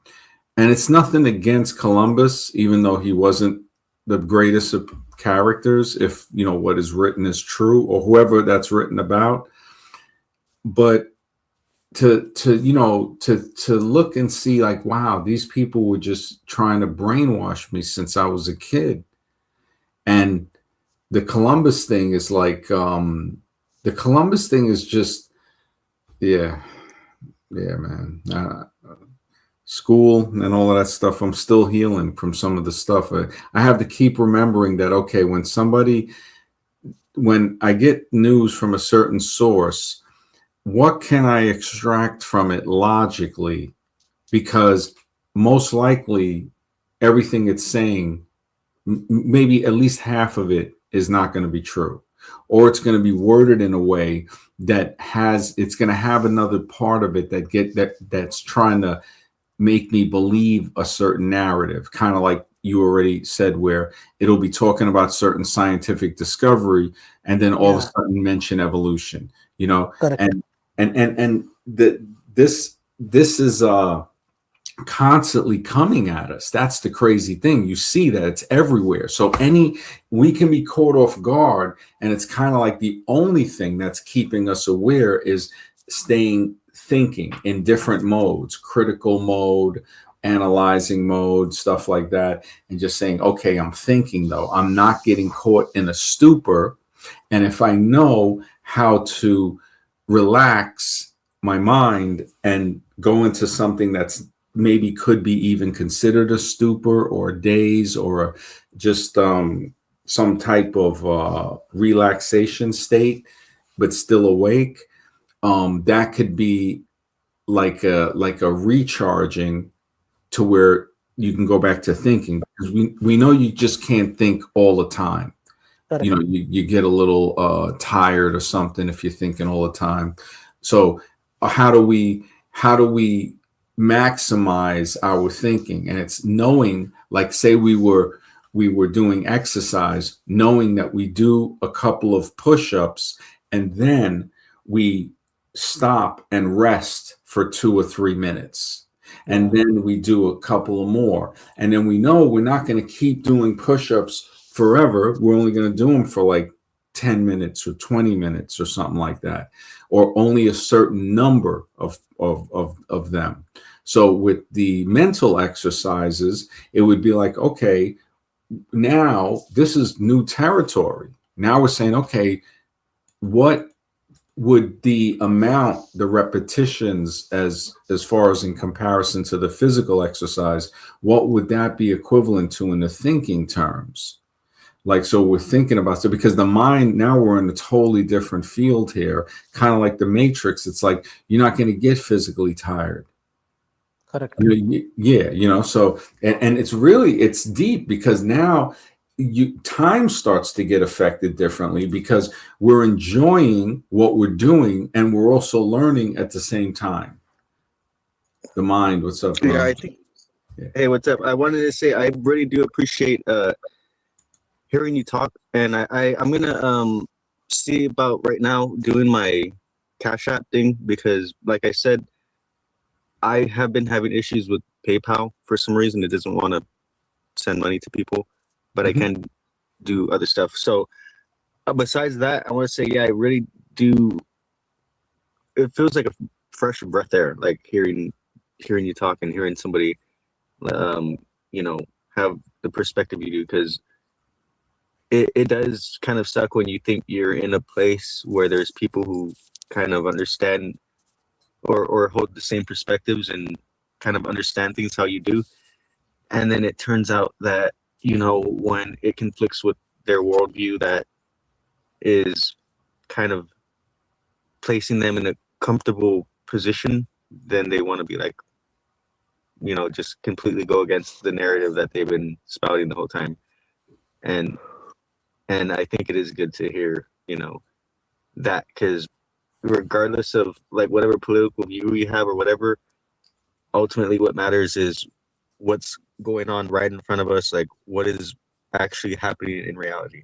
And it's nothing against Columbus, even though he wasn't the greatest of characters, if what is written is true, or whoever that's written about. But to look and see, like, wow, these people were just trying to brainwash me since I was a kid. And the Columbus thing is like, the Columbus thing is just, yeah, man. School and all of that stuff, I'm still healing from some of the stuff. I have to keep remembering that, okay, when I get news from a certain source, what can I extract from it logically? Because most likely everything it's saying, maybe at least half of it is not going to be true, or it's going to be worded in a way that it's going to have another part of it that's trying to make me believe a certain narrative, kind of like you already said, where it'll be talking about certain scientific discovery and then all of a Yeah, sudden mention evolution, correct. and this is constantly coming at us. That's the crazy thing. You see that it's everywhere. So we can be caught off guard, and it's kind of like the only thing that's keeping us aware is thinking in different modes, critical mode, analyzing mode, stuff like that, and just saying, okay, I'm thinking, though. I'm not getting caught in a stupor. And if I know how to relax my mind and go into something that's maybe could be even considered a stupor or a daze, or just some type of relaxation state, but still awake, that could be like a recharging, to where you can go back to thinking, because we know you just can't think all the time. Correct. You get a little tired or something if you're thinking all the time. So how do how do we maximize our thinking? And it's knowing, like, say we were doing exercise, knowing that we do a couple of push-ups and then we stop and rest for 2 or 3 minutes. And then we do a couple of more. And then we know we're not going to keep doing push-ups forever. We're only going to do them for like 10 minutes or 20 minutes or something like that, or only a certain number of them. So with the mental exercises, it would be like, okay, now this is new territory. Now we're saying, okay, what would the amount, the repetitions, as far as in comparison to the physical exercise, what would that be equivalent to in the thinking terms? Like, so we're thinking about, so because the mind, now we're in a totally different field here, kind of like the Matrix. It's like, you're not going to get physically tired. Correct. Yeah, so, and it's deep, because now time starts to get affected differently, because we're enjoying what we're doing and we're also learning at the same time. The mind, what's up? Yeah, I think. Yeah. Hey, what's up? I wanted to say I really do appreciate hearing you talk, and I'm gonna see about right now doing my Cash App thing, because like I said, I have been having issues with PayPal for some reason. It doesn't want to send money to people, but I can do other stuff. So besides that, I want to say, yeah, I really do. It feels like a fresh breath air, like hearing you talk and hearing somebody, have the perspective you do, because it does kind of suck when you think you're in a place where there's people who kind of understand or hold the same perspectives and kind of understand things how you do. And then it turns out that, when it conflicts with their worldview that is kind of placing them in a comfortable position, then they want to be like, just completely go against the narrative that they've been spouting the whole time. And I think it is good to hear, that, because regardless of like whatever political view you have or whatever, ultimately what matters is what's going on right in front of us, like what is actually happening in reality.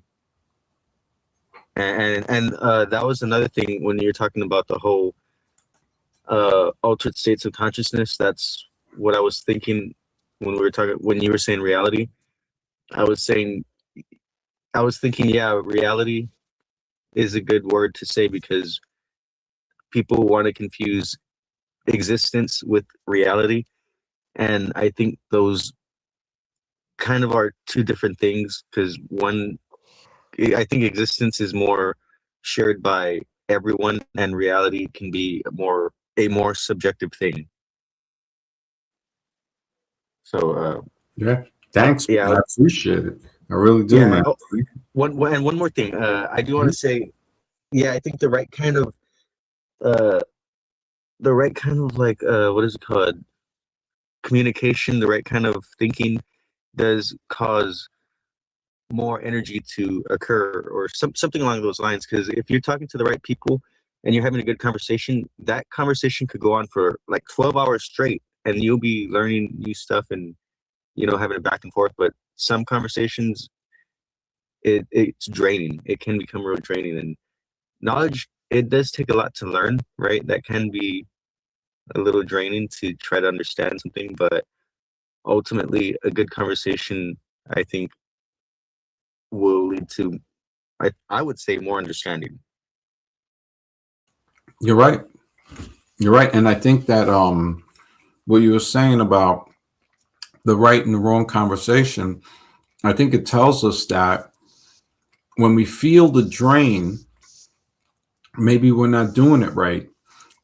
And that was another thing when you're talking about the whole altered states of consciousness. That's what I was thinking when you were saying reality. I was thinking, yeah, reality is a good word to say, because people want to confuse existence with reality. And I think those kind of are two different things, because I think existence is more shared by everyone, and reality can be a more subjective thing. So yeah, thanks. Yeah, I appreciate it. I really do, man. One more thing. I do want to say, yeah, I think the right kind of like what is it called? Communication, the right kind of thinking does cause more energy to occur, or something along those lines. Because if you're talking to the right people and you're having a good conversation, that conversation could go on for like 12 hours straight, and you'll be learning new stuff and having it back and forth. But some conversations, it's draining. It can become real draining. And knowledge, it does take a lot to learn, right? That can be a little draining to try to understand something, but ultimately a good conversation, I think, will lead to, I would say, more understanding. You're right. And I think that what you were saying about the right and the wrong conversation, I think it tells us that when we feel the drain, maybe we're not doing it right,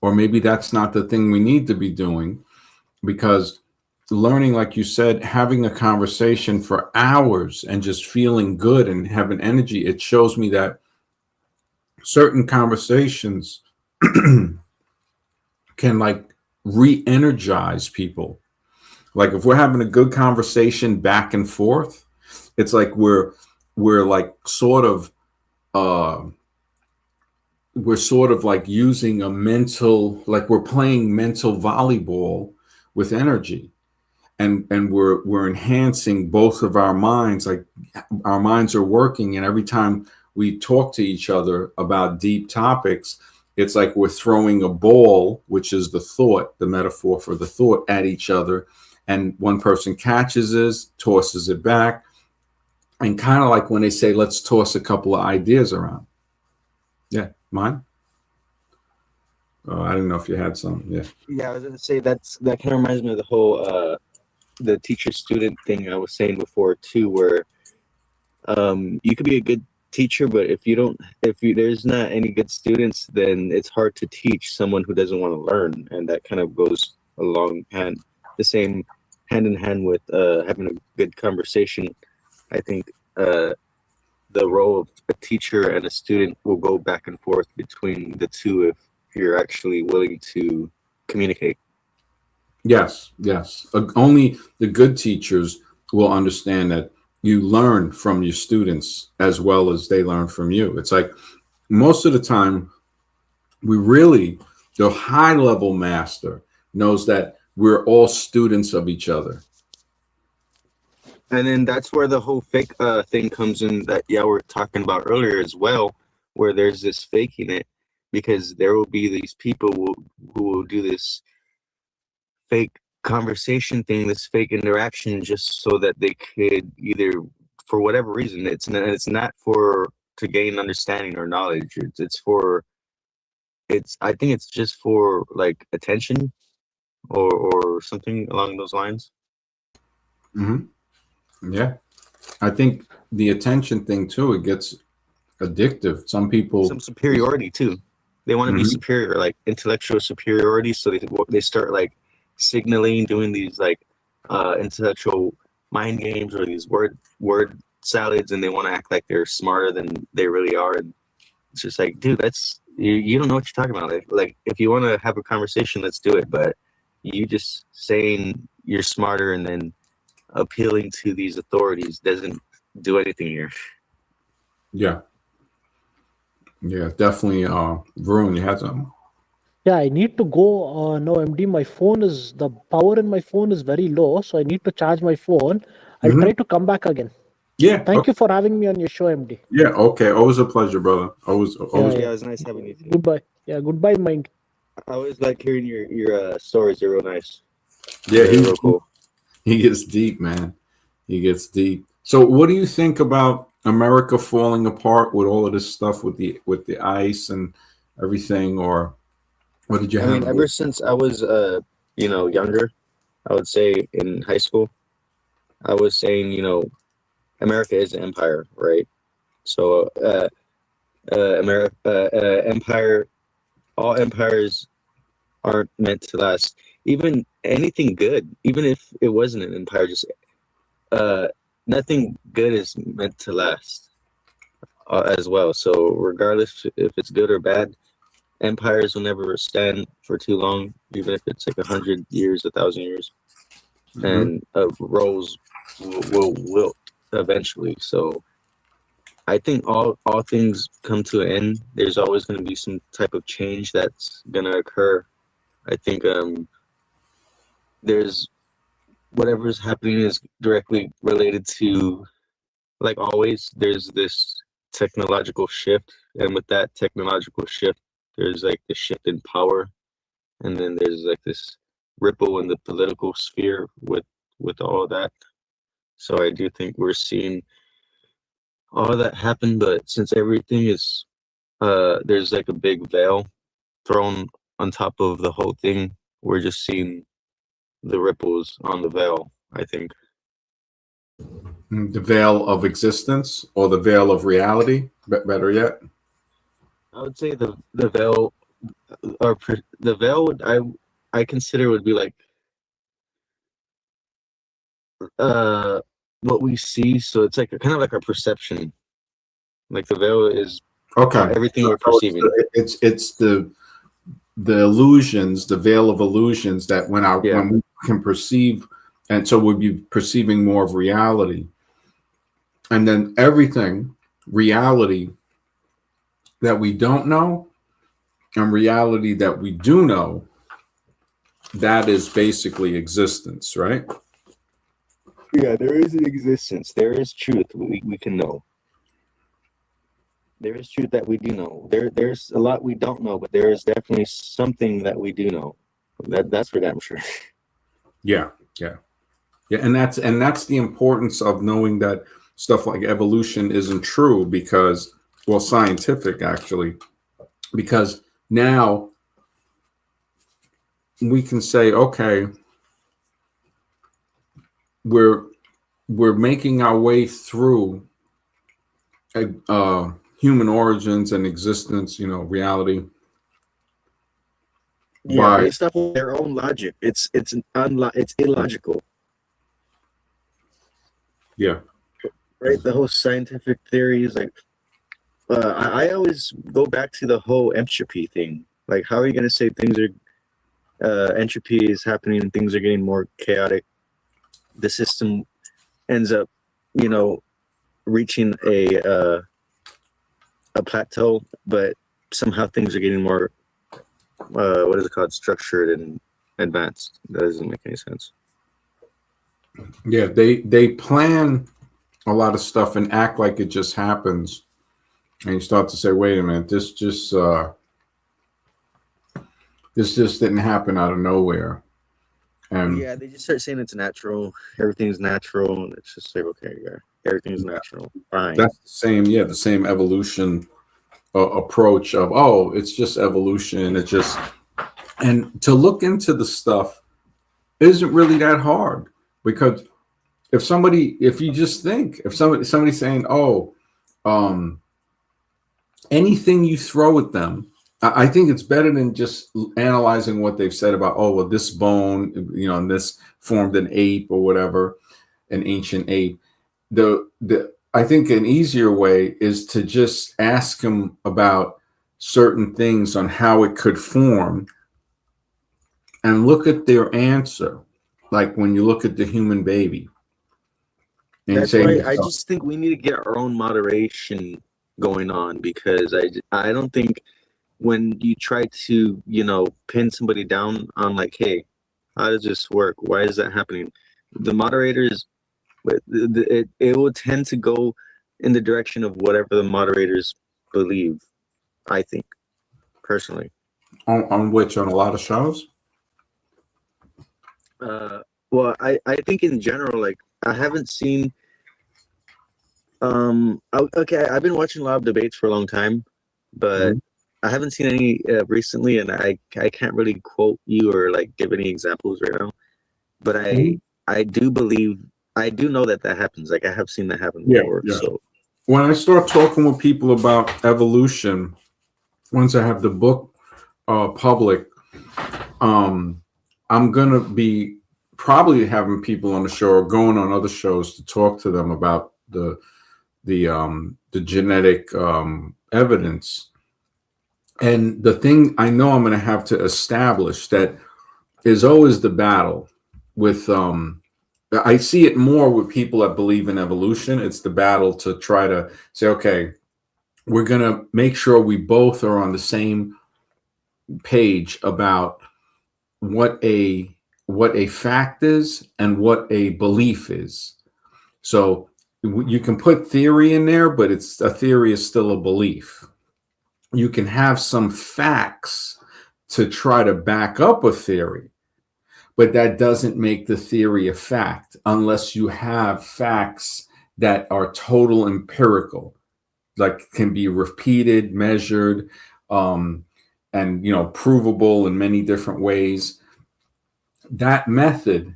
or maybe that's not the thing we need to be doing. Because learning, like you said, having a conversation for hours and just feeling good and having energy, it shows me that certain conversations can like re-energize people. Like if we're having a good conversation back and forth, it's like we're like sort of we're sort of like using a mental, like we're playing mental volleyball with energy, and we're enhancing both of our minds. Like our minds are working, and every time we talk to each other about deep topics, it's like we're throwing a ball, which is the thought, the metaphor for the thought, at each other, and one person catches it, tosses it back, and kind of like when they say, let's toss a couple of ideas around. Yeah, mine. Oh, I didn't know if you had some. Yeah. Yeah, I was gonna say that kind of reminds me of the whole the teacher-student thing I was saying before too, where you could be a good teacher, but if there's not any good students, then it's hard to teach someone who doesn't want to learn, and that kind of goes the same hand in hand with having a good conversation. I think the role of a teacher and a student will go back and forth between the two if you're actually willing to communicate. Yes, yes. Only the good teachers will understand that you learn from your students as well as they learn from you. It's like most of the time, the high level master knows that we're all students of each other. And then that's where the whole fake thing comes in that we're talking about earlier as well, where there's this faking it, because there will be these people who will do this fake conversation thing, this fake interaction, just so that they could either, for whatever reason, it's not for to gain understanding or knowledge. I think it's just for like attention or something along those lines. Mm-hmm. Yeah. I think the attention thing too, it gets addictive. Some superiority too. They want to be superior, like intellectual superiority. So they start like signaling, doing these like intellectual mind games or these word salads, and they want to act like they're smarter than they really are. And it's just like, dude, you don't know what you're talking about. Like if you want to have a conversation, let's do it. But you just saying you're smarter and then appealing to these authorities doesn't do anything here. Yeah. Yeah, definitely. Varun, you had something? Yeah, I need to go now, MD. The power in my phone is very low, so I need to charge my phone. I'll try to come back again. Yeah. Thank you for having me on your show, MD. Yeah, okay. Always a pleasure, brother. Always. Yeah, it was nice having you too. Goodbye. Yeah, goodbye, mind. I always like hearing your stories. They're real nice. Yeah, he's real cool. He gets deep, man. He gets deep. So what do you think about America falling apart with all of this stuff with the ice and everything, or what did you have? I mean, ever since I was younger, I would say in high school, I was saying, America is an empire, right? So empire, all empires aren't meant to last. Even anything good, even if it wasn't an empire, just nothing good is meant to last as well. So regardless if it's good or bad, empires will never stand for too long, even if it's like 100 years, 1,000 years, and roles will wilt eventually. So I think all things come to an end. There's always going to be some type of change that's going to occur. I think there's whatever's happening is directly related to, like always, there's this technological shift, and with that technological shift, there's like the shift in power, and then there's like this ripple in the political sphere with all of that. So I do think we're seeing all of that happen, but since everything is there's like a big veil thrown on top of the whole thing, we're just seeing the ripples on the veil, I think. The veil of existence, or the veil of reality, better yet? I would say the veil, or the veil would I consider would be like what we see. So it's like kind of like our perception. Like the veil is everything we're perceiving. It's the illusions, the veil of illusions that when we can perceive, and so we'll be perceiving more of reality, and then everything reality that we don't know and reality that we do know, that is basically existence, right? Yeah, there is an existence. There is truth we can know. There is truth that we do know. There's a lot we don't know, but there is definitely something that we do know. That's for damn sure. Yeah, yeah, yeah, and that's the importance of knowing that stuff like evolution isn't true because, well, scientific actually, because now we can say, okay, we're we're making our way through human origins and existence, reality Yeah, by based off of their own logic. It's illogical, yeah, right? The whole scientific theory is like I always go back to the whole entropy thing. Like, how are you going to say things are entropy is happening and things are getting more chaotic? The system ends up, you know, reaching a plateau, but somehow things are getting more what is it called, structured and advanced. That doesn't make any sense. yeah. They plan a lot of stuff and act like it just happens, and you start to say, wait a minute, this just didn't happen out of nowhere. And Yeah, they just start saying it's natural. Everything's natural, and it's just like, okay, yeah, everything's natural. Fine. that's the same evolution approach of, oh, it's just evolution. It's just, and to look into the stuff isn't really that hard, because if you just think, if somebody's saying, oh, um, anything you throw at them, I think it's better than just analyzing what they've said about, oh, well, this bone, and this formed an ape or whatever, an ancient ape. The I think an easier way is to just ask them about certain things on how it could form and look at their answer. Like when you look at the human baby and That's say, why I just think we need to get our own moderation going on, because I don't think when you try to, pin somebody down on like, hey, how does this work? Why is that happening? The moderators, it will tend to go in the direction of whatever the moderators believe, I think, personally. on a lot of shows. Well, I think in general, like, I haven't seen okay, I've been watching a lot of debates for a long time, but I haven't seen any recently, and I can't really quote you or like give any examples right now. But I do believe, I do know that happens. Like, I have seen that happen before. Yeah. So When I start talking with people about evolution, once I have the book public, I'm gonna be probably having people on the show or going on other shows to talk to them about the genetic evidence. And the thing I know I'm going to have to establish that is always the battle with I see it more with people that believe in evolution. It's the battle to try to say, okay, we're going to make sure we both are on the same page about what a fact is and what a belief is. So you can put theory in there, but a theory is still a belief. You can have some facts to try to back up a theory, but that doesn't make the theory a fact unless you have facts that are total empirical, like can be repeated, measured, and provable in many different ways. That method,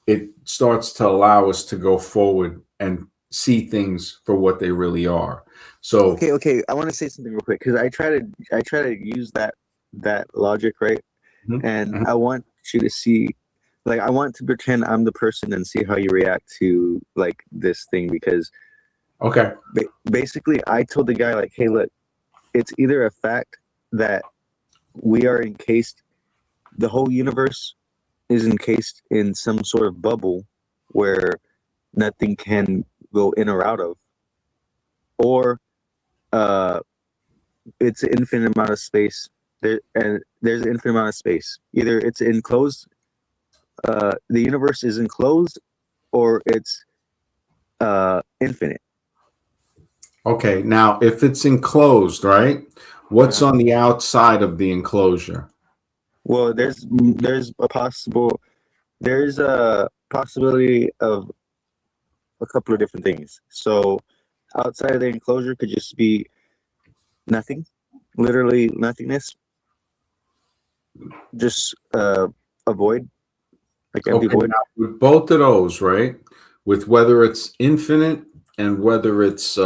it starts to allow us to go forward and see things for what they really are. So okay, I want to say something real quick, because I try to use that logic, right? And I want you to see, like, I want to pretend I'm the person and see how you react to like this thing, because okay, basically I told the guy, like, hey, look, it's either a fact that we are encased, the whole universe is encased in some sort of bubble where nothing can go in or out of, or it's an infinite amount of space there's an infinite amount of space. Either it's enclosed, the universe is enclosed, or it's infinite. Okay, now if it's enclosed, right? What's on the outside of the enclosure? Well, there's a possibility of a couple of different things. So outside of the enclosure could just be nothing, literally nothingness, just a void, like empty Okay, void. now with both of those, right? With whether it's infinite and whether it's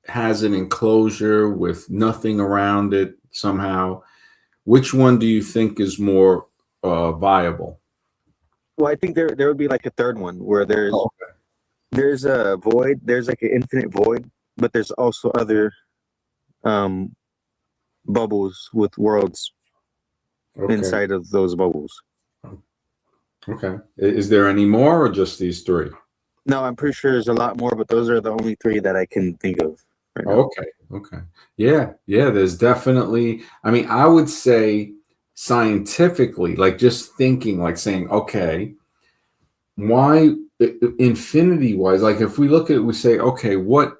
has an enclosure with nothing around it somehow, which one do you think is more viable? Well, I think there would be like a third one where there's a void, there's like an infinite void, but there's also other bubbles with worlds inside of those bubbles. Okay. Is there any more or just these three? No, I'm pretty sure there's a lot more, but those are the only three that I can think of right now. Okay. Okay. Yeah. Yeah. There's definitely, I mean, I would say scientifically, like just thinking, like saying, okay, why infinity wise, like if we look at it, we say, okay, what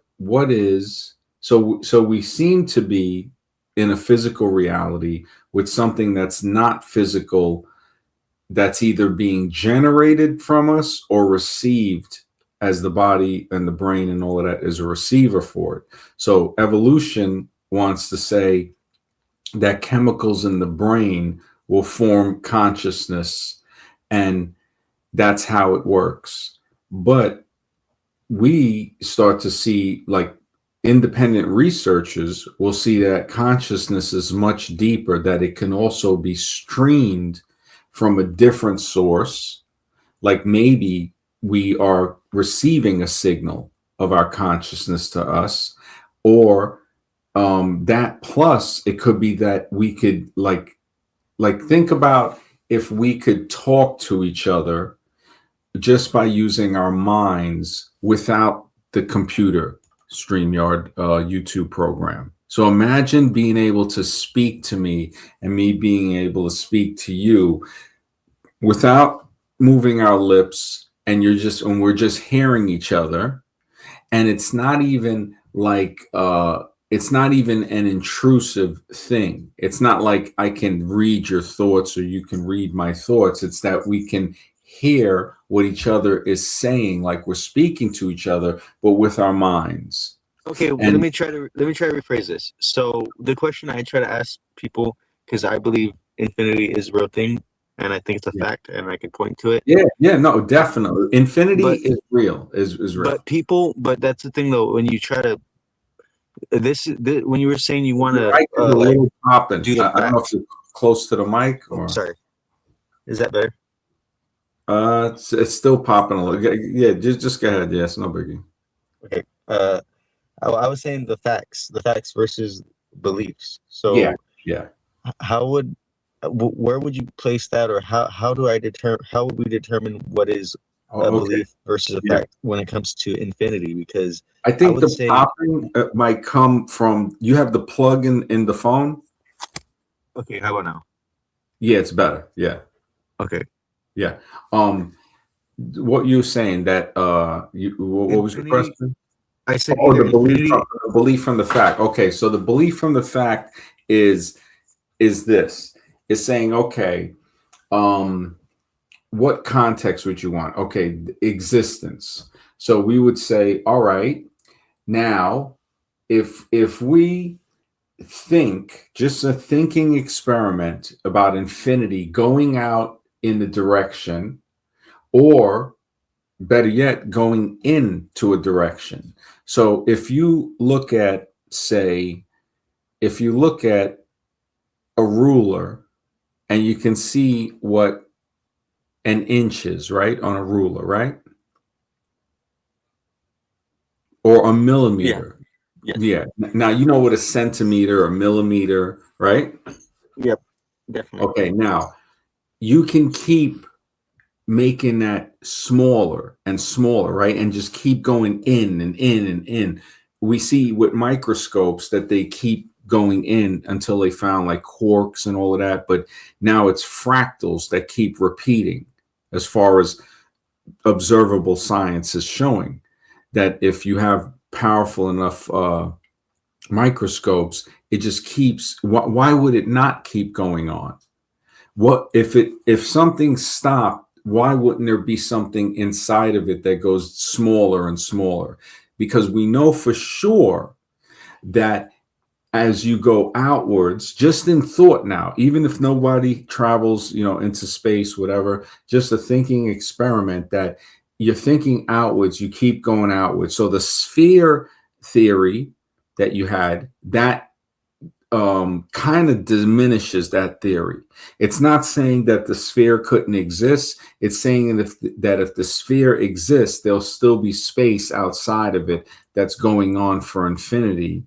is, so we seem to be in a physical reality with something that's not physical, that's either being generated from us or received, as the body and the brain and all of that is a receiver for it. So evolution wants to say that chemicals in the brain will form consciousness, and that's how it works. But we start to see, like, independent researchers will see that consciousness is much deeper, that it can also be streamed from a different source. Like maybe we are receiving a signal of our consciousness to us, or that plus it could be that we could like think about if we could talk to each other just by using our minds without the computer StreamYard YouTube program. So imagine being able to speak to me and me being able to speak to you without moving our lips, and we're just hearing each other, and it's not even like it's not even an intrusive thing. It's not like I can read your thoughts or you can read my thoughts. It's that we can hear what each other is saying, like we're speaking to each other, but with our minds. Okay, well, let me try to rephrase this. So the question I try to ask people, because I believe infinity is a real thing, and I think it's a fact, and I can point to it. Yeah, no, definitely. Infinity is real, is real. But that's the thing though, when you try to when you were saying you want to a little popping. do the I don't know if you're close to the mic or sorry. Is that better? It's still popping a little. Yeah, just go ahead. Yes, no biggie. Okay. I was saying the facts versus beliefs. So yeah. Where would you place that, or how would we determine what is a belief versus a fact when it comes to infinity? Because I think the popping might come from, you have the plug in the phone. Okay, how about now? Yeah, it's better. Yeah. Okay. Yeah. What you were saying that what was your question? I said the belief from the fact. Okay, so the belief from the fact is this. Is saying, okay, what context would you want? Okay, existence. So we would say, all right, now if we think, just a thinking experiment about infinity going out in the direction, or better yet, going into a direction. So if you look at, say, a ruler, and you can see what an inch is, right, on a ruler, right? Or a millimeter. Yeah. Now you know what a centimeter or millimeter, right? Yep, definitely. Okay, now you can keep making that smaller and smaller, right? And just keep going in and in and in. We see with microscopes that they keep going in until they found like quarks and all of that. But now it's fractals that keep repeating, as far as observable science is showing, that if you have powerful enough microscopes, it just keeps. Why would it not keep going on? What if something stopped? Why wouldn't there be something inside of it that goes smaller and smaller? Because we know for sure that as you go outwards, just in thought now, even if nobody travels, into space, whatever, just a thinking experiment that you're thinking outwards, you keep going outwards. So the sphere theory that you had, that kind of diminishes that theory. It's not saying that the sphere couldn't exist. It's saying that if the sphere exists, there'll still be space outside of it that's going on for infinity.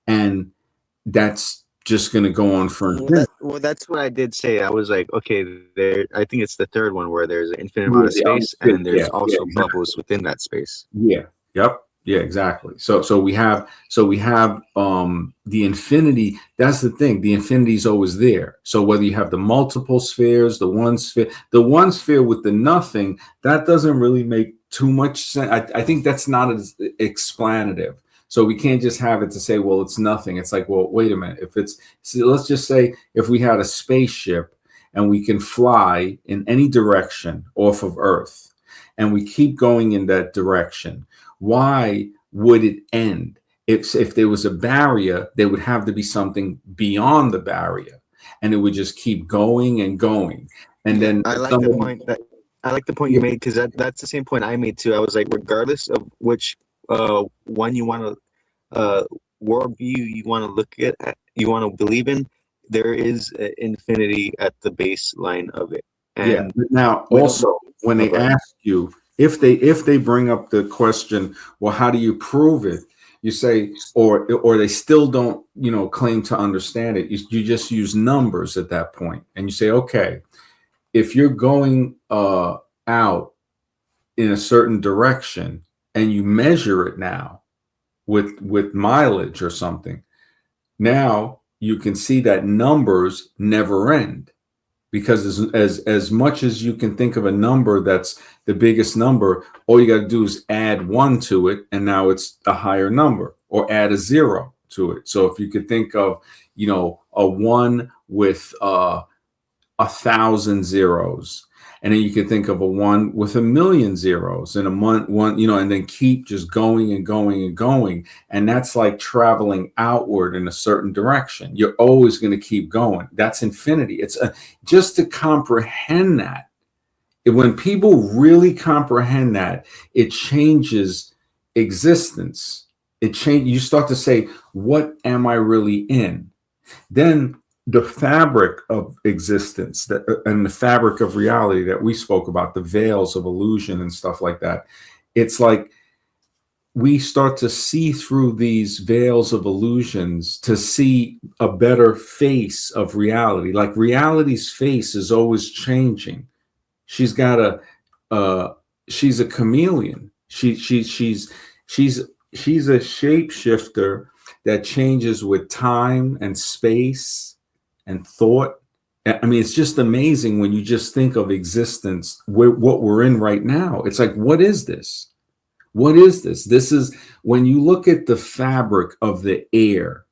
And that's just going to go on for infinity. Well, that's what I did say. I was like, okay, there. I think it's the third one where there's an infinite amount of space, and there's also bubbles within that space. Yeah. Yep. Yeah, exactly. So we have the infinity. That's the thing. The infinity is always there. So whether you have the multiple spheres, the one sphere with the nothing, that doesn't really make too much sense. I think that's not as explanative. So we can't just have it to say, well, it's nothing. It's like, well, wait a minute. Let's just say if we had a spaceship and we can fly in any direction off of Earth, and we keep going in that direction, why would it end? If there was a barrier, there would have to be something beyond the barrier, and it would just keep going and going. And then I like the point you made, because that's the same point I made too. I was like, regardless of which one you want to worldview you want to look at, you want to believe in, there is infinity at the baseline of it. And now also when they ask you, if they bring up the question, well, how do you prove it? You say, or they still don't, claim to understand it. You just use numbers at that point, and you say, okay, if you're going out in a certain direction and you measure it now with mileage or something, now you can see that numbers never end. Because as much as you can think of a number that's the biggest number, all you got to do is add 1 to it, and now it's a higher number, or add a 0 to it. So if you could think of, a 1 with 1,000 zeros, and then you could think of a 1 with 1,000,000 zeros, and and then keep just going and going and going. And that's like traveling outward in a certain direction. You're always going to keep going. That's infinity. It's just to comprehend that. When people really comprehend that, it changes existence. You start to say, what am I really in? Then the fabric of existence and the fabric of reality that we spoke about, the veils of illusion and stuff like that. It's like we start to see through these veils of illusions to see a better face of reality. Like reality's face is always changing. She's got she's a chameleon. She's a shapeshifter that changes with time and space and thought. I mean, it's just amazing when you just think of existence, what we're in right now. It's like, what is this? What is this? This is when you look at the fabric of the air,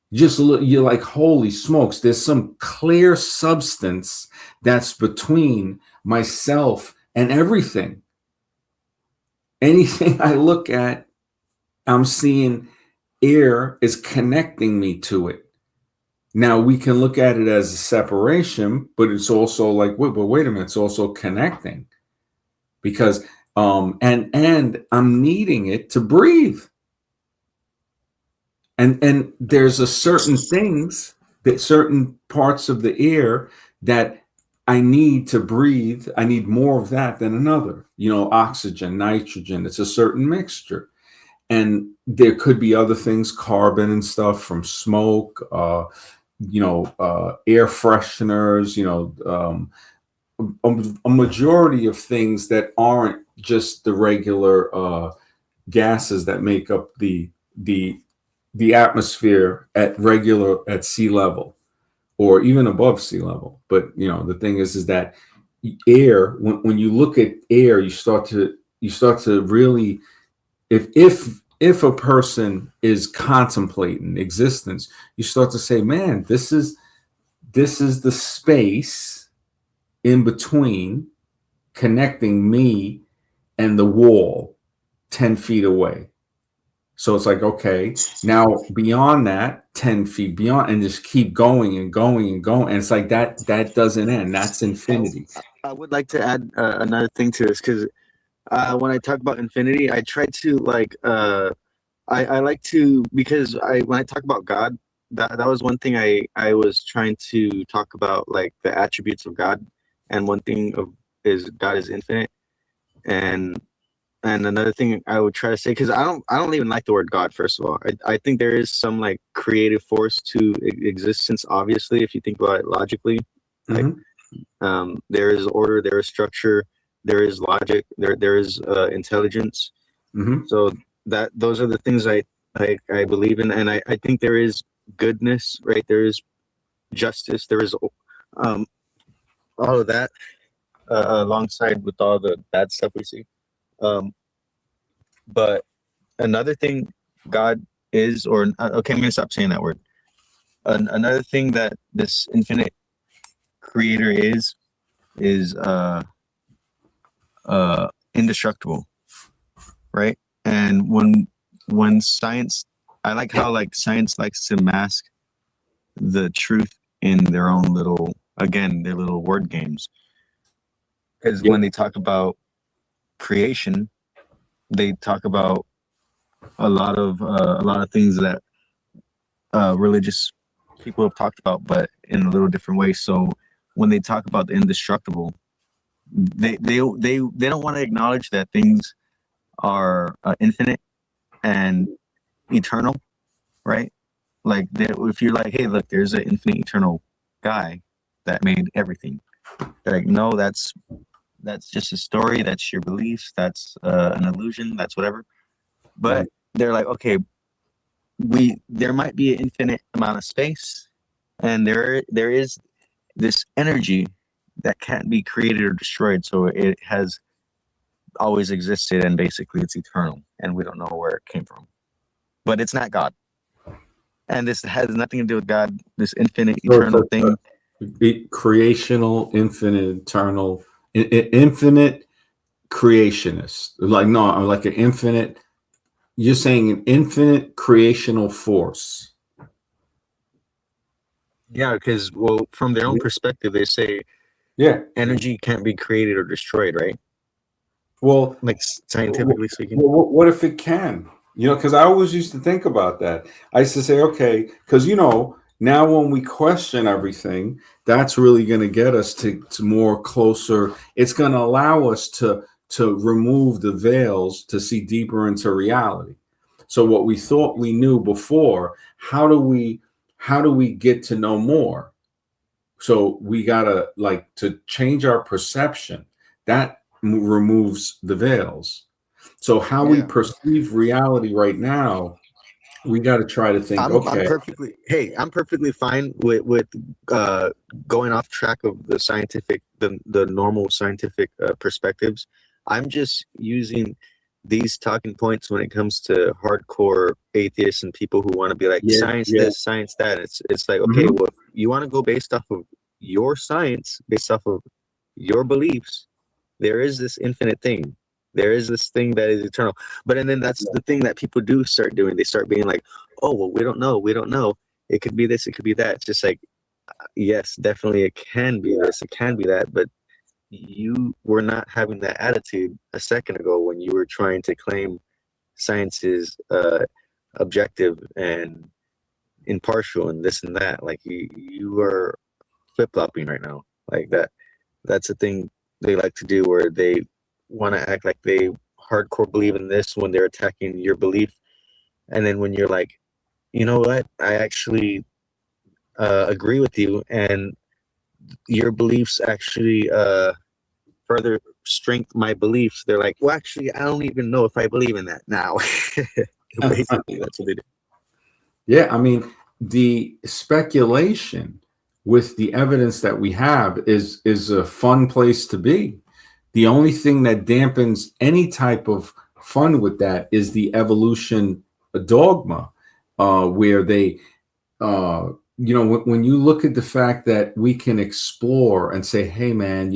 you're like, holy smokes, there's some clear substance that's between myself and everything. Anything I look at, I'm seeing air is connecting me to it. Now we can look at it as a separation, but it's also like, wait a minute, it's also connecting, because and I'm needing it to breathe. And there's certain parts of the air that I need to breathe. I need more of that than another. Oxygen, nitrogen, it's a certain mixture. And there could be other things, carbon and stuff from smoke, air fresheners, a majority of things that aren't just the regular gases that make up the the atmosphere at sea level or even above sea level. But the thing is that air, when you look at air, you start to really, if a person is contemplating existence, you start to say, man, this is the space in between connecting me and the wall 10 feet away. So it's like, okay, now beyond that, 10 feet beyond, and just keep going and going and going. And it's like that doesn't end. That's infinity. I would like to add another thing to this, because when I talk about infinity, I try to I like to, because when I talk about God, that was one thing I was trying to talk about, like the attributes of God, and one thing is God is infinite, and another thing I would try to say, because I don't even like the word God. First of all, I think there is some like creative force to existence. Obviously, if you think about it logically, like there is order, there is structure, there is logic, there is intelligence. So those are the things I believe in, and I think there is goodness, right? There is justice, there is all of that alongside with all the bad stuff we see. But another thing God is, or okay, I'm gonna stop saying that word. Another thing that this infinite creator is indestructible, right? And when science, I like how like science likes to mask the truth in their own little, again, their little word games. Because when they talk about creation, they talk about a lot of things that religious people have talked about, but in a little different way. So when they talk about the indestructible, they don't want to acknowledge that things are infinite and eternal, right? Like if you're like, hey, look, there's an infinite eternal guy that made everything. They're like, no, that's just a story. That's your beliefs. That's an illusion. That's whatever. But they're like, okay, there might be an infinite amount of space, and there is this energy that can't be created or destroyed. So it has always existed, and basically it's eternal, and we don't know where it came from. But it's not God. And this has nothing to do with God, this infinite, eternal thing. Creational, infinite, eternal, infinite creationist. Like, no, like an infinite, you're saying an infinite creational force. Yeah, because, well, from their own perspective, they say energy can't be created or destroyed, right? Well, like scientifically speaking. Well, what if it can? Because I always used to think about that. I used to say, okay, because now when we question everything, that's really going to get us to more closer. It's going to allow us to remove the veils to see deeper into reality. So what we thought we knew before, how do we get to know more? So we gotta to change our perception. That removes the veils. So how we perceive reality right now, we got to try to think. I'm perfectly fine with going off track of the scientific, the normal scientific perspectives. I'm just using these talking points when it comes to hardcore atheists and people who want to be like science this, science that. It's like, okay, well, if you want to go based off of your science, based off of your beliefs, there is this infinite thing. There is this thing that is eternal. And then that's the thing that people do start doing. They start being like, oh, well, we don't know. It could be this, it could be that. It's just like, yes, definitely it can be this, it can be that. But you were not having that attitude a second ago when you were trying to claim science is objective and impartial and this and that. Like you are flip-flopping right now. Like that's a thing they like to do, where they want to act like they hardcore believe in this when they're attacking your belief, and then when you're like, you know what, I actually agree with you, and your beliefs actually further strengthen my beliefs, they're like, well, actually, I don't even know if I believe in that now. Basically, that's what they do. Yeah, I mean, the speculation with the evidence that we have is a fun place to be. The only thing that dampens any type of fun with that is the evolution dogma, where they, when you look at the fact that we can explore and say, hey, man,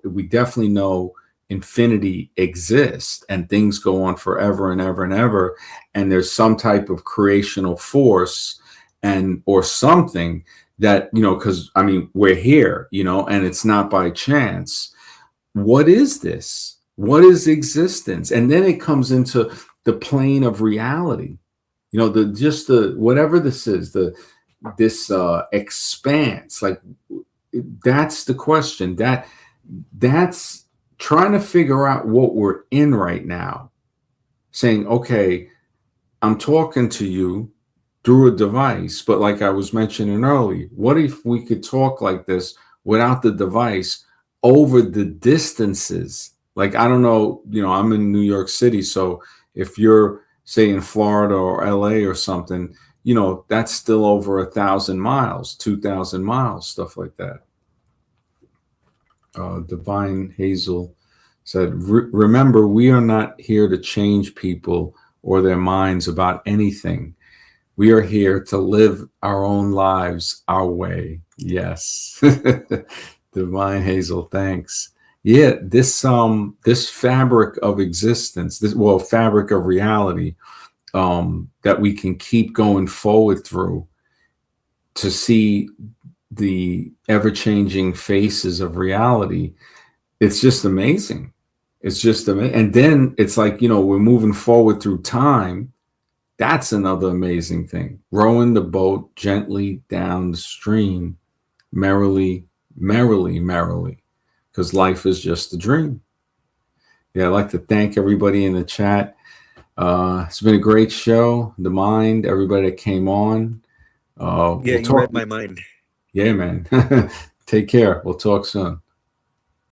we definitely know infinity exists and things go on forever and ever and ever. And there's some type of creational force or something that, because I mean, we're here, and it's not by chance. What is this? What is existence? And then it comes into the plane of reality. The whatever this is, this expanse, like that's the question. That's trying to figure out what we're in right now. Saying, okay, I'm talking to you through a device, but like I was mentioning earlier, what if we could talk like this without the device over the distances? Like, I don't know, I'm in New York City, so if you're, say, in Florida or LA or something, that's still over 1,000 miles, 2,000 miles, stuff like that. Divine Hazel said, remember, we are not here to change people or their minds about anything. We are here to live our own lives our way. Yes. Divine Hazel, thanks. Yeah, this fabric of existence, fabric of reality, that we can keep going forward through to see the ever-changing faces of reality. It's just amazing. It's just amazing. And then it's like, we're moving forward through time. That's another amazing thing. Rowing the boat gently down the stream, merrily, merrily, merrily, because life is just a dream. Yeah, I'd like to thank everybody in the chat. It's been a great show. The Mind, everybody that came on. Yeah, you read my mind. Yeah, man. Take care. We'll talk soon.